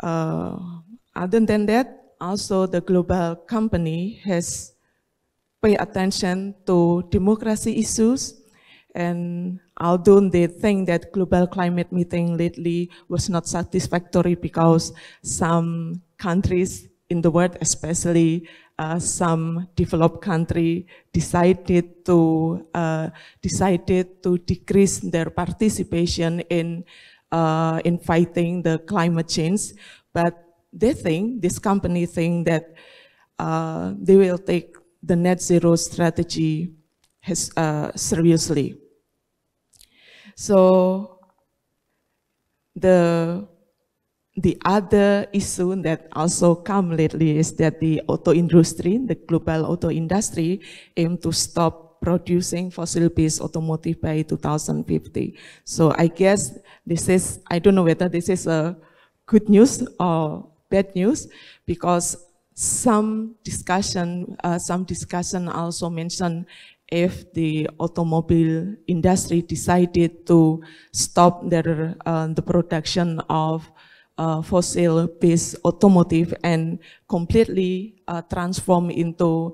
Other than that, also the global company has paid attention to democracy issues, and although they think that global climate meeting lately was not satisfactory because some countries in the world, especially some developed country, decided to decrease their participation in fighting the climate change. But they think, this company think that they will take the net zero strategy seriously. So the other issue that also come lately is that the auto industry, the global auto industry, aim to stop producing fossil-based automotive by 2050. So I guess this is, I don't know whether this is a good news or bad news, because some discussion also mentioned if the automobile industry decided to stop their the production of fossil-based automotive and completely transform into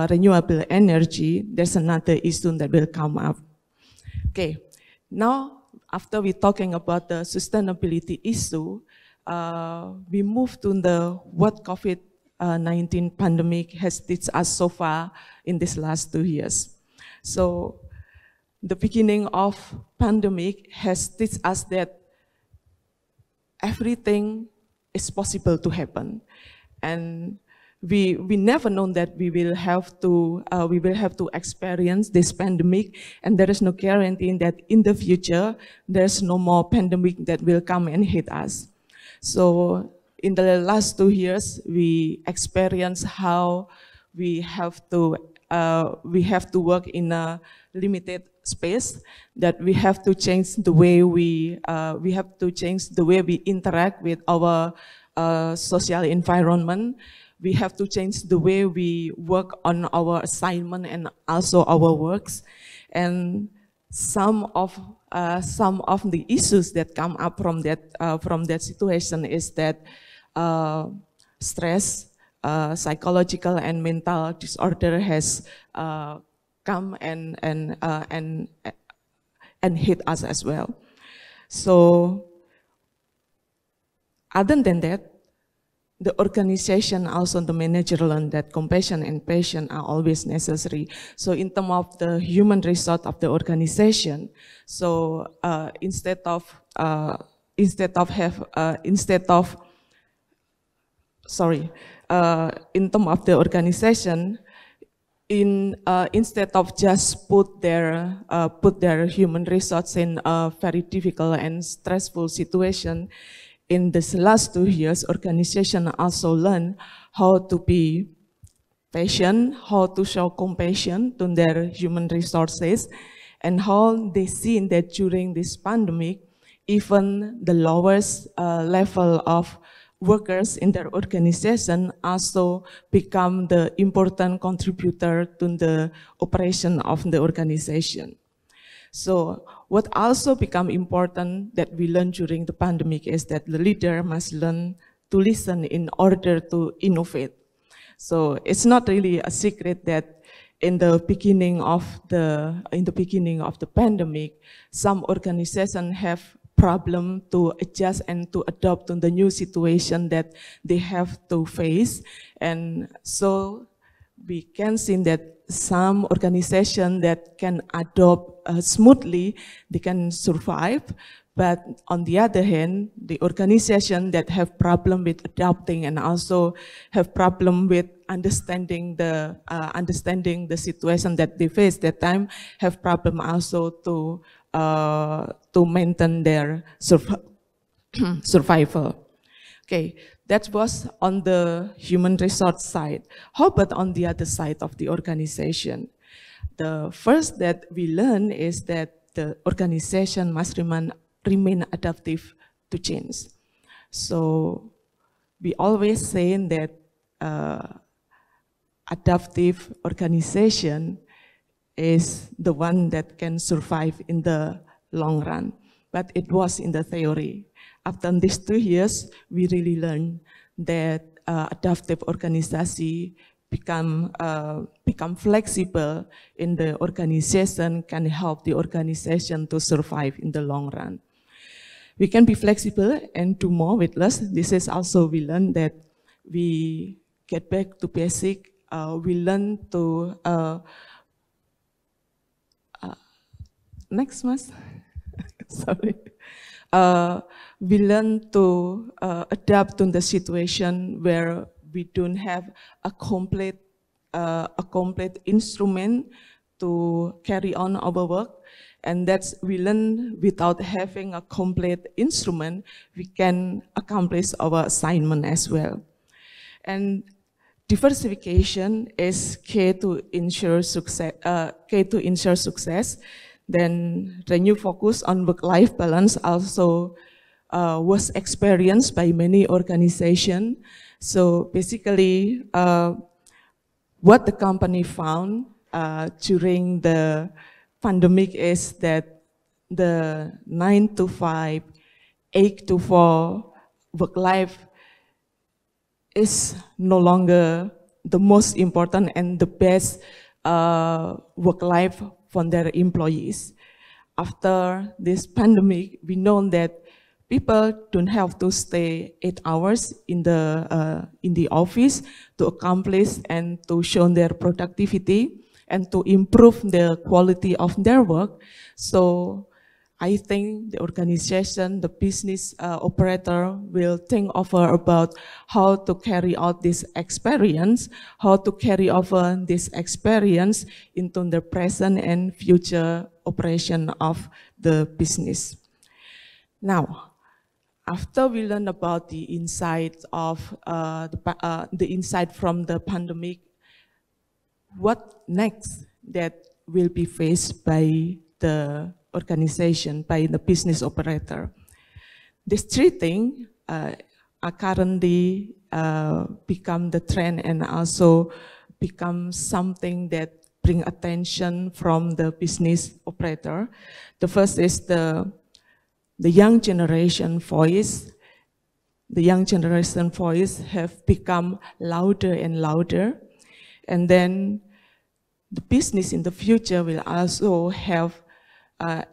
renewable energy, there's another issue that will come up. Okay, now after we're talking about the sustainability issue, we move to the what COVID-19 pandemic has teach us so far in these last 2 years. So the beginning of pandemic has teach us that everything is possible to happen, and we never known that we will have to experience this pandemic, and there is no guarantee that in the future there's no more pandemic that will come and hit us. So in the last 2 years, we experienced how we have to work in a limited space, that we have to change the way we interact with our social environment. We have to change the way we work on our assignment and also our works. And some of the issues that come up from that situation is that stress, psychological and mental disorder has come and hit us as well. So other than that, the organization also the manager learned that compassion and patience are always necessary. So in terms of the human resource of the organization, so instead of in terms of the organization, instead of just put their human resource in a very difficult and stressful situation, in this last 2 years, organization also learn how to be patient, how to show compassion to their human resources, and how they see that during this pandemic, even the lowest level of workers in their organization also become the important contributor to the operation of the organization. So what also become important that we learned during the pandemic is that the leader must learn to listen in order to innovate. So it's not really a secret that in the beginning of the pandemic, some organizations have problem to adjust and to adopt to the new situation that they have to face. And so we can see that some organizations that can adopt smoothly, they can survive. But on the other hand, the organization that have problem with adapting and also have problem with understanding the situation that they face that time, have problem also to maintain their survival. Okay, that was on the human resource side. How about on the other side of the organization? The first that we learn is that the organization must remain adaptive to change. So we always say that adaptive organization is the one that can survive in the long run, but it was in the theory. After these 2 years, we really learned that adaptive organization become flexible in the organization, can help the organization to survive in the long run. We can be flexible and do more with less. This is also we learned that we get back to basic. We learn to next month. Sorry. We learn to adapt to the situation where we don't have a complete instrument to carry on our work, and that's we learn without having a complete instrument, we can accomplish our assignment as well. And diversification is key to ensure success. Then the new focus on work-life balance also was experienced by many organizations. So basically, what the company found during the pandemic is that the 9 to 5, 8 to 4 work-life is no longer the most important and the best work-life for their employees. After this pandemic, we know that people don't have to stay 8 hours in the office to accomplish and to show their productivity and to improve the quality of their work. So I think the organization, the business operator will think over about how to carry out this experience, how to carry over this experience into the present and future operation of the business. Now, after we learn about the insight of the insight from the pandemic, what next that will be faced by the organization, by the business operator? These 3 things are currently become the trend and also become something that bring attention from the business operator. The first is the young generation voice. The young generation voice have become louder and louder. And then the business in the future will also have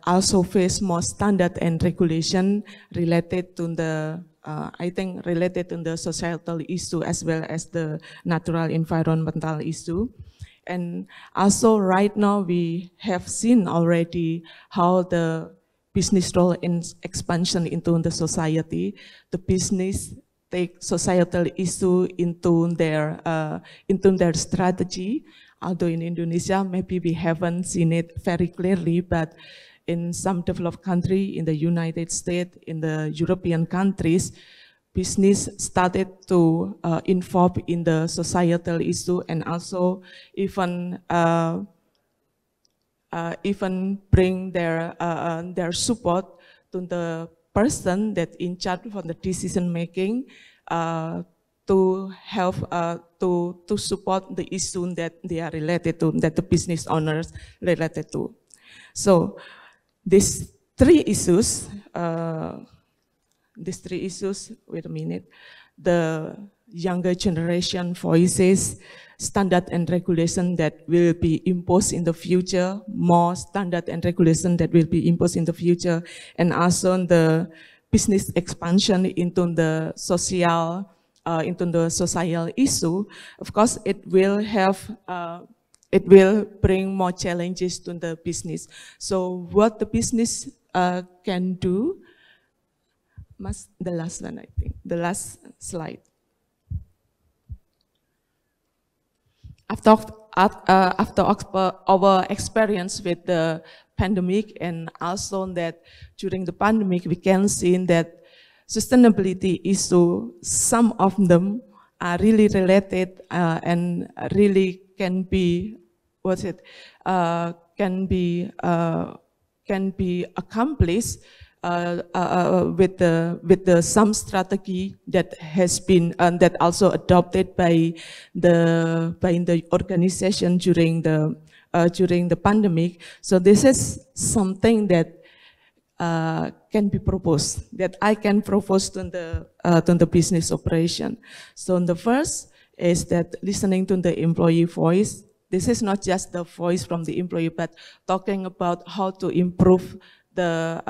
also face more standard and regulation related to the I think related to the societal issue as well as the natural environmental issue. And also right now we have seen already how the business role in expansion into the society. The business take societal issue into their strategy. Although in Indonesia, maybe we haven't seen it very clearly, but in some developed countries, in the United States, in the European countries, business started to involve in the societal issue and also even bring their support to the person that in charge for the decision making to help to support the issue that they are related to, that the business owners related to. So these three issues, wait a minute, the younger generation voices, standard and regulation that will be imposed in the future, more standard and regulation that will be imposed in the future, and also the business expansion into the social issue. Of course, it will bring more challenges to the business. So what the business can do, the last one, I think, the last slide. After our experience with the pandemic, and also that during the pandemic, we can see that sustainability issue, some of them are really related and really can be, can be accomplished with the some strategy that has been that also adopted by the organization during the pandemic. So this is something that can be proposed, that I can propose to the business operation. So the first is that listening to the employee voice. This is not just the voice from the employee, but talking about how to improve the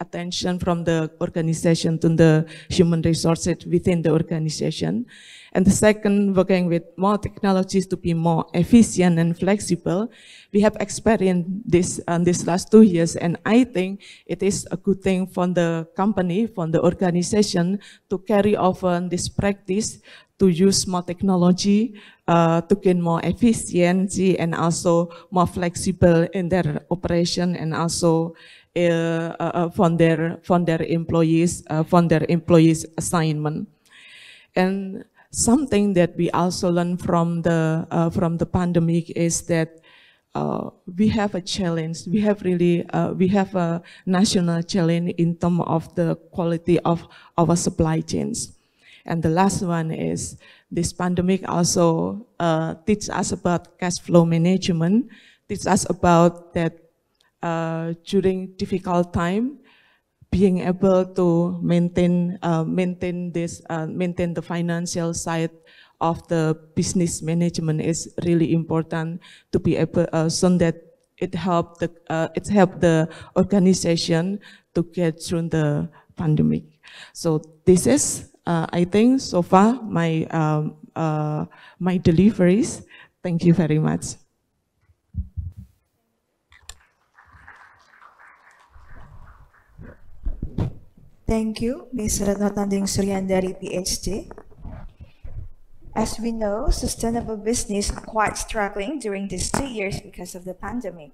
attention from the organization to the human resources within the organization. And the second, working with more technologies to be more efficient and flexible. We have experienced this these last 2 years, and I think it is a good thing for the company, for the organization to carry over this practice, to use more technology, to gain more efficiency and also more flexible in their operation, and also from their employees assignment. And something that we also learned from the pandemic is that we have a challenge. We have a national challenge in terms of the quality of our supply chains. And the last one is this pandemic also teach us about cash flow management, teach us about that during difficult time, being able to maintain the financial side of the business management is really important, to be able so that it help the organization to get through the pandemic. So this is I think so far my my deliveries. Thank you very much. Thank you, Ms. Retno Tanding Suryandari, PhD. As we know, sustainable business are quite struggling during these 2 years because of the pandemic.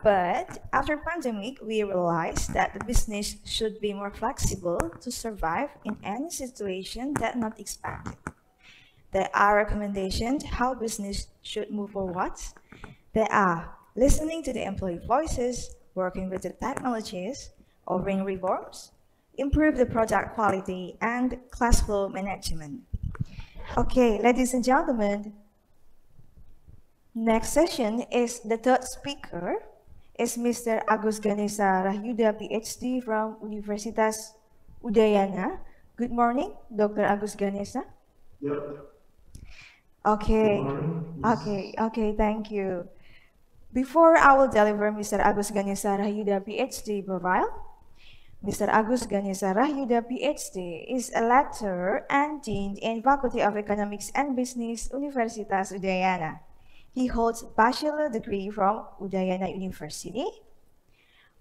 But after pandemic, we realized that the business should be more flexible to survive in any situation that not expected. There are recommendations how business should move forward. There are listening to the employee voices, working with the technologies, offering reforms, improve the product quality, and cash flow management. Okay, ladies and gentlemen, next session is the third speaker is Mr. Agus Ganesha Rahyuda, PhD from Universitas Udayana. Good morning, Dr. Agus Ganesha. Yep. Okay. Okay, thank you. Before I will deliver Mr. Agus Ganesha Rahyuda, PhD profile, Mr. Agus Ganesha Rahyuda, PhD, is a lecturer and dean in Faculty of Economics and Business, Universitas Udayana. He holds bachelor degree from Udayana University,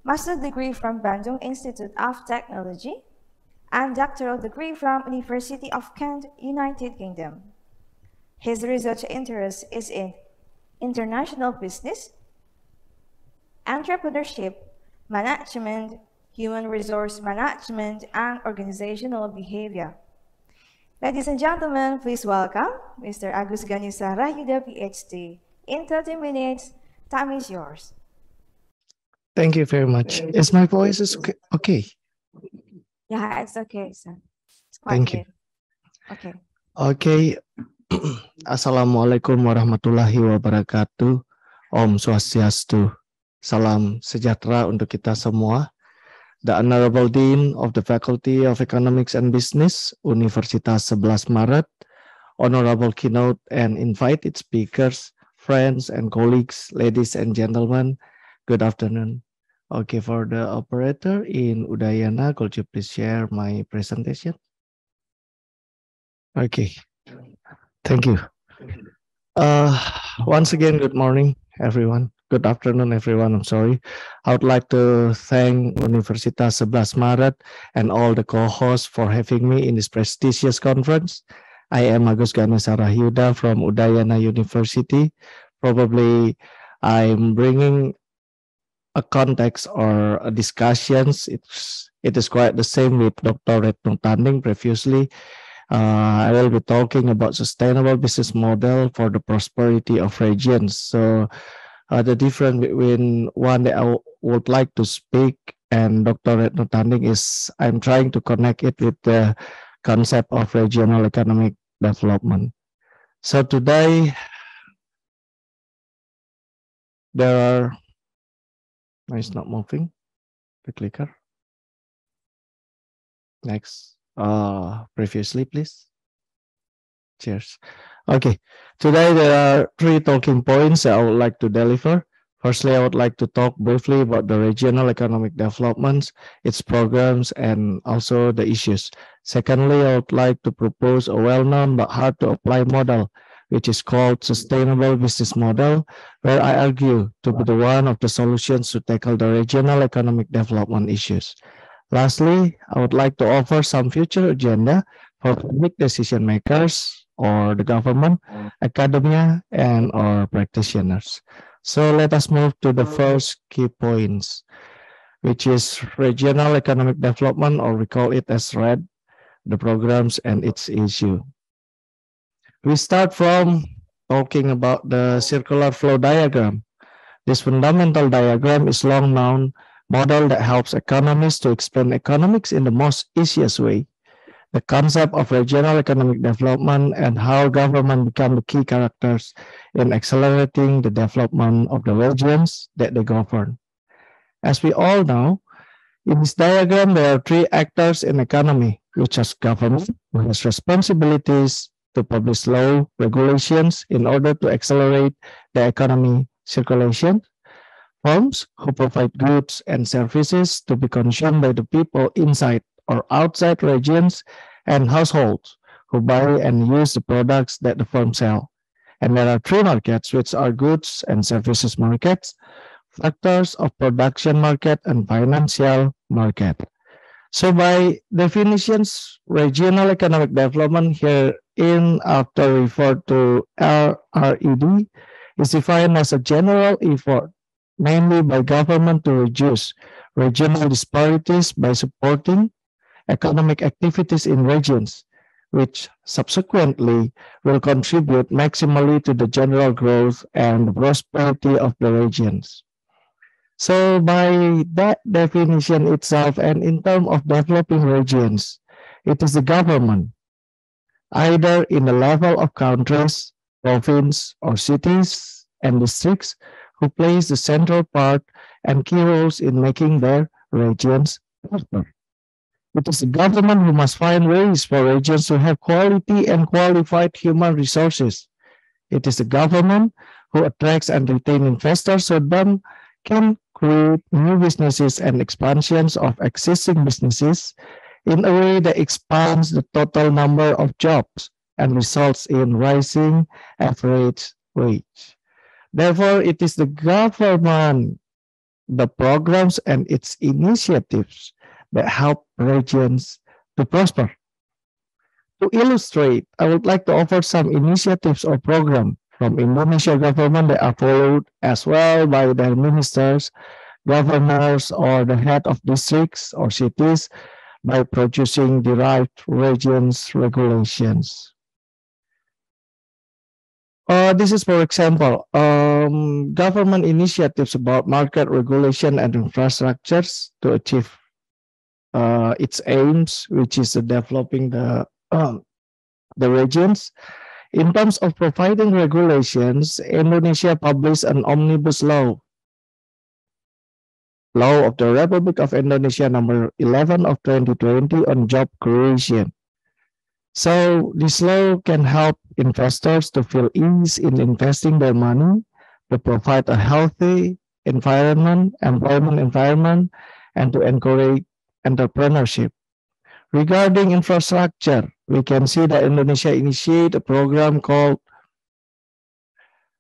master degree from Bandung Institute of Technology, and doctoral degree from University of Kent, United Kingdom. His research interest is in international business, entrepreneurship, management, human resource management, and organizational behavior. Ladies and gentlemen, please welcome Mr. Agus Ganesha Rahyuda, PhD. In 30 minutes, time is yours. Thank you very much. Is my voice okay? Yeah, it's okay, sir. Thank you. Okay. Okay. Assalamualaikum warahmatullahi wabarakatuh. Om Swastiastu. Salam sejahtera untuk kita semua. The Honorable Dean of the Faculty of Economics and Business, Universitas 11 Maret, Honorable Keynote and invited speakers, friends and colleagues, ladies and gentlemen, good afternoon. Okay, for the operator in Udayana, could you please share my presentation? Okay, thank you. Once again, good morning, everyone. Good afternoon, everyone. I'm sorry. I would like to thank Universitas 11 Maret and all the co-hosts for having me in this prestigious conference. I am Agus Ganesha Rahyuda from Udayana University. Probably I'm bringing a context or a discussions. It is quite the same with Dr. Retno Tanding previously. I will be talking about sustainable business model for the prosperity of regions. So the difference between one that I would like to speak and Dr. Retno Tanding is I'm trying to connect it with the concept of regional economic development. So today there are, no, it's not moving, the clicker. Next. Previously, please. Cheers. Okay, today there are 3 talking points that I would like to deliver. Firstly, I would like to talk briefly about the regional economic developments, its programs, and also the issues. Secondly, I would like to propose a well-known but hard-to-apply model, which is called sustainable business model, where I argue to be the one of the solutions to tackle the regional economic development issues. Lastly, I would like to offer some future agenda for public decision makers or the government, academia, and our practitioners. So let us move to the first key points, which is regional economic development, or we call it as RED, the programs and its issue. We start from talking about the circular flow diagram. This fundamental diagram is long known model that helps economists to explain economics in the most easiest way. The concept of regional economic development and how government become the key characters in accelerating the development of the regions that they govern. As we all know, in this diagram, there are 3 actors in economy, which is government, who has responsibilities to publish law, regulations in order to accelerate the economy circulation. Firms who provide goods and services to be consumed by the people inside or outside regions, and households who buy and use the products that the firm sell. And there are 3 markets, which are goods and services markets, factors of production market, and financial market. So by definitions, regional economic development herein after referred to RRED is defined as a general effort mainly by government to reduce regional disparities by supporting economic activities in regions, which subsequently will contribute maximally to the general growth and the prosperity of the regions. So by that definition itself, and in terms of developing regions, it is the government, either in the level of countries, province, or cities and districts, who plays the central part and key roles in making their regions prosper. It is the government who must find ways for regions to have quality and qualified human resources. It is the government who attracts and retains investors so them can create new businesses and expansions of existing businesses in a way that expands the total number of jobs and results in rising average wage. Therefore, it is the government, the programs and its initiatives that help regions to prosper. To illustrate, I would like to offer some initiatives or programs from Indonesia government that are followed as well by their ministers, governors, or the head of districts or cities by producing derived regions regulations. This is, for example, government initiatives about market regulation and infrastructures to achieve its aims, which is developing the regions. In terms of providing regulations, Indonesia published an omnibus law of the Republic of Indonesia number 11 of 2020 on job creation. So this law can help investors to feel ease in investing their money, to provide a healthy employment environment, and to encourage entrepreneurship. Regarding infrastructure, we can see that Indonesia initiated a program called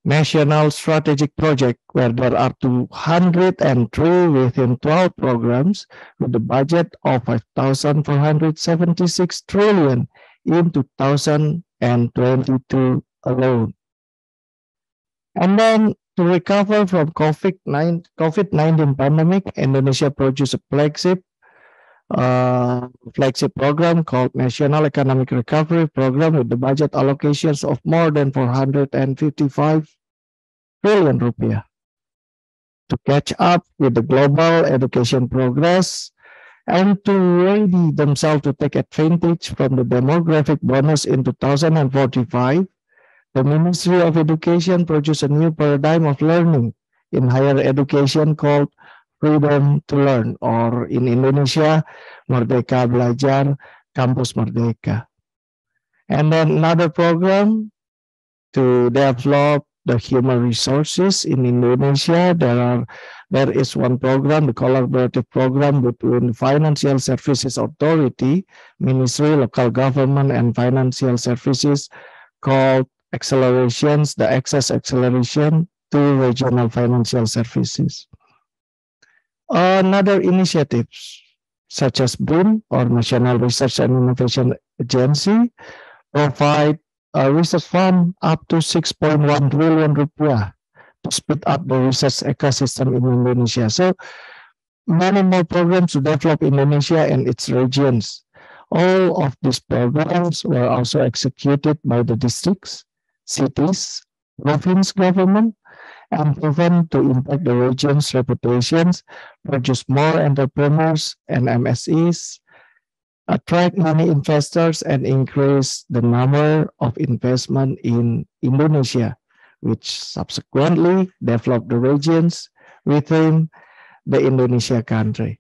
National Strategic Project, where there are 203 within 12 programs with a budget of 5,476 trillion in 2022 alone. And then to recover from COVID-19 pandemic, Indonesia produced a flagship program called National Economic Recovery Program with the budget allocations of more than 455 trillion rupiah to catch up with the global education progress and to ready themselves to take advantage from the demographic bonus in 2045. The Ministry of Education produced a new paradigm of learning in higher education called Freedom to Learn, or in Indonesia, Merdeka Belajar, Kampus Merdeka. And then another program to develop the human resources in Indonesia. There is one program, the collaborative program between the Financial Services Authority, Ministry, Local Government, and Financial Services called Accelerations, the Access Acceleration to Regional Financial Services. Another initiatives such as BRIN, or National Research and Innovation Agency, provide a research fund up to 6.1 trillion rupiah to speed up the research ecosystem in Indonesia. So many more programs to develop Indonesia and its regions. All of these programs were also executed by the districts, cities, province government, and proven to impact the region's reputations, produce more entrepreneurs and MSEs, attract many investors, and increase the number of investment in Indonesia, which subsequently developed the regions within the Indonesia country.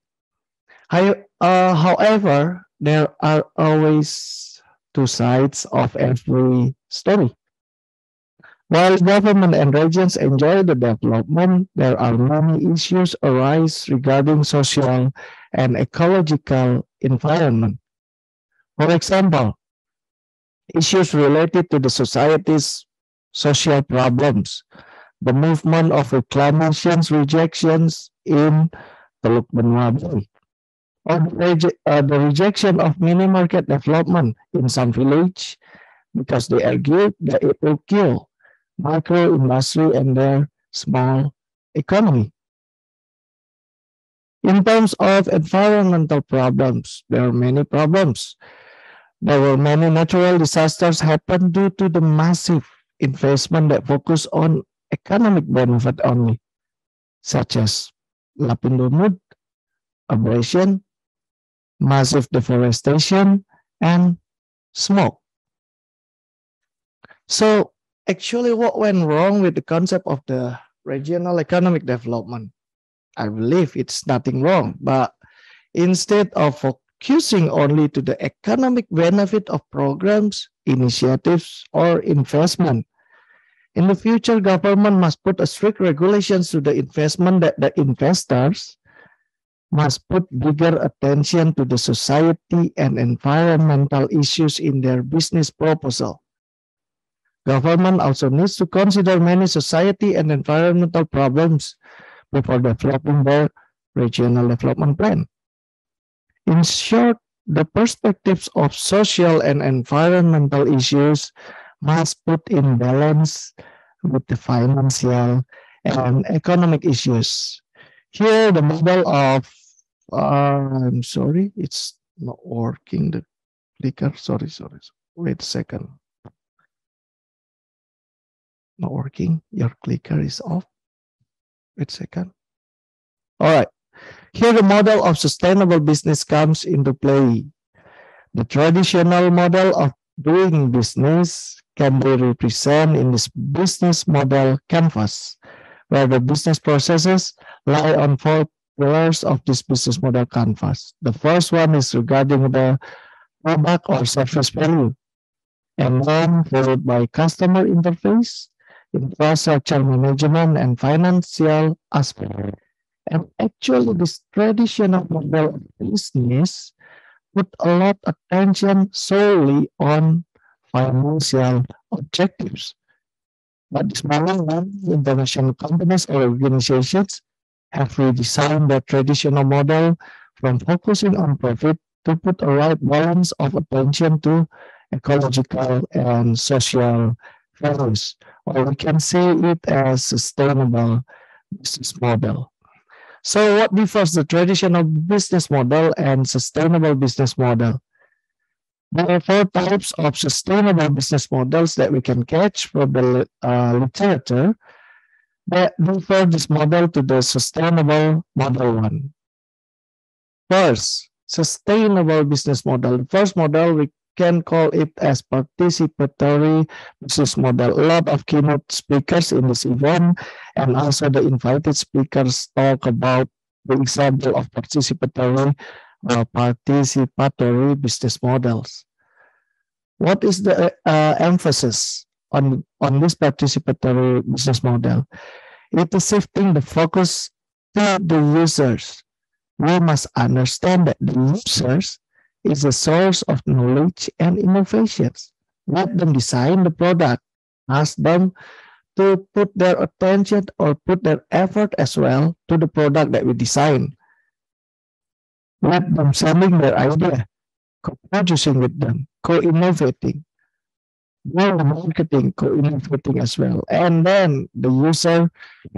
However, there are always two sides of every story. While government and regions enjoy the development, there are many issues arise regarding social and ecological environment. For example, issues related to the society's social problems, the movement of reclamations, rejections in Teluk Benua Bay, or the rejection of mini market development in some village because they argued that it will kill micro industry and their small economy. In terms of environmental problems, there are many problems. There were many natural disasters happen due to the massive investment that focus on economic benefit only, such as Lapindo Mud, abrasion, massive deforestation, and smoke. So actually, what went wrong with the concept of the regional economic development? I believe it's nothing wrong, but instead of focusing only to the economic benefit of programs, initiatives, or investment, in the future, government must put a strict regulations to the investment that the investors must put bigger attention to the society and environmental issues in their business proposal. Government also needs to consider many society and environmental problems before developing their regional development plan. In short, the perspectives of social and environmental issues must put in balance with the financial and economic issues. Here, the model of, I'm sorry, it's not working, the clicker, sorry, wait a second. Not working, your clicker is off. Wait a second. All right. Here, the model of sustainable business comes into play. The traditional model of doing business can be represented in this business model canvas, where the business processes lie on 4 pillars of this business model canvas. The first one is regarding the product or service value, and then followed by customer interface, infrastructure management, and financial aspect. And actually, this traditional model of business put a lot of attention solely on financial objectives. But this modern international companies or organizations have redesigned the traditional model from focusing on profit to put a right balance of attention to ecological and social values, or we can say it as sustainable business model. So what differs the traditional business model and sustainable business model? There are 4 types of sustainable business models that we can catch from the literature that differ this model to the sustainable model 1. First, sustainable business model. The first model, we can call it as participatory business model. A lot of keynote speakers in this event and also the invited speakers talk about the example of participatory business models. What is the emphasis on this participatory business model? It is shifting the focus to the users. We must understand that the users is a source of knowledge and innovations. Let them design the product. Ask them to put their attention or put their effort as well to the product that we design. Let them selling their idea, co-producing with them, co-innovating. Well, the marketing, co-innovating as well. And then the user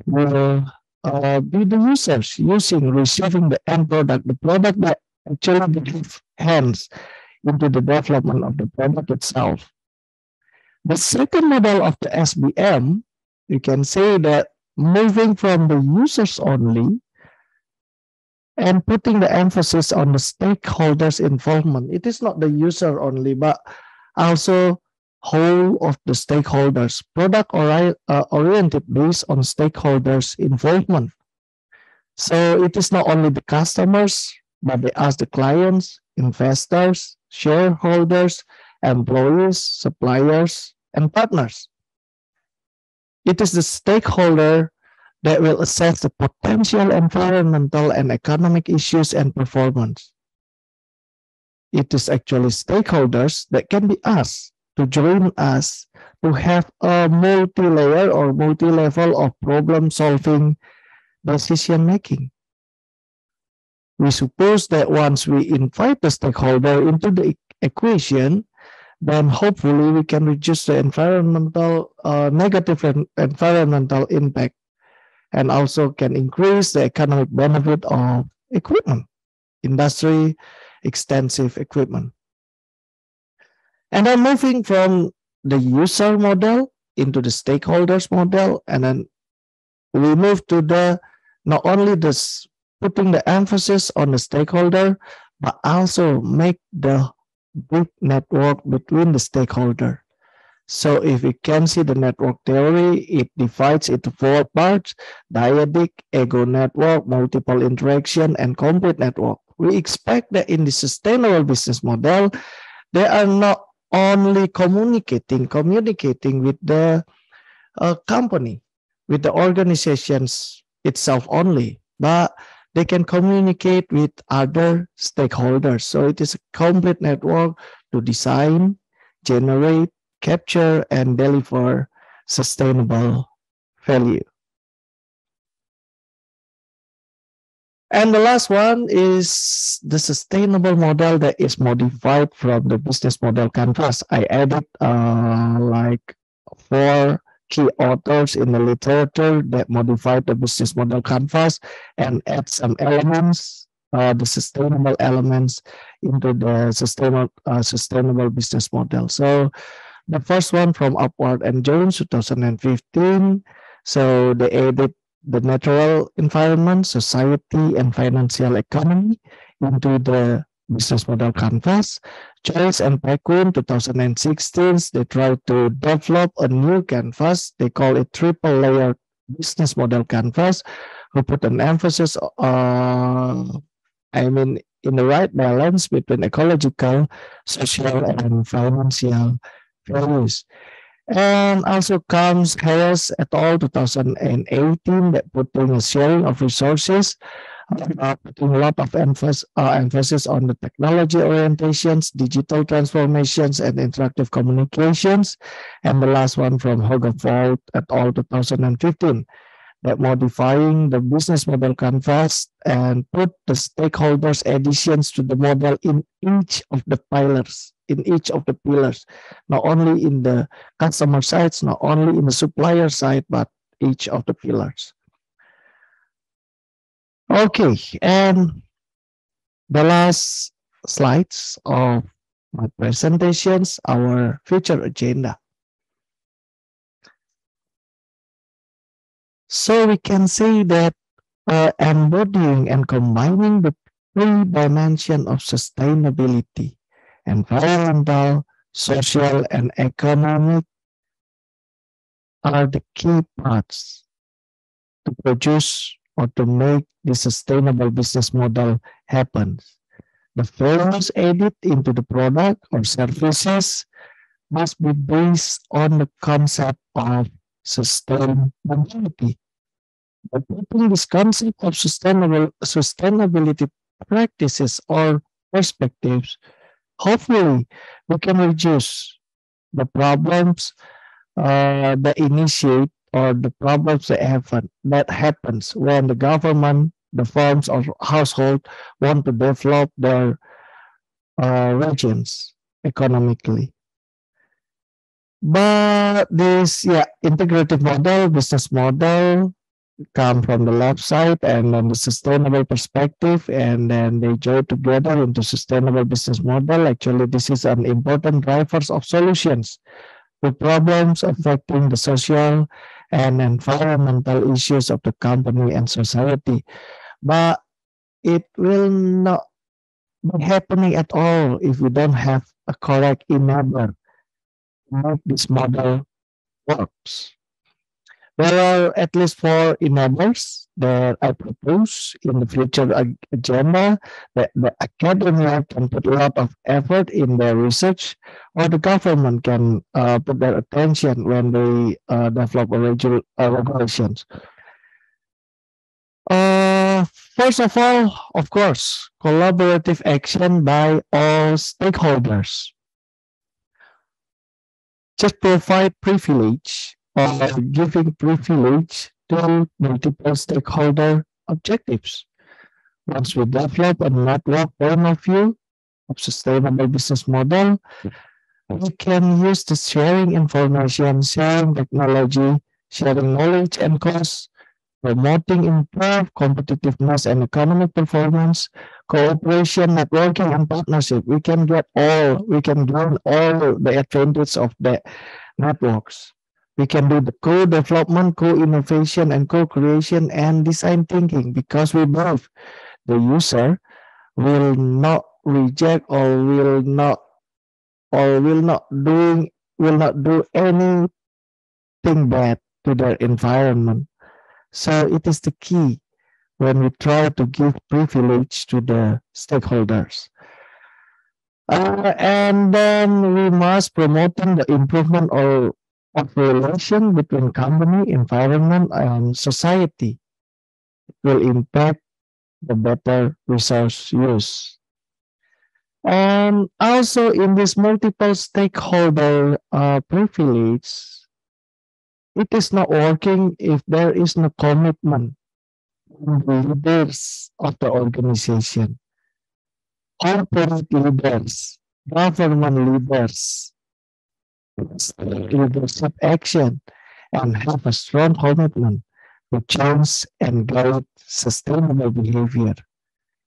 will be the users receiving the end product, the product that actually give hands into the development of the product itself. The second model of the SBM, you can say that moving from the users only and putting the emphasis on the stakeholders' involvement. It is not the user only, but also whole of the stakeholders, product oriented based on stakeholders' involvement. So it is not only the customers, but they ask the clients, investors, shareholders, employees, suppliers, and partners. It is the stakeholder that will assess the potential environmental and economic issues and performance. It is actually stakeholders that can be asked to join us to have a multi-layer or multi-level of problem-solving decision-making. We suppose that once we invite the stakeholder into the equation, then hopefully we can reduce the negative environmental impact and also can increase the economic benefit of equipment, industry extensive equipment. And then moving from the user model into the stakeholders model, and then we move to the not only this putting the emphasis on the stakeholder, but also make the big network between the stakeholder. So if we can see the network theory, it divides into 4 parts: dyadic, ego network, multiple interaction, and complete network. We expect that in the sustainable business model, they are not only communicating with the company, with the organizations itself only, but they can communicate with other stakeholders. So it is a complete network to design, generate, capture, and deliver sustainable value. And the last one is the sustainable model that is modified from the business model canvas. I added like 4 key authors in the literature that modified the business model canvas and add some elements, the sustainable elements into the sustainable business model. So the first one from Upward and Jones, 2015. So they added the natural environment, society, and financial economy into the business model canvas. Joyce and Pekun, 2016, they tried to develop a new canvas. They call it triple layer business model canvas, who put an emphasis on, in the right balance between ecological, social, and financial values. And also comes Harris et al. 2018 that putting a sharing of resources, putting a lot of emphasis on the technology orientations, digital transformations, and interactive communications. And the last one from Hogevald et al. 2015 that modifying the business model canvas and put the stakeholders additions to the model in each of the pillars, not only in the customer sides, not only in the supplier side, but each of the pillars. Okay, and the last slides of my presentations, our future agenda. So we can say that embodying and combining the three dimensions of sustainability, environmental, social, and economic, are the key parts to produce or to make the sustainable business model happen. The values added into the product or services must be based on the concept of sustainability. By putting this concept of sustainability practices or perspectives, hopefully we can reduce the problems that initiate or the problems that happens when the government, the firms or household want to develop their regions economically. But this integrative model, business model, come from the left side and then the sustainable perspective, and then they join together into sustainable business model. Actually, this is an important drivers of solutions to problems affecting the social and environmental issues of the company and society. But it will not be happening at all if we don't have a correct enabler to make this model works. There are at least 4 enablers that I propose in the future agenda that the academia can put a lot of effort in their research, or the government can put their attention when they develop regulations. First of all, of course, collaborative action by all stakeholders. Just provide privilege or giving privilege to multiple stakeholder objectives. Once we develop a network point of view of sustainable business model, we can use the sharing information, sharing technology, sharing knowledge and costs, promoting improved competitiveness and economic performance, cooperation, networking, and partnership. We can gain all the advantage of the networks. We can do the co-development, co-innovation, and co-creation and design thinking, because we believe the user will not reject or will not do anything bad to their environment. So it is the key when we try to give privilege to the stakeholders. And then we must promote the improvement of relation between company, environment, and society. It will impact the better resource use. And also in this multiple stakeholder privilege, it is not working if there is no commitment from the leaders of the organization, corporate leaders, government leaders, leadership action, and have a strong commitment to change and guide sustainable behavior.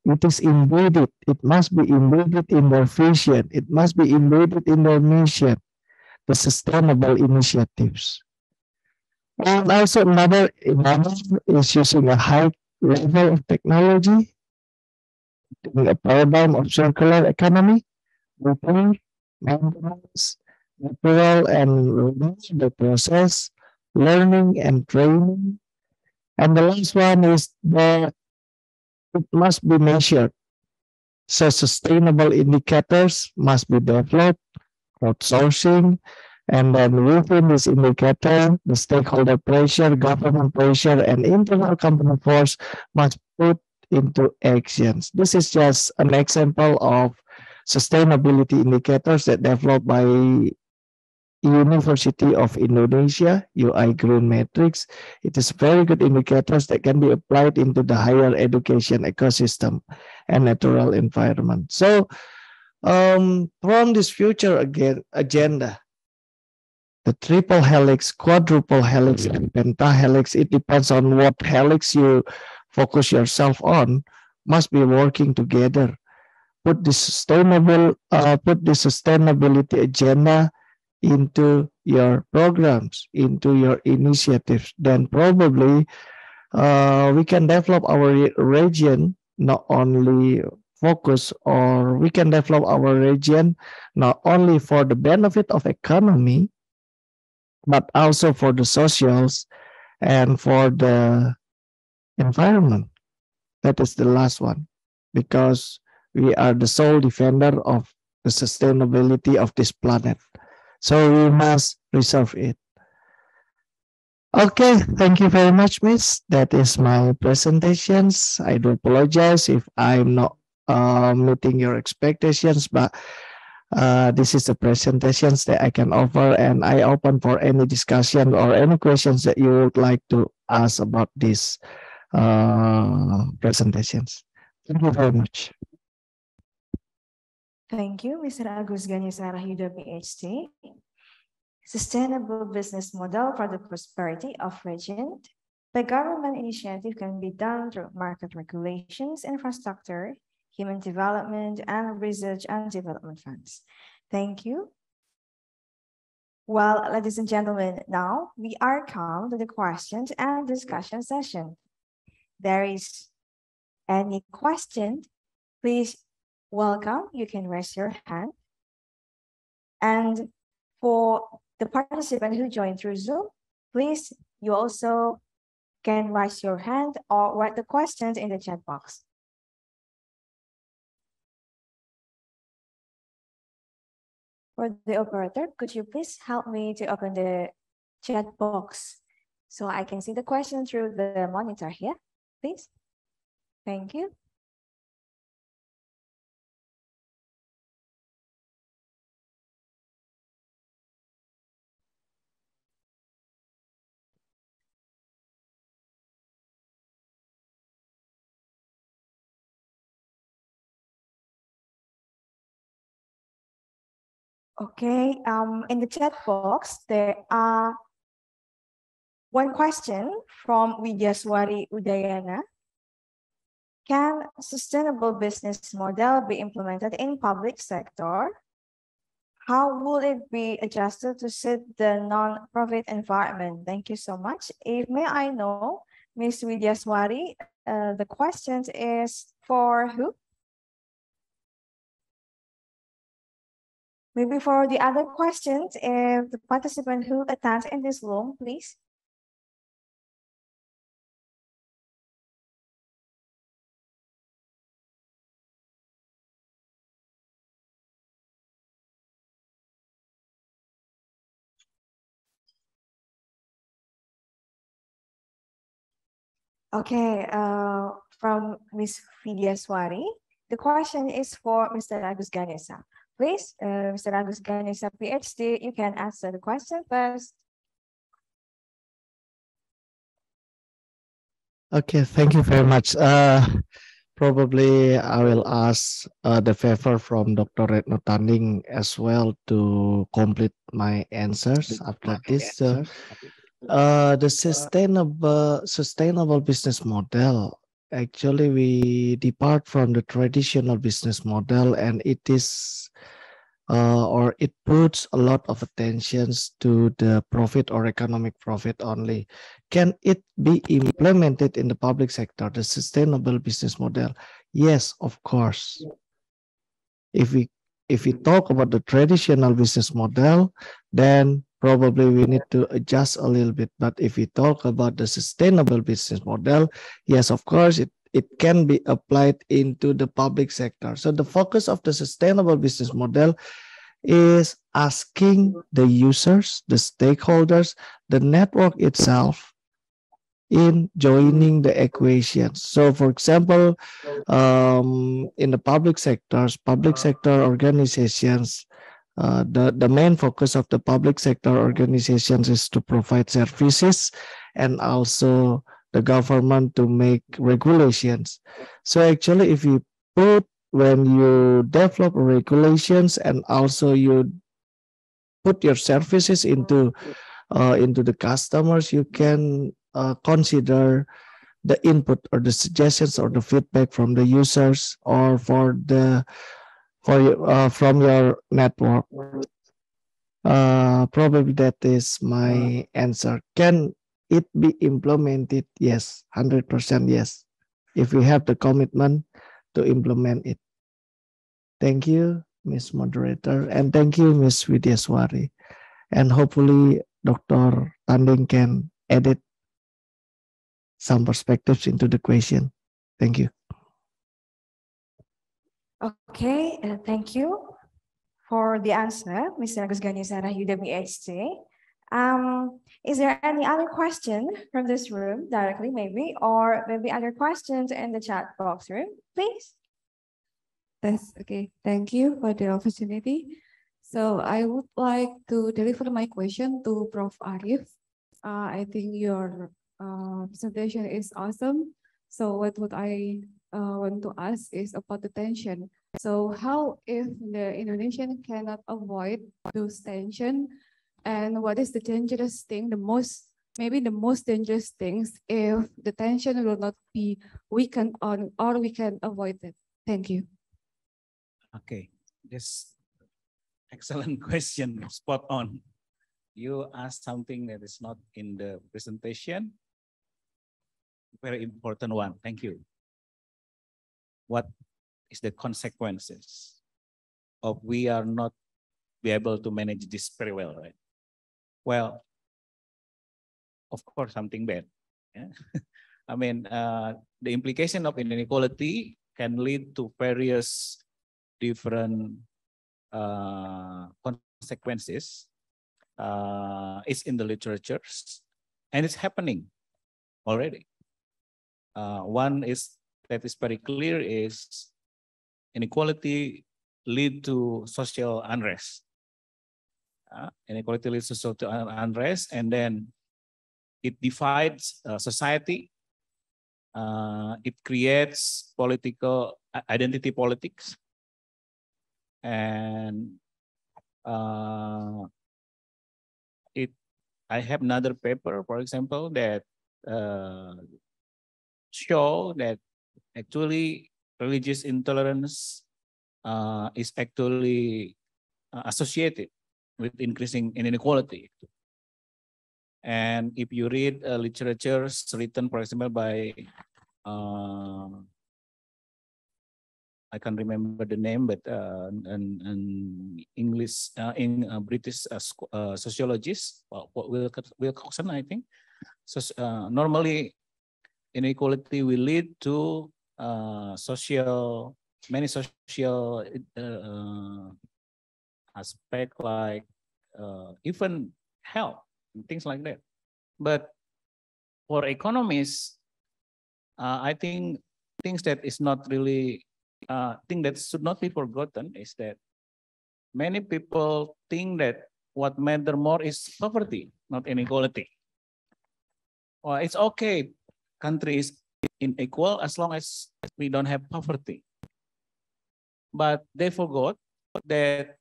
It is embedded, it must be embedded in their vision, it must be embedded in their mission, the sustainable initiatives. And also another is using a high level of technology in a paradigm of circular economy, repair, maintenance, repair and renew the process, learning and training. And the last one is that it must be measured. So sustainable indicators must be developed, crowdsourcing, and then within this indicator, the stakeholder pressure, government pressure, and internal company force must put into actions. This is just an example of sustainability indicators that developed by University of Indonesia, UI Green Matrix. It is very good indicators that can be applied into the higher education ecosystem and natural environment. So from this future agenda, the triple helix, quadruple helix, and pentahelix, it depends on what helix you focus yourself on, must be working together. Put the sustainability agenda into your programs, into your initiatives. Then probably we can develop our region not only focus, or we can develop our region not only for the benefit of economy, but also for the socials and for the environment. That is the last one, because we are the sole defender of the sustainability of this planet. So we must reserve it. Okay, thank you very much, Miss. That is my presentations. I do apologize if I'm not meeting your expectations, but this is the presentations that I can offer, and I open for any discussion or any questions that you would like to ask about these presentations. Thank you very much. Thank you, Mr. Agus Ganesha Rahyuda, PhD. Sustainable business model for the prosperity of region. The government initiative can be done through market regulations, infrastructure, human development, and research and development funds. Thank you. Well, ladies and gentlemen, now we are come to the questions and discussion session. There is any question, please welcome. You can raise your hand. And for the participant who joined through Zoom, please, you also can raise your hand or write the questions in the chat box. For the operator, could you please help me to open the chat box so I can see the question through the monitor here, please? Thank you. Okay, in the chat box, there are one question from Widyaswari Udayana. Can sustainable business model be implemented in public sector? How will it be adjusted to suit the non-profit environment? Thank you so much. If may I know, Ms. Widyaswari, the question is for who? Maybe for the other questions, if the participant who attends in this room, please. Okay, from Ms. Widyaswari, the question is for Mr. Agus Ganesha. Please, Mr. Agus Ganesha, PhD, you can answer the question first. Okay, thank you very much. Probably I will ask the favor from Dr. Retno Tanding as well to complete my answers after this. The sustainable business model, actually we depart from the traditional business model, and it is or it puts a lot of attentions to the profit or economic profit only. Can it be implemented in the public sector, the sustainable business model? Yes, of course. If we talk about the traditional business model, then probably we need to adjust a little bit. But if we talk about the sustainable business model, yes, of course, it can be applied into the public sector. So the focus of the sustainable business model is asking the users, the stakeholders, the network itself in joining the equations. So for example, in the public sector organizations, the main focus of the public sector organizations is to provide services and also the government to make regulations. So actually, if you when you develop regulations and also you put your services into the customers, you can consider the input or the suggestions or the feedback from the users or from your network. Probably that is my answer. Can it be implemented? Yes, 100% yes. If we have the commitment to implement it. Thank you, Ms. Moderator, and thank you, Ms. Widyaswari. And hopefully Dr. Tanding can edit some perspectives into the question. Thank you. Okay, thank you for the answer, Mr. Agus Ganisara, UWHJ. Is there any other question from this room directly, maybe, or maybe other questions in the chat box room, please? That's okay. Thank you for the opportunity. So I would like to deliver my question to Prof. Arif. I think your presentation is awesome. So what would I want to ask is about the tension. So how if the Indonesian cannot avoid those tension, and what is the dangerous thing, maybe the most dangerous things if the tension will not be weakened on, or we can avoid it? Thank you. Okay, this excellent question, spot on. You asked something that is not in the presentation. Very important one, thank you. What is the consequences of we are not be able to manage this very well, right? Well, of course, something bad. Yeah? I mean, the implication of inequality can lead to various different consequences. It's in the literatures, and it's happening already. One is that is very clear is inequality lead to social unrest. Inequality leads to social unrest, and then it divides society. It creates political identity politics, and I have another paper, for example, that show that actually religious intolerance is actually associated with increasing inequality. And if you read literatures written, for example, by I can't remember the name, but an English, British sociologist, Wilcoxon, I think. So normally, inequality will lead to many social aspects like even health and things like that. But for economists, I think things that is not really thing that should not be forgotten is that many people think that what matter more is poverty, not inequality. Well, it's okay, country is unequal as long as we don't have poverty. But they forgot that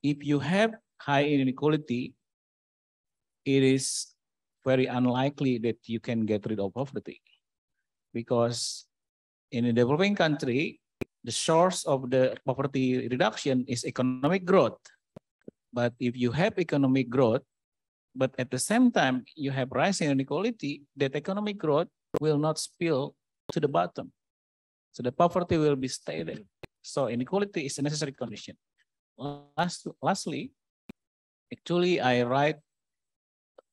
if you have high inequality, it is very unlikely that you can get rid of poverty. Because in a developing country, the source of the poverty reduction is economic growth. But if you have economic growth, but at the same time you have rising inequality, that economic growth will not spill to the bottom. So the poverty will be stay there. So inequality is a necessary condition. Lastly, actually I write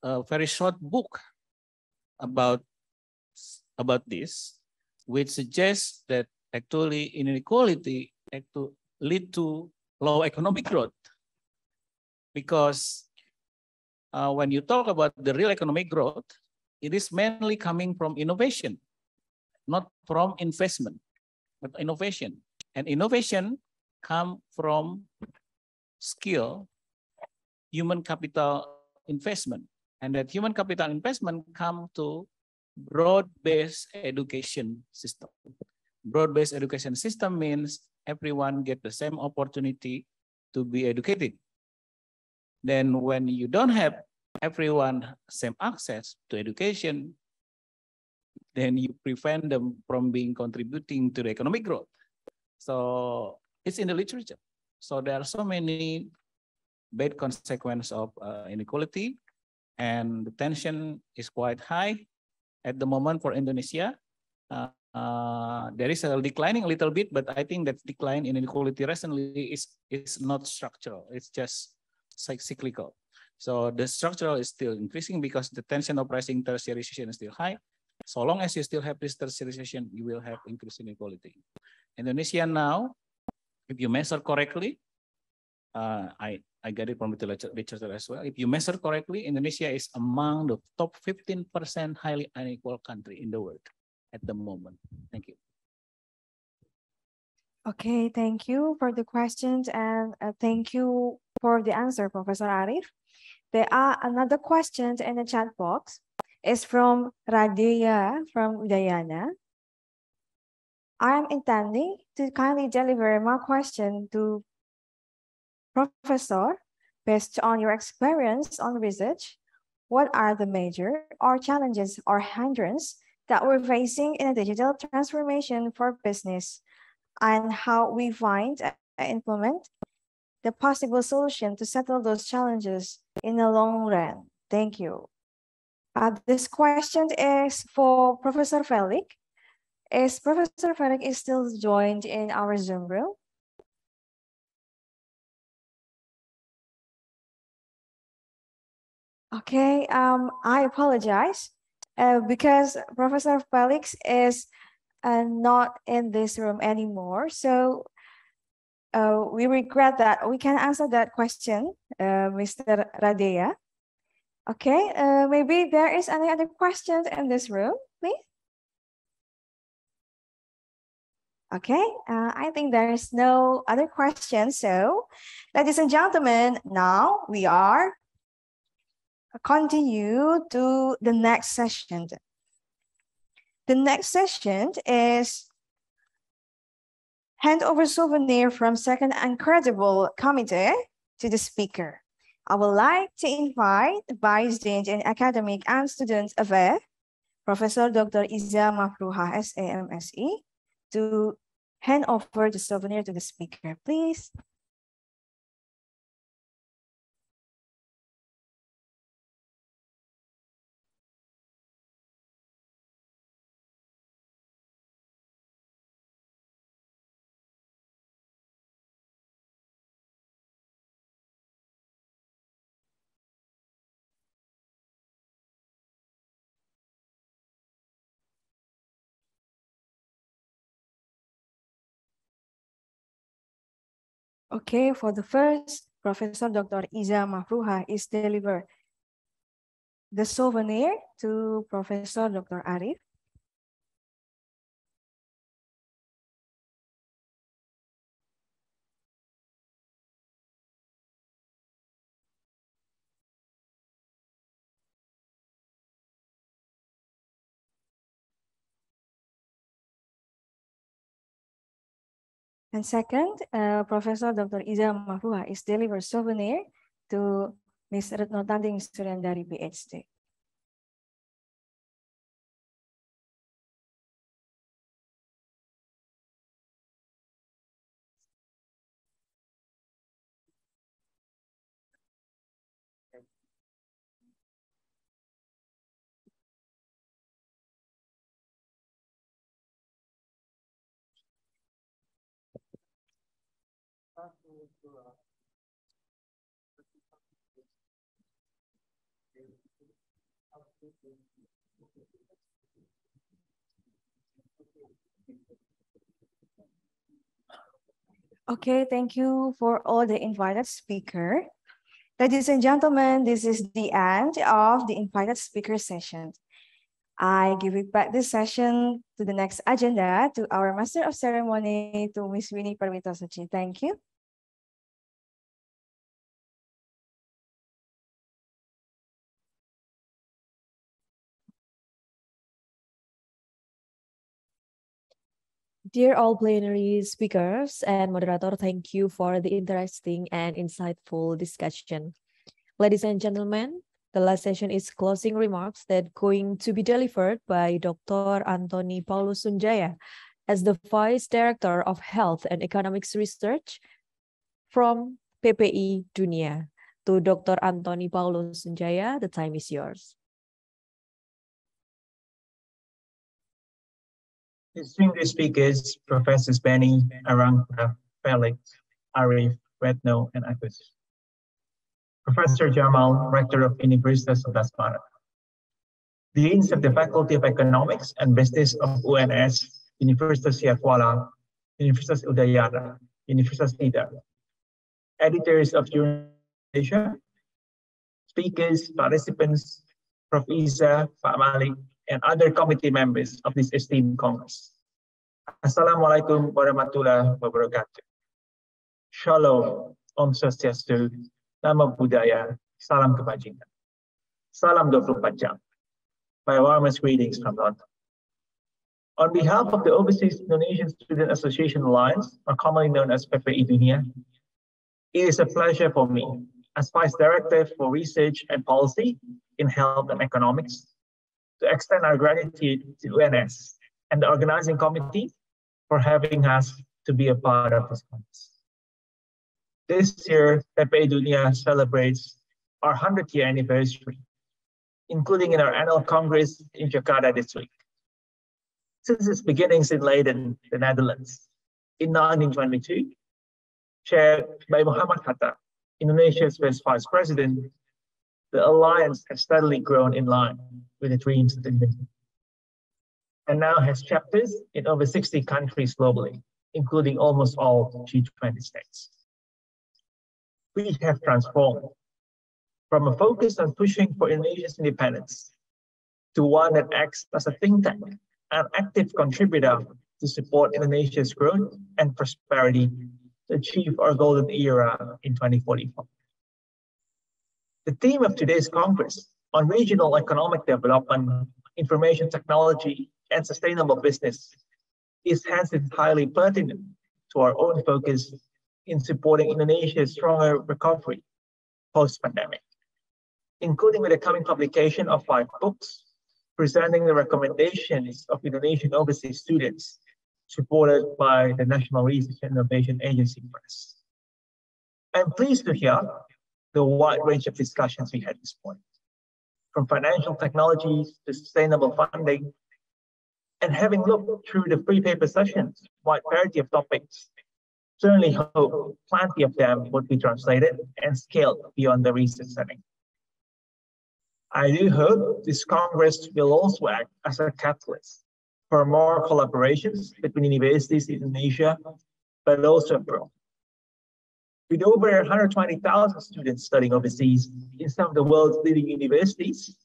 a very short book about this, which suggests that actually inequality lead to low economic growth. Because when you talk about the real economic growth, it is mainly coming from innovation, not from investment, but innovation. And innovation comes from skill, human capital investment. And that human capital investment comes to broad-based education system. Broad-based education system means everyone get the same opportunity to be educated. Then when you don't have everyone same access to education, then you prevent them from being contributing to the economic growth. So it's in the literature. So there are so many bad consequences of inequality, and the tension is quite high at the moment for Indonesia. There is a declining a little bit, but I think that decline in inequality recently is not structural. It's just cyclical. So the structural is still increasing because the tension of rising tertiarization is still high. So long as you still have this tertiarization, you will have increasing inequality. Indonesia now, if you measure correctly, I get it from the literature as well. If you measure correctly, Indonesia is among the top 15% highly unequal country in the world at the moment. Thank you. Okay, thank you for the questions, and thank you for the answer, Professor Arif. There are another questions in the chat box. It's from Radia from Udayana. I am intending to kindly deliver my question to Professor. Based on your experience on research, what are the major challenges or hindrances that we're facing in a digital transformation for business, and how we find and implement the possible solution to settle those challenges in the long run? Thank you. This question is for Professor Felix. Is Professor Felix still joined in our Zoom room? Okay, I apologize because Professor Felix is not in this room anymore. So we regret that we can answer that question, Mr. Radea. Okay, maybe there is any other questions in this room, please. Okay, I think there is no other questions. So, ladies and gentlemen, now we are continue to the next session. The next session is handover souvenir from Second Incredible Committee to the speaker. I would like to invite Vice Dean in Academic and Student Affairs, Professor Dr. Iza Mafruha, SAMSE, to hand over the souvenir to the speaker, please. Okay, for the first, Professor Dr. Iza Mafruha is deliver the souvenir to Professor Dr. Arif. And second, Professor Dr. Iza Mafruha is deliver souvenir to Ms. Retno Tanding Suryandari, PhD. Okay, thank you for all the invited speaker. Ladies and gentlemen, this is the end of the invited speaker session. I give it back this session to the next agenda to our Master of Ceremony, to Ms. Winnie Parmitosuchi. Thank you. Dear all plenary speakers and moderator, thank you for the interesting and insightful discussion. Ladies and gentlemen, the last session is closing remarks that going to be delivered by Dr. Antony Paulus Sunjaya as the Vice Director of Health and Economics Research from PPI Dunia. To Dr. Antony Paulus Sunjaya, the time is yours. Distinguished speakers, Professors Benny, Arangka, Felix, Arif, Retno, and Agus. Professor Jamal, Rector of Universitas 11 Maret. Deans of the Faculty of Economics and Business of UNS, Universitas Syiar Kuala, Universitas Udayana, Universitas Tidar. Editors of Journal Asia, speakers, participants, Prof. Iza, Pak Malik, and other committee members of this esteemed Congress. Assalamualaikum warahmatullahi wabarakatuh. Shalom, Om Swastiastu, Namo Buddhaya, Salam Kebajikan. Salam 24 Jam. My warmest greetings from London. On behalf of the Overseas Indonesian Student Association Alliance, or commonly known as PPI Dunia, it is a pleasure for me, as Vice Director for Research and Policy in Health and Economics, to extend our gratitude to UNS and the organizing committee for having us to be a part of this conference. This year, PPI Dunia celebrates our 100th-year anniversary, including in our annual Congress in Jakarta this week. Since its beginnings in Leiden, the Netherlands, in 1922, chaired by Muhammad Hatta, Indonesia's first Vice President, the Alliance has steadily grown in line with the dreams of the Indonesia, and now has chapters in over 60 countries globally, including almost all G20 states. We have transformed from a focus on pushing for Indonesia's independence to one that acts as a think tank, an active contributor to support Indonesia's growth and prosperity to achieve our golden era in 2045. The theme of today's Congress on regional economic development, information technology, and sustainable business is hence entirely pertinent to our own focus in supporting Indonesia's stronger recovery post-pandemic, including with the coming publication of 5 books presenting the recommendations of Indonesian overseas students supported by the National Research and Innovation Agency Press. I'm pleased to hear the wide range of discussions we had this morning, from financial technologies to sustainable funding, and having looked through the free paper sessions, wide variety of topics, certainly hope plenty of them would be translated and scaled beyond the research setting. I do hope this Congress will also act as a catalyst for more collaborations between universities in Indonesia, but also abroad. With over 120,000 students studying overseas in some of the world's leading universities,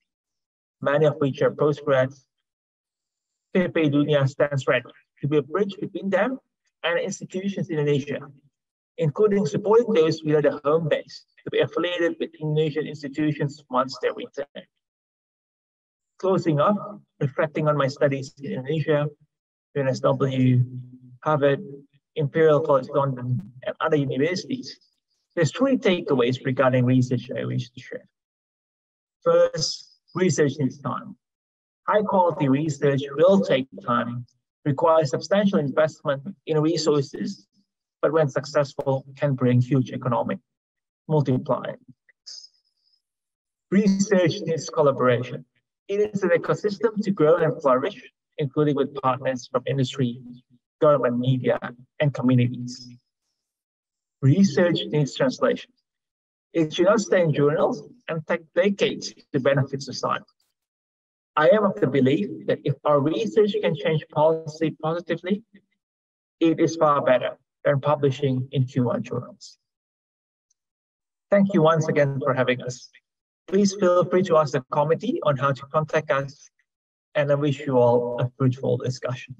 many of which are postgrads, PPI Dunia stands ready to be a bridge between them and institutions in Indonesia, including supporting those without a home base to be affiliated with Indonesian institutions once they return. Closing up, reflecting on my studies in Indonesia, UNSW, Harvard, Imperial College London, and other universities, there's 3 takeaways regarding research I wish to share. First, research needs time. High-quality research will take time, requires substantial investment in resources, but when successful, can bring huge economic multiplier. Research needs collaboration. It is an ecosystem to grow and flourish, including with partners from industry, government, media, and communities. Research needs translation. It should not stay in journals and take decades to benefit society. I am of the belief that if our research can change policy positively, it is far better than publishing in Q1 journals. Thank you once again for having us. Please feel free to ask the committee on how to contact us, and I wish you all a fruitful discussion.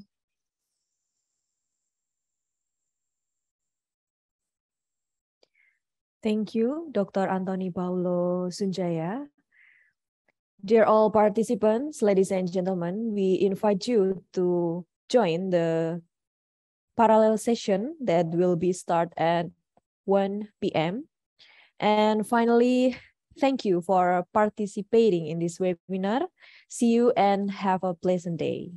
Thank you, Dr. Antony Paulo Sunjaya. Dear all participants, ladies and gentlemen, we invite you to join the parallel session that will be start at 1 p.m. And finally, thank you for participating in this webinar. See you and have a pleasant day.